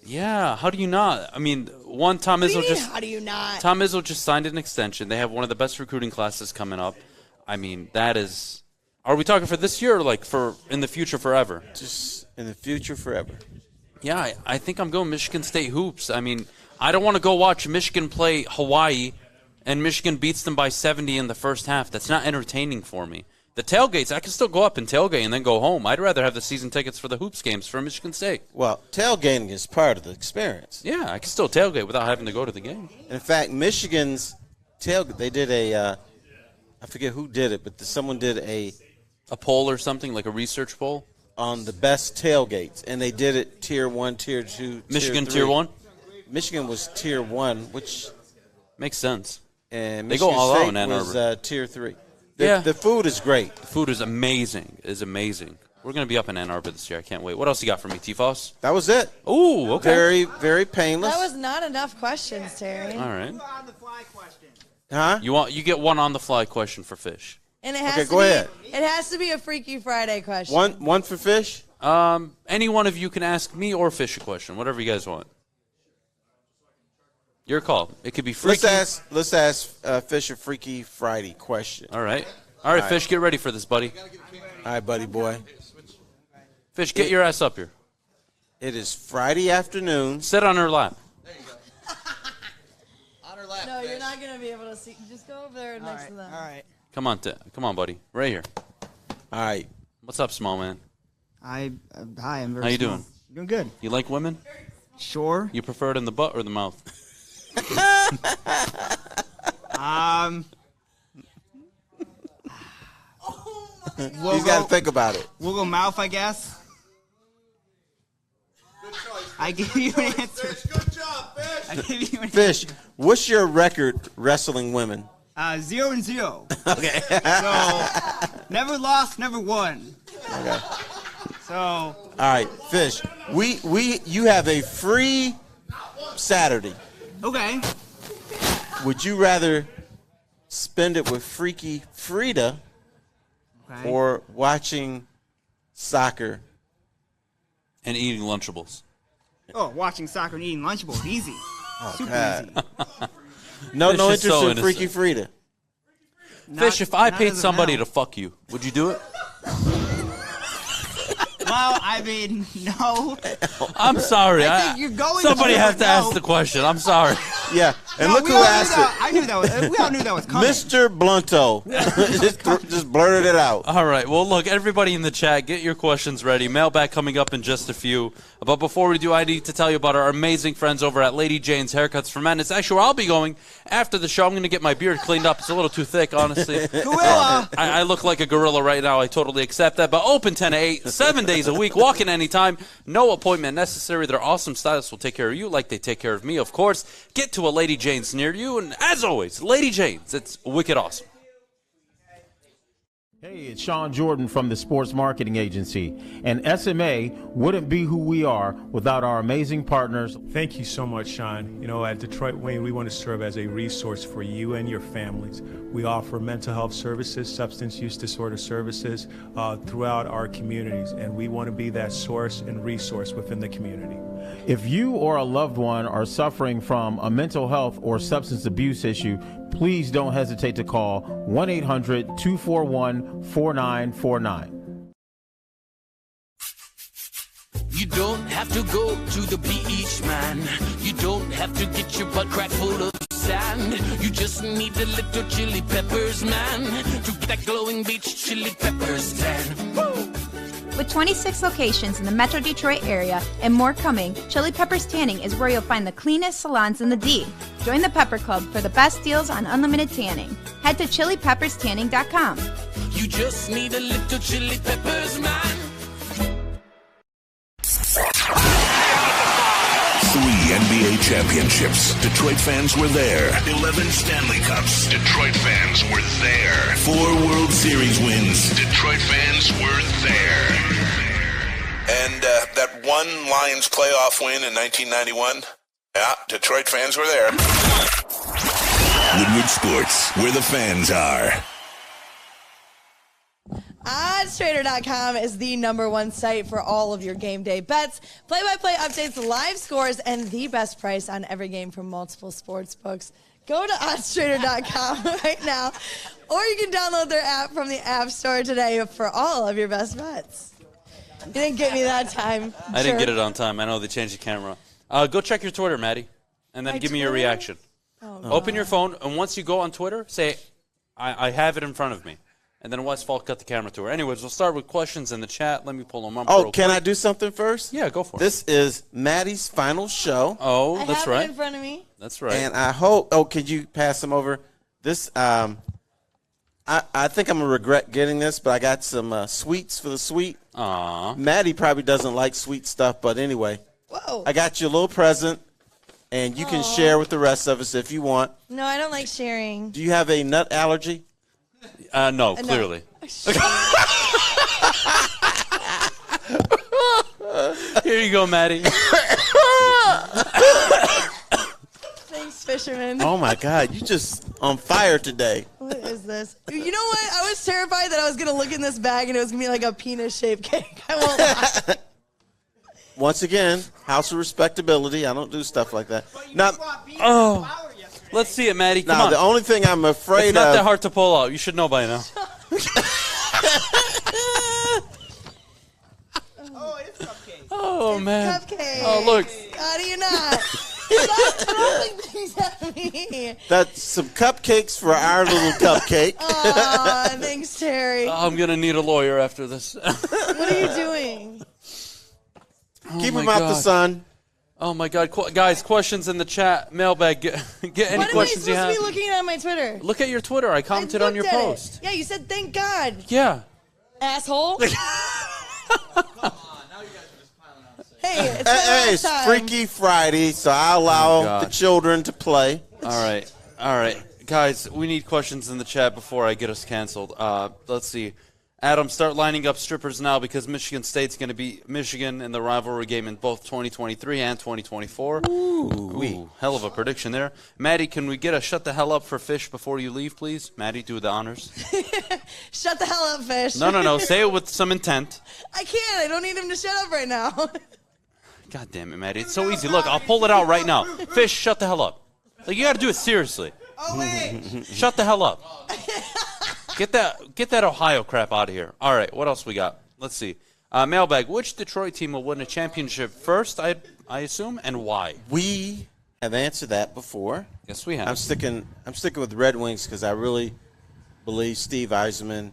Yeah. How do you not? I mean, Tom Izzo just. How do you not? Tom Izzo just signed an extension. They have one of the best recruiting classes coming up. I mean, that is. Are we talking for this year or like for in the future forever? Just in the future forever. Yeah, I think I'm going Michigan State hoops. I mean, I don't want to go watch Michigan play Hawaii and Michigan beats them by 70 in the first half. That's not entertaining for me. The tailgates, I can still go up and tailgate and then go home. I'd rather have the season tickets for the hoops games for Michigan State. Well, tailgating is part of the experience. Yeah, I can still tailgate without having to go to the game. In fact, Michigan's tailgate, they did a, I forget who did it, but someone did a poll or something, like a research poll? On the best tailgates, and they did it tier 1, tier 2, Michigan tier 3. tier 1? Michigan was tier 1, which makes sense. And they Michigan go all State out in Ann Arbor. was tier 3. Yeah. The food is great. The food is amazing. We're going to be up in Ann Arbor this year. I can't wait. What else you got for me, T-Foss? That was it. Ooh, okay. Very, very painless. That was not enough questions, Terry. All right. Huh? You get one on the fly question for Fish. And it has Okay, to go be, ahead. It has to be a Freaky Friday question. One for Fish? Any one of you can ask me or Fish a question, whatever you guys want. Your call. It could be freaky. Let's ask Fish a Freaky Friday question. All right, Fish, get ready for this, buddy. All right, buddy boy. Fish, get your ass up here. It is Friday afternoon. Sit on her lap. No, you're not going to be able to see. Just go over there next to them. All right. Come on, buddy. Right here. All right. What's up, small man? Hi, I'm very How you small. doing? Doing good. You like women? Sure. You prefer it in the butt or the mouth? He's got to think about it. We'll go mouth, I guess. I give you an answer. Good job, Fish, what's your record wrestling women? 0-0. Okay. So, never lost, never won. Okay. So. All right, Fish. You have a free Saturday. Okay. Would you rather spend it with Freaky Frida or watching soccer and eating Lunchables? Oh, watching soccer and eating Lunchables. Easy. Super God. easy. No Fish is interest so in innocent. Freaky Frida. Fish, if I paid as of somebody now. to fuck you, would you do it? Well, I mean, no. I'm sorry. I think you're going somebody to, has to no. ask the question. I'm sorry. Yeah, and No, look we who all knew asked that. it. I knew that was. We all knew that was coming. Mr. Blunto. just blurted it out. All right. Well, look, everybody in the chat, get your questions ready. Mailbag coming up in just a few. But before we do, I need to tell you about our amazing friends over at Lady Jane's Haircuts for Men. It's actually where I'll be going after the show. I'm going to get my beard cleaned up. It's a little too thick, honestly. Gorilla. I look like a gorilla right now. I totally accept that. But open 10 to 8, 7 days a week, walk in anytime. No appointment necessary. Their awesome stylists will take care of you like they take care of me, of course. Get to a Lady Jane's near you. And as always, Lady Jane's. It's wicked awesome. Hey, it's Sean Jordan from the Sports Marketing Agency, and SMA wouldn't be who we are without our amazing partners. Thank you so much, Sean. You know, at Detroit Wayne, we want to serve as a resource for you and your families. We offer mental health services, substance use disorder services throughout our communities, and we want to be that source and resource within the community. If you or a loved one are suffering from a mental health or substance abuse issue, please don't hesitate to call 1-800-241-4949. You don't have to go to the beach, man. You don't have to get your butt crack full of sand. You just need a little chili peppers, man, to get that glowing beach chili peppers tan. Woo! With 26 locations in the Metro Detroit area and more coming, Chili Peppers Tanning is where you'll find the cleanest salons in the D. Join the Pepper Club for the best deals on unlimited tanning. Head to chilipepperstanning.com. You just need a little chili peppers, man. 3 NBA championships. Detroit fans were there. 11 Stanley Cups. Detroit fans were there. 4 World Series wins. Detroit fans were there. And that one Lions playoff win in 1991. Yeah, Detroit fans were there. Woodward Sports, where the fans are. OddsTrader.com is the #1 site for all of your game day bets, play-by-play updates, live scores, and the best price on every game from multiple sports books. Go to OddsTrader.com right now, or you can download their app from the App Store today for all of your best bets. You didn't get me that time. I didn't get it on time. I know they changed the camera. Go check your Twitter, Maddie, and then give me your reaction. Open your phone, and once you go on Twitter, say, I have it in front of me. And then Westfall cut the camera to her. Anyways, we'll start with questions in the chat. Let me pull them up. Oh, can I do something first? Yeah, go for it. This is Maddie's final show. Oh, that's right. I have it in front of me. That's right. And I hope. Oh, could you pass them over? This. I think I'm gonna regret getting this, but I got some sweets for the sweet. Aww. Maddie probably doesn't like sweet stuff, but anyway. Whoa. I got you a little present, and you can share with the rest of us if you want. No, I don't like sharing. Do you have a nut allergy? No, clearly. Here you go, Maddie. Thanks, Fisherman. Oh, my God. You just on fire today. What is this? You know what? I was terrified that I was going to look in this bag and it was going to be like a penis-shaped cake. I won't lie. Once again, house of respectability. I don't do stuff like that. Now, let's see it, Maddie. Come on. The only thing I'm afraid it's not that hard to pull out. You should know by now. Oh, man. Cupcake. Oh, look. How do you not? Stop throwing things at me. That's some cupcakes for our little cupcake. Aw, thanks, Terry. I'm going to need a lawyer after this. What are you doing? Keep him out the sun. Oh, my God. Guys, questions in the chat. Mailbag. Get any questions you have. What am I supposed to be looking at on my Twitter? Look at your Twitter. I commented on your post. Yeah, you said thank God. Yeah. Asshole. Hey, it's Freaky Friday, so I allow the children to play. All right. Guys, we need questions in the chat before I get us canceled. Let's see. Adam, start lining up strippers now because Michigan State's going to beat Michigan in the rivalry game in both 2023 and 2024. Ooh, hell of a prediction there. Maddie, can we get a shut the hell up for Fish before you leave, please? Maddie, do the honors. Shut the hell up, Fish. No. Say it with some intent. I can't. I don't need him to shut up right now. God damn it, Maddie. It's so easy. Look, I'll pull it out right now. Fish, shut the hell up. Like, you got to do it seriously. Oh, wait. Shut the hell up. Get that Ohio crap out of here. All right, what else we got? Let's see. Mailbag, which Detroit team will win a championship first, I assume, and why? We have answered that before. Yes, we have. I'm sticking with the Red Wings because I really believe Steve Yzerman,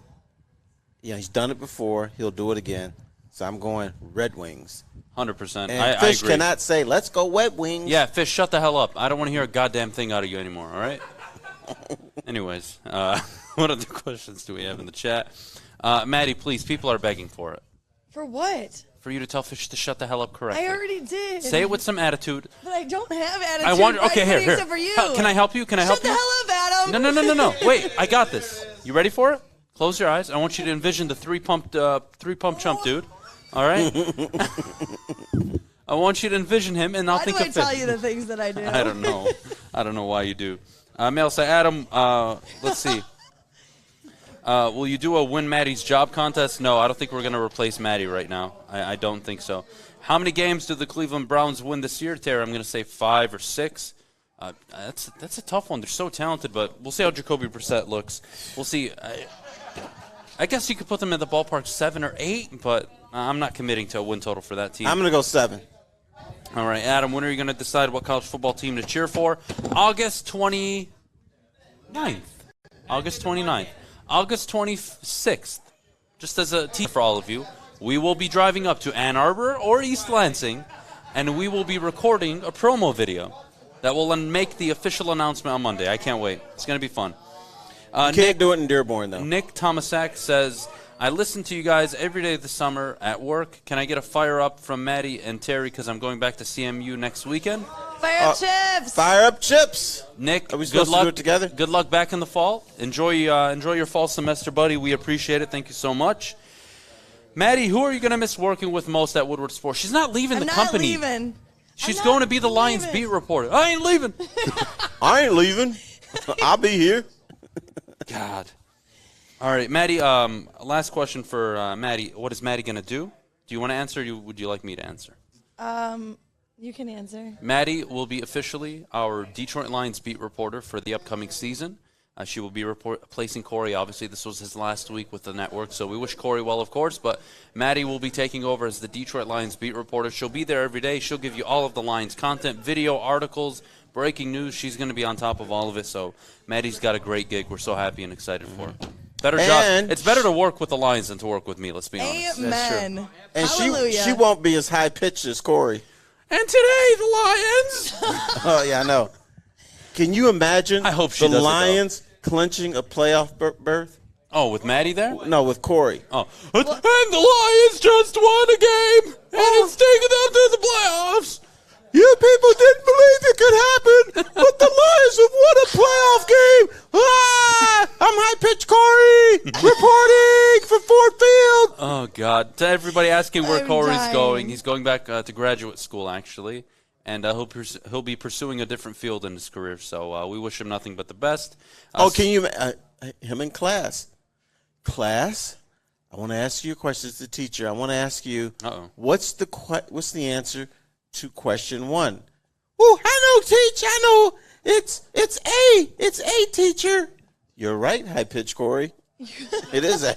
he's done it before. He'll do it again. So I'm going Red Wings. 100%. And I Fish agree. cannot say, let's go Red Wings. Yeah, Fish, shut the hell up. I don't want to hear a goddamn thing out of you anymore, all right? Anyways, what other questions do we have in the chat? Maddie, please, people are begging for it. For what? For you to tell Fish to shut the hell up correctly. I already did. Say it with some attitude. But I don't have attitude. I want. Okay, here. Except for you. Can I help you? Shut the hell up, Adam. No. Wait, I got this. You ready for it? Close your eyes. I want you to envision the three-pump chump dude. All right? I want you to envision him, and I'll Why think do of I tell you the things that I do? I don't know. I don't know why you do. Mail say, Adam, let's see. Will you do a Win Maddy's Job contest? No, I don't think we're going to replace Maddy right now. I don't think so. How many games do the Cleveland Browns win this year, Terry? I'm going to say 5 or 6. That's a tough one. They're so talented, but we'll see how Jacoby Brissett looks. We'll see. I guess you could put them in the ballpark 7 or 8, but I'm not committing to a win total for that team. I'm going to go 7. All right, Adam, when are you going to decide what college football team to cheer for? August 29th. August 29th. August 26th. Just as a teaser for all of you, we will be driving up to Ann Arbor or East Lansing, and we will be recording a promo video that will make the official announcement on Monday. I can't wait. It's going to be fun. You can't do it in Dearborn, though. Nick Tomasak says, I listen to you guys every day this summer at work. Can I get a fire up from Maddy and Terry because I'm going back to CMU next weekend? Fire up chips! Fire up chips! Nick, are we supposed to do it together? Good luck back in the fall. Enjoy your fall semester, buddy. We appreciate it. Thank you so much. Maddy, who are you going to miss working with most at Woodward Sports? She's not leaving the company. I'm not leaving. She's going to be the Lions beat reporter. I ain't leaving. I ain't leaving. I'll be here. God. All right, Maddy, last question for Maddy. What is Maddy going to do? Do you want to answer or would you like me to answer? You can answer. Maddy will be officially our Detroit Lions beat reporter for the upcoming season. She will be replacing Corey. Obviously, this was his last week with the network, so we wish Corey well, of course. But Maddy will be taking over as the Detroit Lions beat reporter. She'll be there every day. She'll give you all of the Lions content, video, articles, breaking news. She's going to be on top of all of it. So Maddy's got a great gig. We're so happy and excited for her. Better job. It's better to work with the Lions than to work with me, let's be honest. Amen. That's true. And Hallelujah. she won't be as high-pitched as Corey. And today, the Lions. Oh, yeah, I know. Can you imagine I hope she the does Lions clinching a playoff berth? Oh, with Maddy there? No, with Corey. Oh, and the Lions just won a game, and it's taking them to the playoffs. You people didn't believe it could happen, but the Lions have won a playoff game. Ah! I'm high-pitched Corey, reporting for Ford Field. Oh, God. To everybody asking where I'm Corey's dying. going, he's going back to graduate school, actually, and he'll be pursuing a different field in his career, so we wish him nothing but the best. Can you him in class? Class, I want to ask you a question as the teacher. I want to ask you, what's the answer to question 1? Oh, I know, teach. I know. It's A, teacher. You're right, high-pitched Corey. It is A.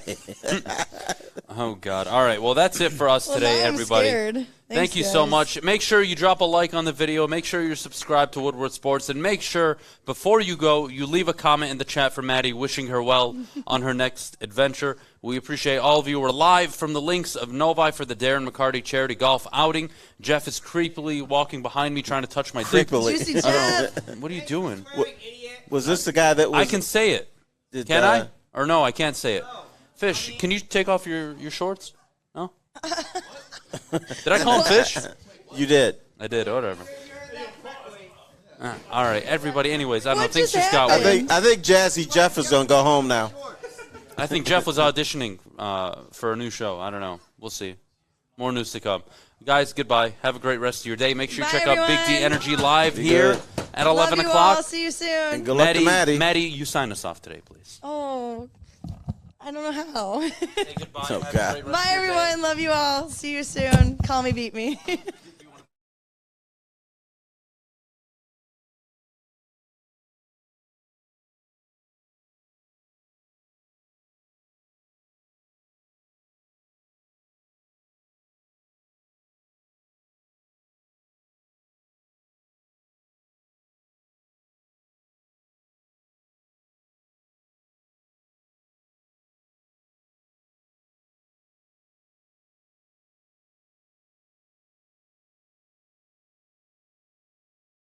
Oh, God. All right. Well, that's it for us today, now I'm everybody. scared. Thank you so much. Make sure you drop a like on the video. Make sure you're subscribed to Woodward Sports. And make sure, before you go, you leave a comment in the chat for Maddy, wishing her well on her next adventure. We appreciate all of you. We're live from the Links of Novi for the Darren McCarty charity golf outing. Jeff is creepily walking behind me trying to touch my dick. Creepily. What are you doing? Was this the guy that was... I can say it. Can I? Or no, I can't say it. Fish, can you take off your shorts? No? Did I call him Fish? You did. I did, whatever. All right, everybody. Anyways, I don't know. What Things just just got I weird. think Jazzy Jeff is going to go home now. I think Jeff was auditioning for a new show. I don't know. We'll see. More news to come. Guys, goodbye. Have a great rest of your day. Make sure you check out Big D Energy live here at 11 Love you o'clock. all. See you soon. And good luck to Maddy. Maddy, you sign us off today, please. Oh, I don't know how. Say goodbye. Oh, God. Bye, everyone. Love you all. See you soon. Call me, beat me.